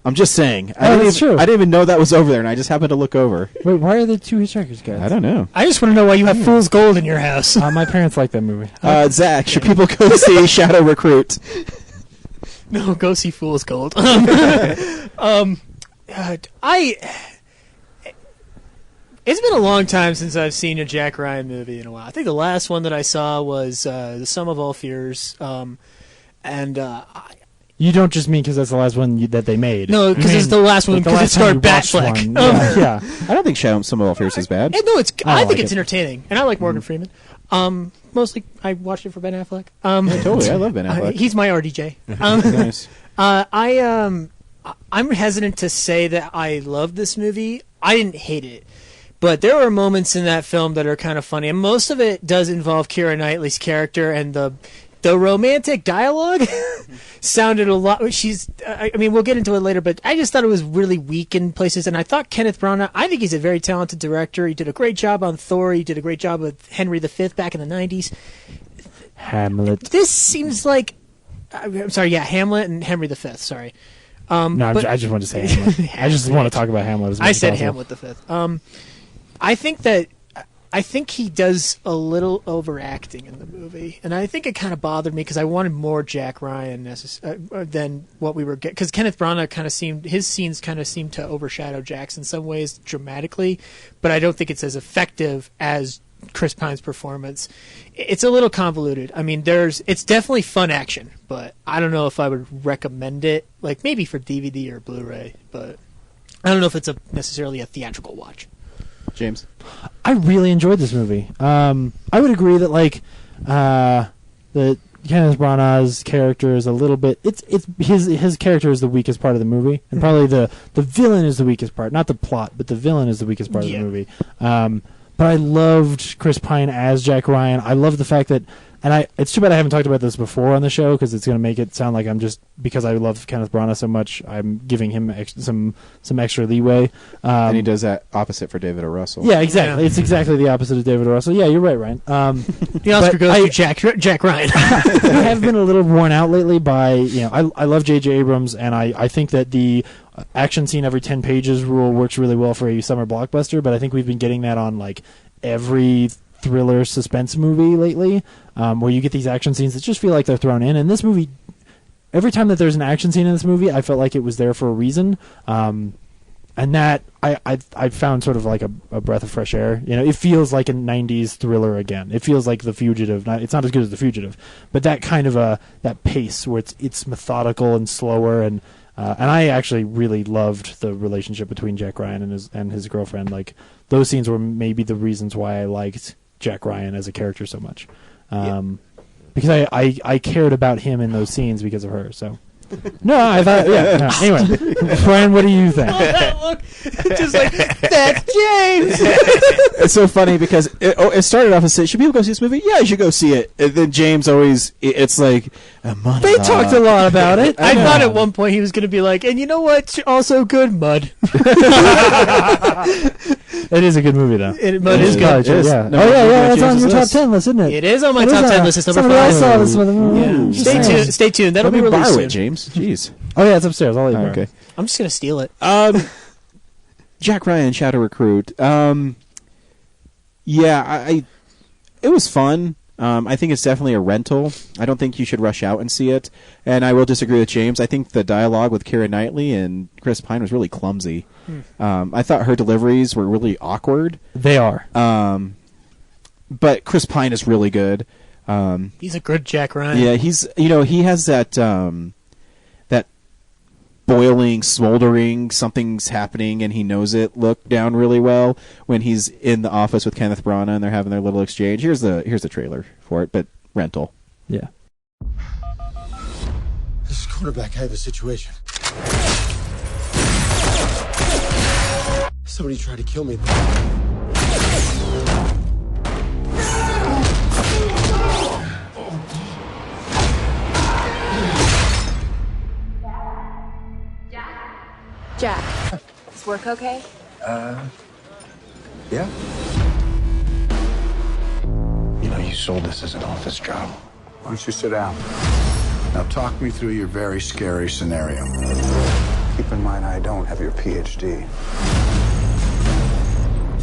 I'm just saying.
that's true.
I didn't even know that was over there, and I just happened to look over.
Wait, why are there 2 Hitchhiker's Guides?
I don't know.
I just want to know why you have Fool's Gold in your house.
My parents like that movie.
Zach, should people go see Shadow Recruit?
No, go see Fool's Gold. It's been a long time since I've seen a Jack Ryan movie in a while. I think the last one that I saw was The Sum of All Fears.
You don't just mean because that's the last one that they made.
No, because it's the last one because it starred Batfleck.
Yeah.
I don't think Some of All Fears is bad.
No, I think
like
it's
it.
entertaining, and I like Morgan Freeman. Mostly, I watched it for Ben Affleck.
Totally, I love Ben Affleck.
He's my RDJ.
Nice.
I'm hesitant to say that I love this movie. I didn't hate it, but there are moments in that film that are kind of funny, and most of it does involve Keira Knightley's character, and the romantic dialogue sounded a lot. I mean, we'll get into it later, but I just thought it was really weak in places. And I thought Kenneth Branagh, I think he's a very talented director. He did a great job on Thor. He did a great job with Henry V back in the 90s.
Hamlet.
This seems like, I'm sorry, yeah, Hamlet and Henry V. Sorry.
No, I just wanted to say Hamlet. I just want to talk about Hamlet as much
I
as
said
possible.
Hamlet V. I think he does a little overacting in the movie, and I think it kind of bothered me because I wanted more Jack Ryan than what we were getting. Because Kenneth Branagh his scenes kind of seemed to overshadow Jack's in some ways dramatically, but I don't think it's as effective as Chris Pine's performance. It's a little convoluted. I mean, it's definitely fun action, but I don't know if I would recommend it, like maybe for DVD or Blu-ray, but I don't know if it's necessarily a theatrical watch.
James?
I really enjoyed this movie. I would agree that the Kenneth Branagh's character is a little bit. It's his character is the weakest part of the movie, and probably the villain is the weakest part. Not the plot, but the villain is the weakest part of the movie. But I loved Chris Pine as Jack Ryan. I love the fact that, and it's too bad I haven't talked about this before on the show because it's going to make it sound like I'm just because I love Kenneth Branagh so much, I'm giving him some extra leeway.
And he does that opposite for David O. Russell.
Yeah, exactly. Yeah. It's exactly the opposite of David O. Russell. Yeah, you're right, Ryan.
The Oscar goes to Jack Ryan.
I have been a little worn out lately by, I love J.J. Abrams, and I think that the action scene every 10 pages rule works really well for a summer blockbuster, but I think we've been getting that on like every thriller suspense movie lately, where you get these action scenes that just feel like they're thrown in. And this movie, every time that there's an action scene in this movie, I felt like it was there for a reason. And that I found sort of like a breath of fresh air. It feels like a 90s thriller again. It feels like The Fugitive. It's not as good as The Fugitive, but that kind of that pace where it's methodical and slower. And I actually really loved the relationship between Jack Ryan and his girlfriend. Like those scenes were maybe the reasons why I liked Jack Ryan as a character so much, because I cared about him in those scenes because of her. So. No, I thought, yeah. No. Anyway, Brian, what do you think?
That look, just like, that's James!
It's so funny because it started off as, should people go see this movie? Yeah, you should go see it. And then James always, it's like, a monologue.
They talked a lot about it.
I thought at one point he was going to be like, and you know what's also good? Mud.
It is a good movie, though.
Mud is good.
Yeah.
No,
that's on your top 10 list, isn't it?
It is on my top 10 list. It's number 5.
I saw this with him.
Yeah. Stay tuned. That'll be released soon.
James. Jeez.
Oh, yeah, it's upstairs. I'll let you borrow.
Okay.
I'm just going to steal it.
Jack Ryan, Shadow Recruit. Yeah, it was fun. I think it's definitely a rental. I don't think you should rush out and see it. And I will disagree with James. I think the dialogue with Keira Knightley and Chris Pine was really clumsy. I thought her deliveries were really awkward.
They are.
But Chris Pine is really good.
He's a good Jack Ryan.
Yeah, he has that that boiling, smoldering, something's happening and he knows it look down really well when he's in the office with Kenneth Branagh and they're having their little exchange. Here's the trailer for it, but rental.
Yeah.
This is quarterback. I have a situation. Somebody tried to kill me.
Jack, is work okay?
Yeah.
You sold this as an office job.
Why don't you sit down? Now talk me through your very scary scenario. Keep in mind, I don't have your PhD.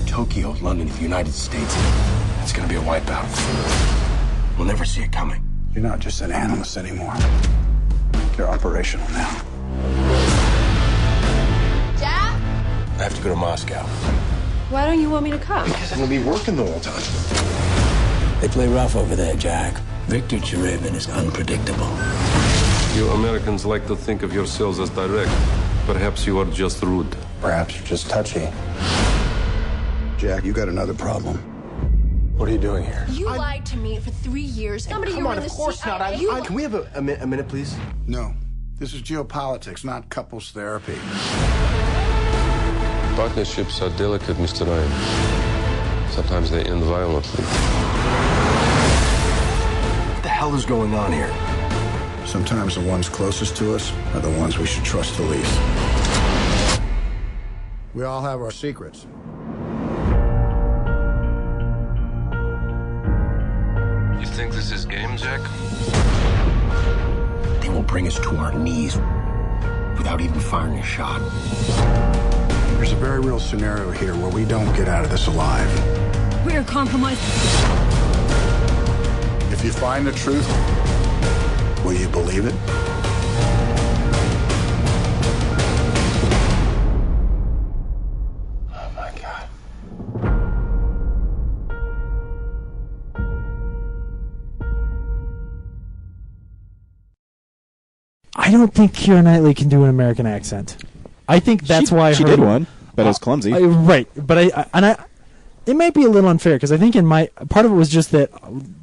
Tokyo, London, the United States. It's gonna be a wipeout. We'll never see it coming.
You're not just an analyst anymore. You're operational now.
Jack?
I have to go to Moscow.
Why don't you want me to come?
Because I'm gonna be working the whole time.
They play rough over there, Jack. Victor Cherevin is unpredictable.
You Americans like to think of yourselves as direct. Perhaps you are just rude.
Perhaps you're just touchy. Jack, you got another problem.
What are you doing here?
You lied to me for 3 years. Somebody
Come on, of course not. Can we have a minute, please?
No. This is geopolitics, not couples therapy.
Partnerships are delicate, Mr. Ryan. Sometimes they end violently.
What the hell is going on here?
Sometimes the ones closest to us are the ones we should trust the least. We all have our secrets.
You think this is game, Jack?
They will bring us to our knees without even firing a shot.
There's a very real scenario here where we don't get out of this alive.
We're compromised.
If you find the truth, will you believe it?
Oh my God.
I don't think Keira Knightley can do an American accent. I think that's why
she
her,
did one, but it was clumsy.
Right, but it might be a little unfair because I think in my part of it was just that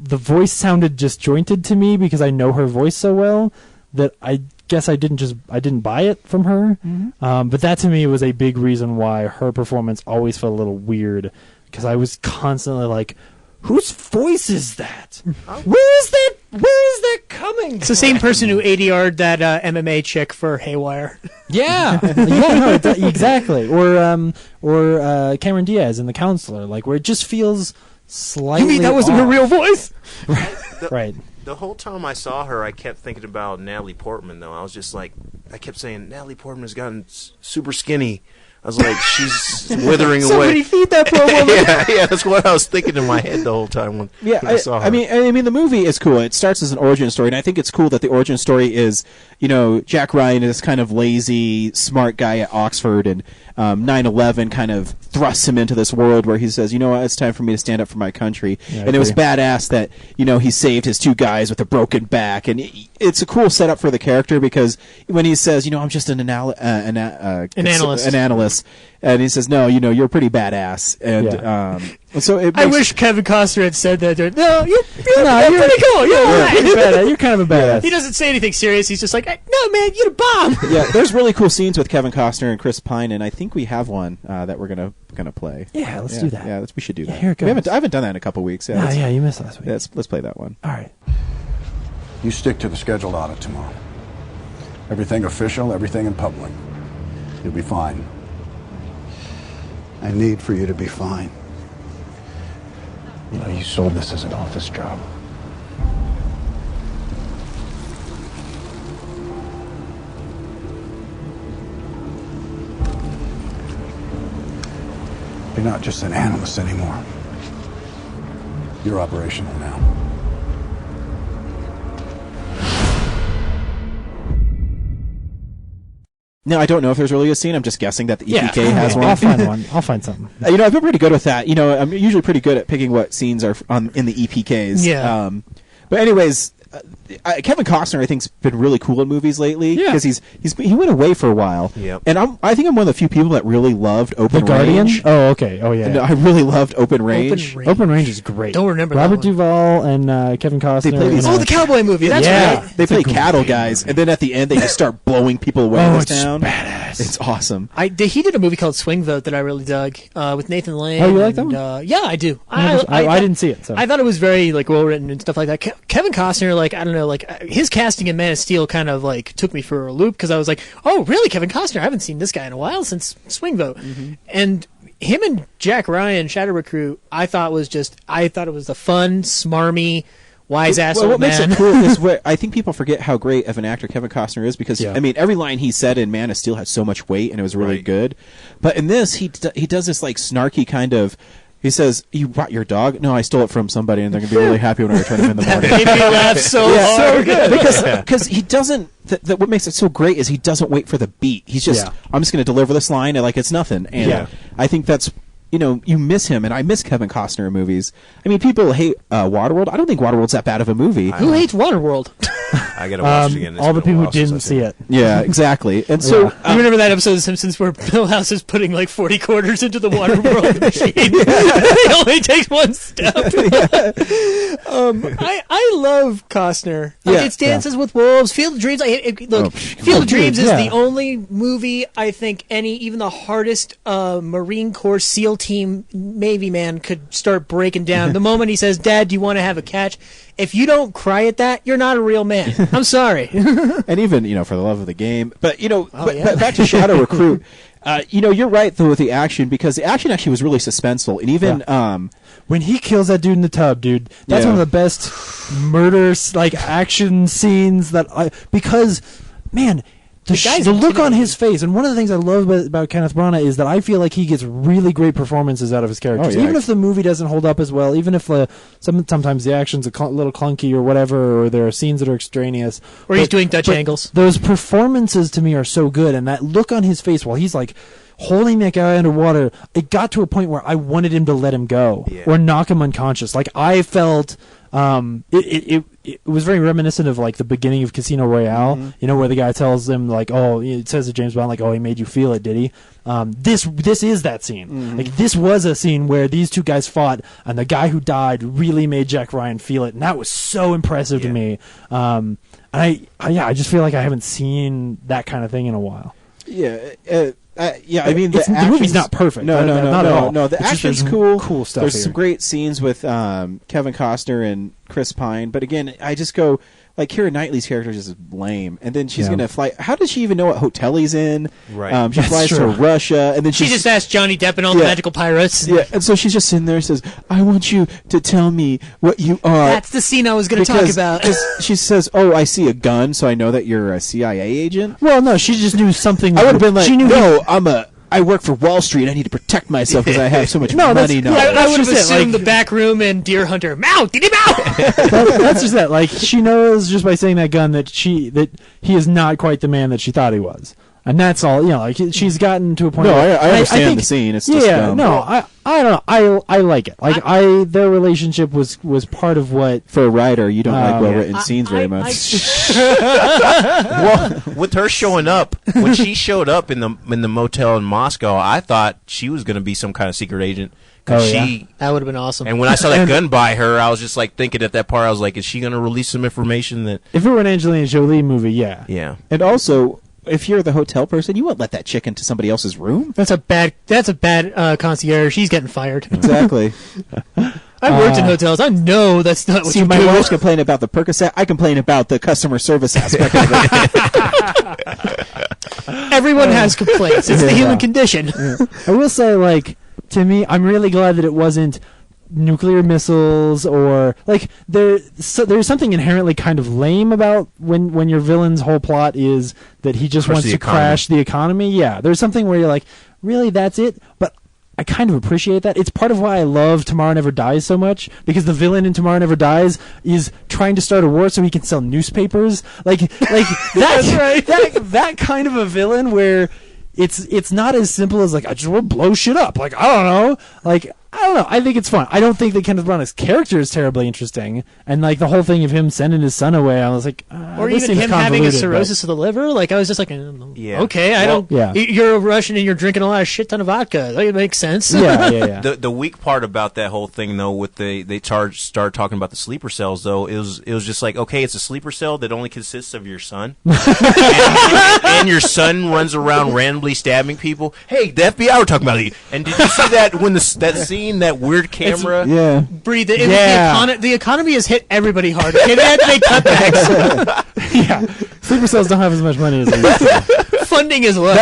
the voice sounded disjointed to me because I know her voice so well that I guess I didn't buy it from her.
Mm-hmm.
But that to me was a big reason why her performance always felt a little weird because I was constantly like, whose voice is that? Where is that coming?
It's the same person who ADR'd that MMA chick for Haywire.
Yeah, no, exactly. Or Cameron Diaz in The Counselor, like where it just feels slightly.
You mean that wasn't her
off.
real voice?
Right.
The whole time I saw her, I kept thinking about Natalie Portman, though. I was just like, I kept saying, Natalie Portman has gotten super skinny. I was like, she's withering away.
Somebody feed that poor woman.
yeah, that's what I was thinking in my head the whole time when I saw her.
I mean, the movie is cool. It starts as an origin story, and I think it's cool that the origin story is, Jack Ryan is this kind of lazy, smart guy at Oxford, and 9/11 kind of thrusts him into this world where he says, you know what, it's time for me to stand up for my country.
Yeah,
and it was badass that, he saved his two guys with a broken back, and it's a cool setup for the character because when he says, I'm just an analyst.
An analyst.
And he says, no, you're pretty badass. And so it makes,
I wish Kevin Costner had said that. No, you're pretty cool. You're all right.
You're kind of a badass.
He doesn't say anything serious. He's just like, no, man, you're a bomb.
Yeah, there's really cool scenes with Kevin Costner and Chris Pine, and I think we have one that we're gonna play.
Yeah, let's do that.
Yeah, we should do that.
Here it goes.
I haven't done that in a couple weeks.
Yeah, you missed last week.
Let's play that one.
All right.
You stick to the scheduled audit tomorrow. Everything official, everything in public. You'll be fine. I need for you to be fine.
You sold this as an office job.
You're not just an analyst anymore. You're operational now.
No, I don't know if there's really a scene. I'm just guessing that the EPK has one.
I'll find one. I'll find something.
I've been pretty good with that. I'm usually pretty good at picking what scenes are in the EPKs.
Yeah.
But anyways, Kevin Costner, I think, has been really cool in movies lately because he went away for a while.
Yep.
And I think I'm one of the few people that really loved Open
The Guardian?
Range.
Oh, okay. Oh, yeah.
And I really loved Open Range.
Open Range is great.
Don't remember that
Robert
one.
Duvall and Kevin Costner.
They play these-
Oh, the cowboy movie. That's right.
They play cattle guys, and then at the end they just start blowing people away in this
it's
town.
badass.
It's awesome.
He did a movie called Swing Vote that I really dug with Nathan Lane.
Oh, you like that one?
Yeah, I do.
I didn't see it. So.
I thought it was very well written and stuff like that. Kevin Costner, I don't know, his casting in Man of Steel kind of took me for a loop because I was like, oh, really, Kevin Costner? I haven't seen this guy in a while since Swing Vote. Mm-hmm. And him and Jack Ryan, Shadow Recruit, I thought it was the fun, smarmy, wise ass old
what makes
man.
it cool is I think people forget how great of an actor Kevin Costner is because every line he said in Man of Steel had so much weight and it was really good. But in this, he does this snarky kind of. He says, "You brought your dog? No, I stole it from somebody, and they're gonna be really happy when I return him in the morning."
Made me laugh so hard.
So good because he doesn't. What makes it so great is he doesn't wait for the beat. He's just, I'm just gonna deliver this line and it's nothing. And I think that's you miss him, and I miss Kevin Costner in movies. I mean, people hate Waterworld. I don't think Waterworld's that bad of a movie.
Who hates Waterworld?
I gotta watch it again. It's
all the
been a
people
while
who
since
didn't
I've
see
seen
it.
Yeah, exactly. And so
You remember that episode of The Simpsons where Bill House is putting like 40 quarters into the Waterworld machine? He only takes one step. I love Costner.
Yeah.
It's Dances with Wolves, Field of Dreams. Field of Dreams is
yeah.
the only movie I think even the hardest Marine Corps SEAL team Navy man could start breaking down. The moment he says, "Dad, do you want to have a catch?" If you don't cry at that, you're not a real man. I'm sorry.
and even for the love of the game, but
yeah.
but back to Shadow Recruit. You're right though with the action, because the action actually was really suspenseful, and even
when he kills that dude in the tub, dude, that's
Yeah.
one of the best murders action scenes because man,
guy's
the look on
intimidating.
his face, and one of the things I love about Kenneth Branagh is that I feel like he gets really great performances out of his characters.
Oh, yeah.
Even if the movie doesn't hold up as well, even if sometimes the action's a little clunky or whatever, or there are scenes that are extraneous.
Or he's doing Dutch angles.
Those performances to me are so good, and that look on his face while he's holding that guy underwater, it got to a point where I wanted him to let him go or knock him unconscious. I felt it was very reminiscent of the beginning of Casino Royale, where the guy tells him it says to James Bond he made you feel it, did he? This is that scene. This was a scene where these two guys fought, and the guy who died really made Jack Ryan feel it, and that was so impressive to me. I just feel like I haven't seen that kind of thing in a while.
I mean,
the movie's not perfect.
No,
not at all.
No, the
It's just
action's
there's
cool
stuff
There's
here.
some great scenes with Kevin Costner and Chris Pine, but again, I just go Keira Knightley's character is just lame, and then she's gonna fly. How does she even know what hotel he's in?
Right.
She flies to Russia, and then
She just asked Johnny Depp and all the magical pirates.
Yeah, and so she's just sitting there and says, "I want you to tell me what you are."
That's the scene I was going to talk about.
Because she says, "Oh, I see a gun, so I know that you're a CIA agent."
Well, no, she just knew something.
I would have been like,
she knew
"No, I work for Wall Street. I need to protect myself because I have so much money now."
I would have
just it,
assumed the back room and Deer Hunter. Mount! Did he mount?
that's just that. She knows just by saying that gun that he is not quite the man that she thought he was, and that's all. She's gotten to a point.
No,
where
I understand
think,
the scene. It's just dumb.
no, I don't know. I like it. Their relationship was part of what.
For a writer, you don't like well-written scenes very much.
Well, with her showing up, when she showed up in the motel in Moscow, I thought she was going to be some kind of secret agent. That
would have been awesome.
And when I saw that gun by her, I was just thinking at that part, I was like, is she going to release some information that...
If it were an Angelina Jolie movie, yeah.
Yeah.
And also, if you're the hotel person, you won't let that chick into somebody else's room.
That's a bad concierge. She's getting fired.
Exactly.
I worked in hotels. I know that's not what
See,
you
my
do.
wife's complaining about the Percocet. I complain about the customer service aspect of it.
Everyone has complaints. It's the human condition.
I will say, to me, I'm really glad that it wasn't nuclear missiles or there's something inherently kind of lame about when your villain's whole plot is that he just wants to crash the economy. Yeah, there's something where you're like, really, that's it? But I kind of appreciate that. It's part of why I love Tomorrow Never Dies so much, because the villain in Tomorrow Never Dies is trying to start a war so he can sell newspapers. That kind of a villain where it's not as simple as I just want to blow shit up. I don't know. I don't know. I think it's fun. I don't think that Kenneth Branagh's character is terribly interesting, and the whole thing of him sending his son away, I was like,
or
this
even
seems
him having a
convoluted,
cirrhosis of the liver. I was just like,
Yeah.
okay, You're a Russian and you're drinking a lot of shit ton of vodka. That makes sense.
Yeah.
The weak part about that whole thing, though, with they start talking about the sleeper cells, though, it was just okay, it's a sleeper cell that only consists of your son, and your son runs around randomly stabbing people. Hey, the FBI were talking about you. And did you see that when that scene, that weird camera?
Yeah.
Breathe. The economy has hit everybody hard. They had to make cutbacks.
Yeah. Sleeper cells don't have as much money as they used to.
Funding as well.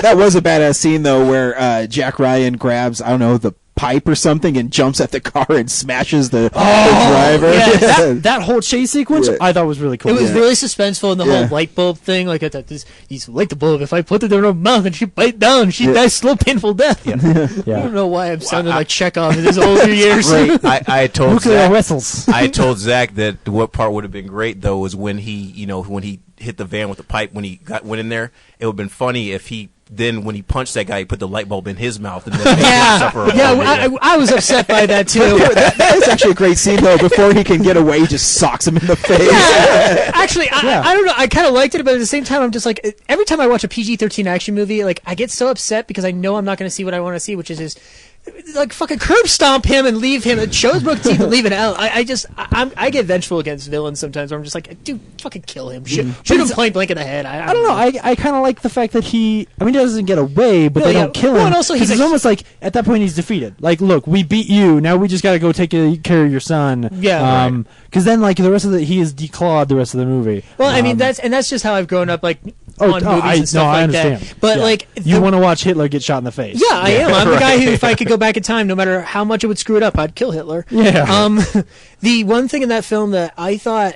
That was a badass scene though, where Jack Ryan grabs the pipe or something and jumps at the car and smashes the driver.
Yeah.
That whole chase sequence I thought was really cool.
It was really suspenseful in the whole light bulb thing. He's light the bulb. If I put it in her mouth and she bite down, she dies slow, painful death.
Yeah.
I don't know why I'm sounding like Chekhov in his older years.
Right. I told
nuclear
Zach,
whistles.
I told Zach that what part would have been great though was when he hit the van with the pipe when he went in there. It would have been funny if he then when he punched that guy, he put the light bulb in his mouth and then made him suffer.
I was upset by that too.
That is actually a great scene though. Before he can get away, he just socks him in the face.
Yeah. Actually, I don't know. I kind of liked it, but at the same time, I'm just like, every time I watch a PG-13 action movie, like I get so upset because I know I'm not going to see what I want to see, which is just like fucking curb stomp him and leave him. It shows Brooke T to leave it out. I get vengeful against villains sometimes where I'm just like, dude, fucking kill him. Shoot him point blank in the head.
I don't know. I kind of like the fact that he doesn't get away, but they don't kill him.
Well, and also
he's almost like at that point he's defeated. Like, look, we beat you. Now we just got to go take care of your son.
Yeah.
Because then like the rest of he is declawed the rest of the movie.
Well, I mean that's just how I've grown up. Like. On movies and stuff
I
like
understand.
that. But like
you want to watch Hitler get shot in the face.
Yeah, I am. I'm the guy who, if I could go back in time, no matter how much it would screw it up, I'd kill Hitler.
Yeah.
The one thing in that film that I thought,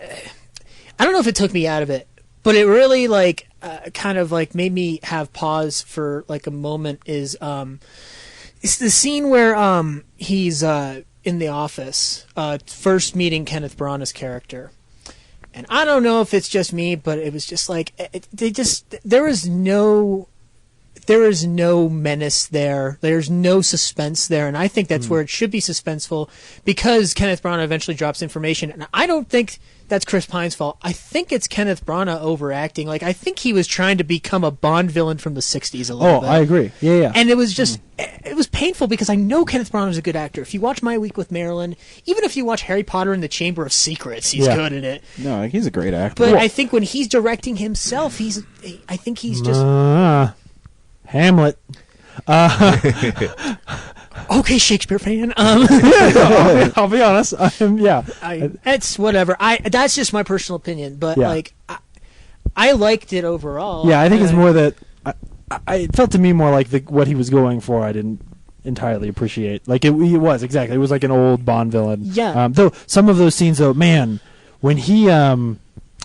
I don't know if it took me out of it, but it really like kind of like made me have pause for like a moment is it's the scene where he's in the office first meeting Kenneth Branagh's character. And I don't know if it's just me, but it was just like there is no menace there. There's no suspense there, and I think that's where it should be suspenseful because Kenneth Branagh eventually drops information, and I don't think that's Chris Pine's fault. I think it's Kenneth Branagh overacting. Like I think he was trying to become a Bond villain from the '60s a little bit.
I agree. Yeah.
And it was just it was painful because I know Kenneth Branagh is a good actor. If you watch My Week with Marilyn, even if you watch Harry Potter and the Chamber of Secrets, he's good in it.
No, he's a great actor.
But I think when he's directing himself, I think he's just
Hamlet.
Okay, Shakespeare fan.
I'll be honest.
It's whatever. That's just my personal opinion, but like I liked it overall.
Yeah, I think it's more that it felt to me more like what he was going for. I didn't entirely appreciate. Like it was exactly. It was like an old Bond villain.
Yeah.
Though some of those scenes, though, man, when he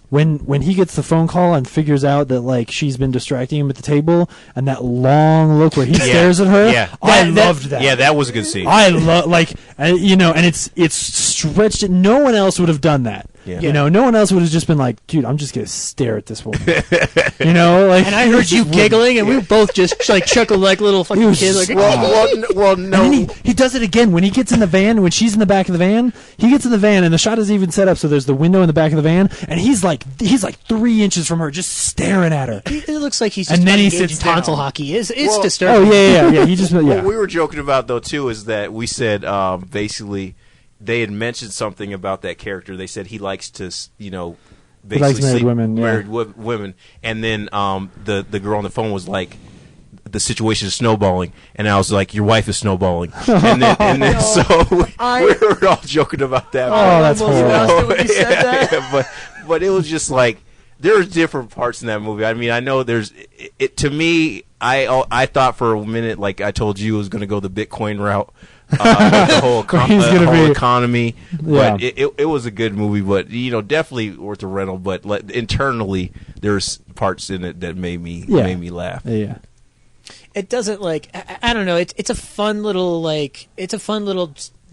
when he gets the phone call and figures out that like she's been distracting him at the table, and that long look where he stares at her, I loved that.
Yeah, that was a good scene.
I love and it's stretched. No one else would have done that.
Yeah.
No one else would have just been like, dude, I'm just gonna stare at this woman. Like,
and I heard you giggling, and we both just like chuckled like little fucking kids. Like,
well, no.
And then he does it again when he gets in the van. When she's in the back of the van, he gets in the van, and the shot is even set up so there's the window in the back of the van, and he's like 3 inches from her, just staring at her.
It looks like he's just
and then he
sits
sits
tonsil
down.
hockey. It's disturbing.
Oh yeah. He just
What we were joking about though too is that we said basically they had mentioned something about that character. They said he likes to basically sleep married women, and then the girl on the phone was like, the situation is snowballing, and I was like, your wife is snowballing, and then so we were all joking about that.
Oh, that's horrible.
When you said that.
But it was just like there's different parts in that movie. I mean, I know there's it to me. I thought for a minute, like I told you, it was going to go the Bitcoin route. The whole economy, but it was a good movie, but definitely worth a rental. But internally, there's parts in it that made me laugh.
Yeah,
it doesn't I don't know. It's a fun little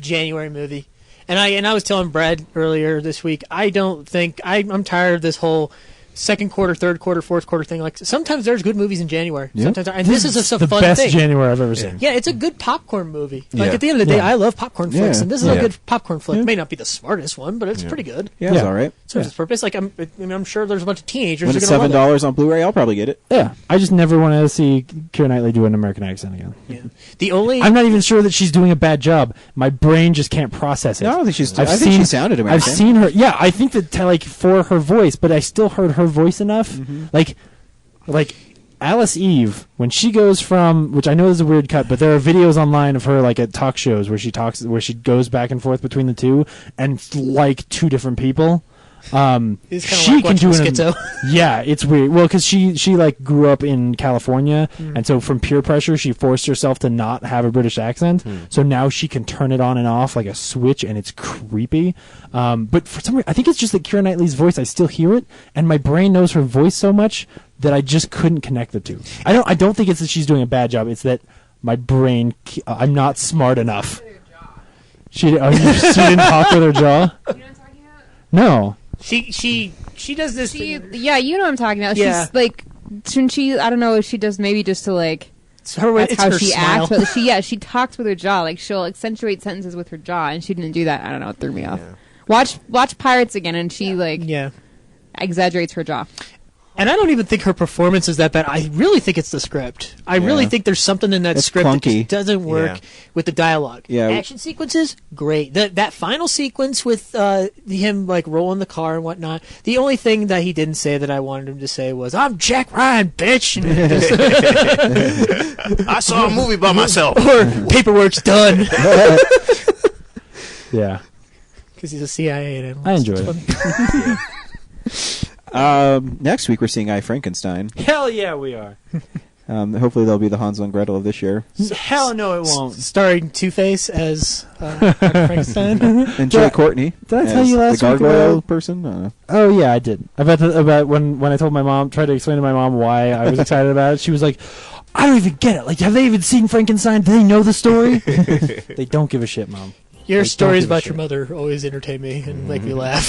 January movie, and I was telling Brad earlier this week. I don't think I'm tired of this whole second quarter, third quarter, fourth quarter thing. Like sometimes there's good movies in January.
Yeah.
Sometimes, and this is just a
the
fun
best
thing.
January I've ever seen.
Yeah, it's a good popcorn movie. Like at the end of the day, I love popcorn flicks, and this is a good popcorn flick. It may not be the smartest one, but it's pretty good.
Yeah, it's all right.
Serves its purpose. Like I'm sure there's a bunch of teenagers
when
who are
it's
going to love it.
$7 on Blu-ray, I'll probably get it.
Yeah, I just never want to see Keira Knightley do an American accent again.
Yeah.
I'm not even sure that she's doing a bad job. My brain just can't process it.
No, I don't think she's. I think she sounded American.
I've seen her. Yeah, I think that for her voice, but I still heard her voice enough. Like Alice Eve, when she goes from, which I know is a weird cut, but there are videos online of her like at talk shows where she goes back and forth between the two, and like two different people.
She can do schizo.
Yeah, it's weird. Well, because she like grew up in California, and so from peer pressure, she forced herself to not have a British accent. So now she can turn it on and off like a switch, and it's creepy. But for some reason, I think it's just that Keira Knightley's voice. I still hear it, and my brain knows her voice so much that I just couldn't connect the two. I don't think it's that she's doing a bad job. It's that my brain. I'm not smart enough. She didn't talk with her jaw.
You know what I'm talking about?
No.
She does this thing.
Yeah, you know what I'm talking about.
Yeah.
She's like shouldn't she? I don't know if she does maybe just to like. That's
it's
how
her
she
smile.
acts, but she talks with her jaw. Like she'll accentuate sentences with her jaw, and she didn't do that. I don't know. It threw me off. Watch Pirates again, and she exaggerates her jaw.
And I don't even think her performance is that bad. I really think it's the script. I really think there's something in that script that just doesn't work with the dialogue.
Yeah.
Action sequences, great. That final sequence with him like rolling the car and whatnot. The only thing that he didn't say that I wanted him to say was, "I'm Jack Ryan, bitch." And
I saw a movie by myself.
Or paperwork's done.
Yeah.
Because he's a CIA analyst.
I enjoy
it. Next week we're seeing I, Frankenstein.
Hell yeah, we are.
Hopefully they'll be the Hansel and Gretel of this year.
Hell no, it won't.
Starring Two-Face as Frankenstein.
And Jay Courtney.
Did I tell you last
the
week
gargoyle person?
Oh yeah, I did. About when I told my mom, tried to explain to my mom why I was excited about it. She was like, "I don't even get it. Like, have they even seen Frankenstein? Do they know the story?" They don't give a shit, Mom.
Your stories about your mother always entertain me and make me laugh.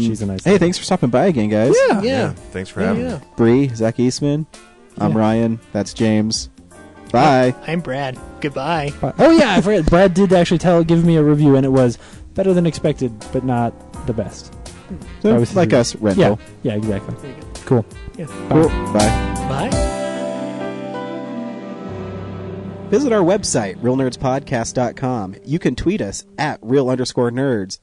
She's a nice
Hey, thanks for stopping by again, guys.
Yeah.
Thanks for having me.
Bree, Zach Eastman. I'm Ryan. That's James. Bye.
I'm Brad. Goodbye.
Oh yeah, I forgot. Brad did actually give me a review, and it was better than expected, but not the best.
So, like us, rental.
Yeah, exactly. Cool.
Yeah.
Cool. Bye.
Bye.
Visit our website, realnerdspodcast.com. You can tweet us at real_nerds.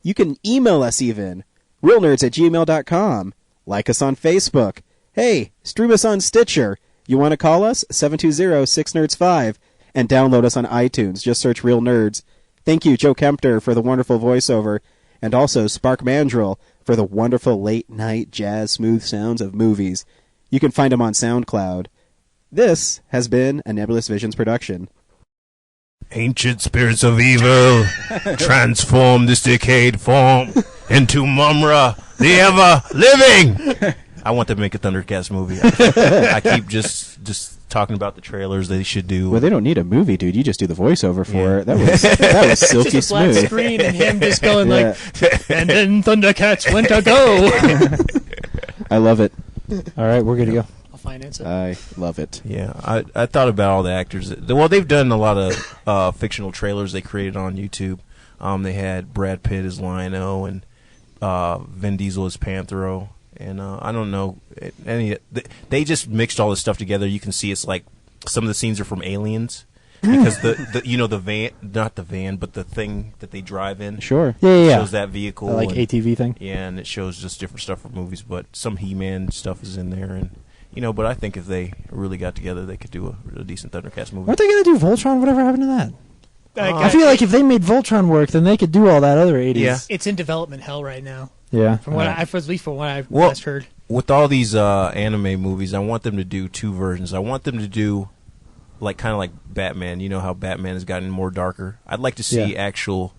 You can email us even, realnerds@gmail.com. Like us on Facebook. Hey, stream us on Stitcher. You want to call us? 720-6nerds5. And download us on iTunes. Just search Real Nerds. Thank you, Joe Kempter, for the wonderful voiceover. And also Spark Mandrill for the wonderful late-night jazz smooth sounds of movies. You can find him on SoundCloud. This has been a Nebulous Visions production.
Ancient spirits of evil, transform this decayed form into Mumra, the ever-living! I want to make a Thundercats movie. I keep just talking about the trailers they should do.
Well, they don't need a movie, dude. You just do the voiceover for it. That was silky
just a black
smooth.
screen and him just going like, and then Thundercats went to go.
I love it.
All right, we're good to go.
Finance it.
I love it.
Yeah, I thought about all the actors. Well, they've done a lot of fictional trailers they created on YouTube. They had Brad Pitt as Lion-O and Vin Diesel as Panthro. And I don't know, they just mixed all this stuff together. You can see it's like some of the scenes are from Aliens. Because the van, not the van, but the thing that they drive in.
Sure. Yeah.
Shows that vehicle.
Like ATV thing.
Yeah, and it shows just different stuff from movies. But some He-Man stuff is in there. And but I think if they really got together, they could do a decent Thundercats movie.
Weren't they going to do Voltron? Whatever happened to that? I feel like if they made Voltron work, then they could do all that other 80s.
Yeah.
It's in development hell right now.
Yeah.
From what I've last heard.
With all these anime movies, I want them to do two versions. I want them to do kind of like Batman. You know how Batman has gotten more darker. I'd like to see actual,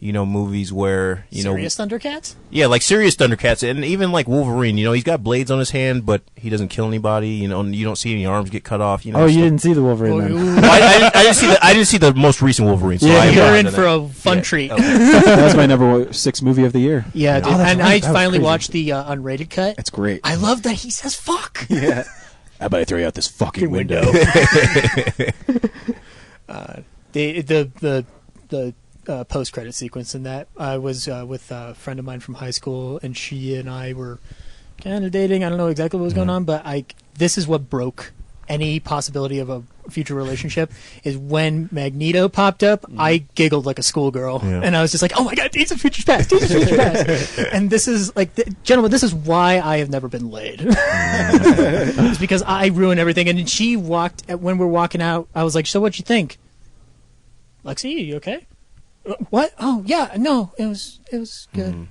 movies where
serious Thundercats.
Yeah, like serious Thundercats, and even like Wolverine. He's got blades on his hand, but he doesn't kill anybody. And you don't see any arms get cut off.
Oh, you didn't see the Wolverine then?
Well, I didn't see the most recent Wolverine. So
you're in for a fun treat.
Okay.
That was my number 6 movie of the year.
Yeah, dude. And I finally watched the unrated cut.
It's great.
I love that he says "fuck."
Yeah. How about I throw you out this fucking window?
The post-credit sequence in that, I was with a friend of mine from high school, and she and I were kind of dating. I don't know exactly what was going on, but this is what broke any possibility of a future relationship, is when Magneto popped up, I giggled like a schoolgirl, and I was just like, oh my god, Days of Future Past, Days of Future Past. And this is, gentlemen, this is why I have never been laid. It's because I ruin everything. And then she when we're walking out, I was like, so what'd you think? Lexi, you okay? What? Oh, yeah, no, it was good. Mm-hmm.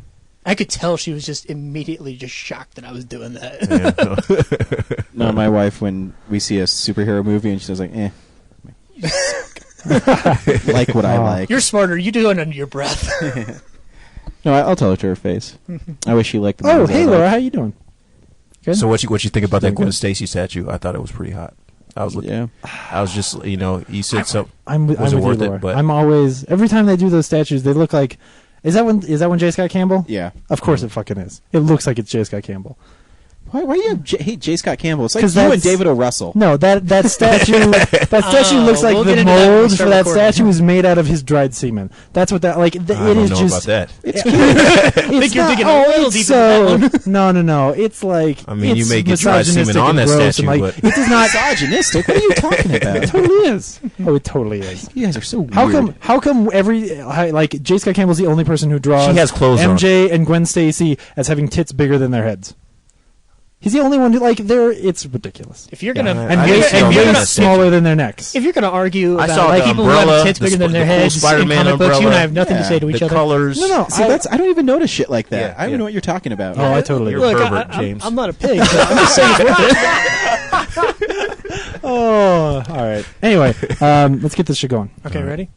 I could tell she was just immediately just shocked that I was doing that.
No, my wife, when we see a superhero movie and she was like, like what I like.
You're smarter. You do it under your breath.
No, I'll tell it to her face. I wish she liked the
movies. Oh, hey, Laura, how you doing? Good?
So what you think about that Gwen Stacy statue? I thought it was pretty hot. I was looking. Yeah. I was just, you said something.
I'm with
was it
you,
worth
Laura.
it? But
I'm always, every time they do those statues, they look like Is that when J. Scott Campbell?
Yeah.
Of course it fucking is. It looks like it's J. Scott Campbell.
Why do you hate J. Scott Campbell? It's like
'Cause
you and David O. Russell.
No, that statue looks like
we'll
the
get into that when we
mold for
start
that
recording.
statue is made out of his dried semen. That's what that like. It
I don't
is
know
just.
about that.
It's
I
think you're digging a little deeper than that
No. It's like.
I mean, you
it's
may get dried semen
misogynistic
on
and
that
gross
statue,
and, like,
but
it does not.
misogynistic. What are you talking about?
It totally is. Oh, it totally is.
You guys are so weird.
How come like J. Scott Campbell's the only person who draws
She has clothes
MJ and Gwen Stacy as having tits bigger than their heads? He's the only one who it's ridiculous.
If you're gonna
And
I
way,
didn't see
and
all
way
that
smaller than their necks.
if you're gonna argue
I
about
saw
like
the
people who
umbrella,
have tits bigger than their
the cool
heads in
Spider-Man
comic books, you and I have nothing to
Yeah.
say to each
the
other.
colors.
No.
See, I don't even notice shit like that.
Yeah,
I don't even
yeah.
know what you're talking about.
Oh, I totally
You're
agree.
a pervert, James.
I'm not a pig, but I'm just saying it's worth it.
Oh, all right. Anyway, let's get this shit going.
Okay, ready?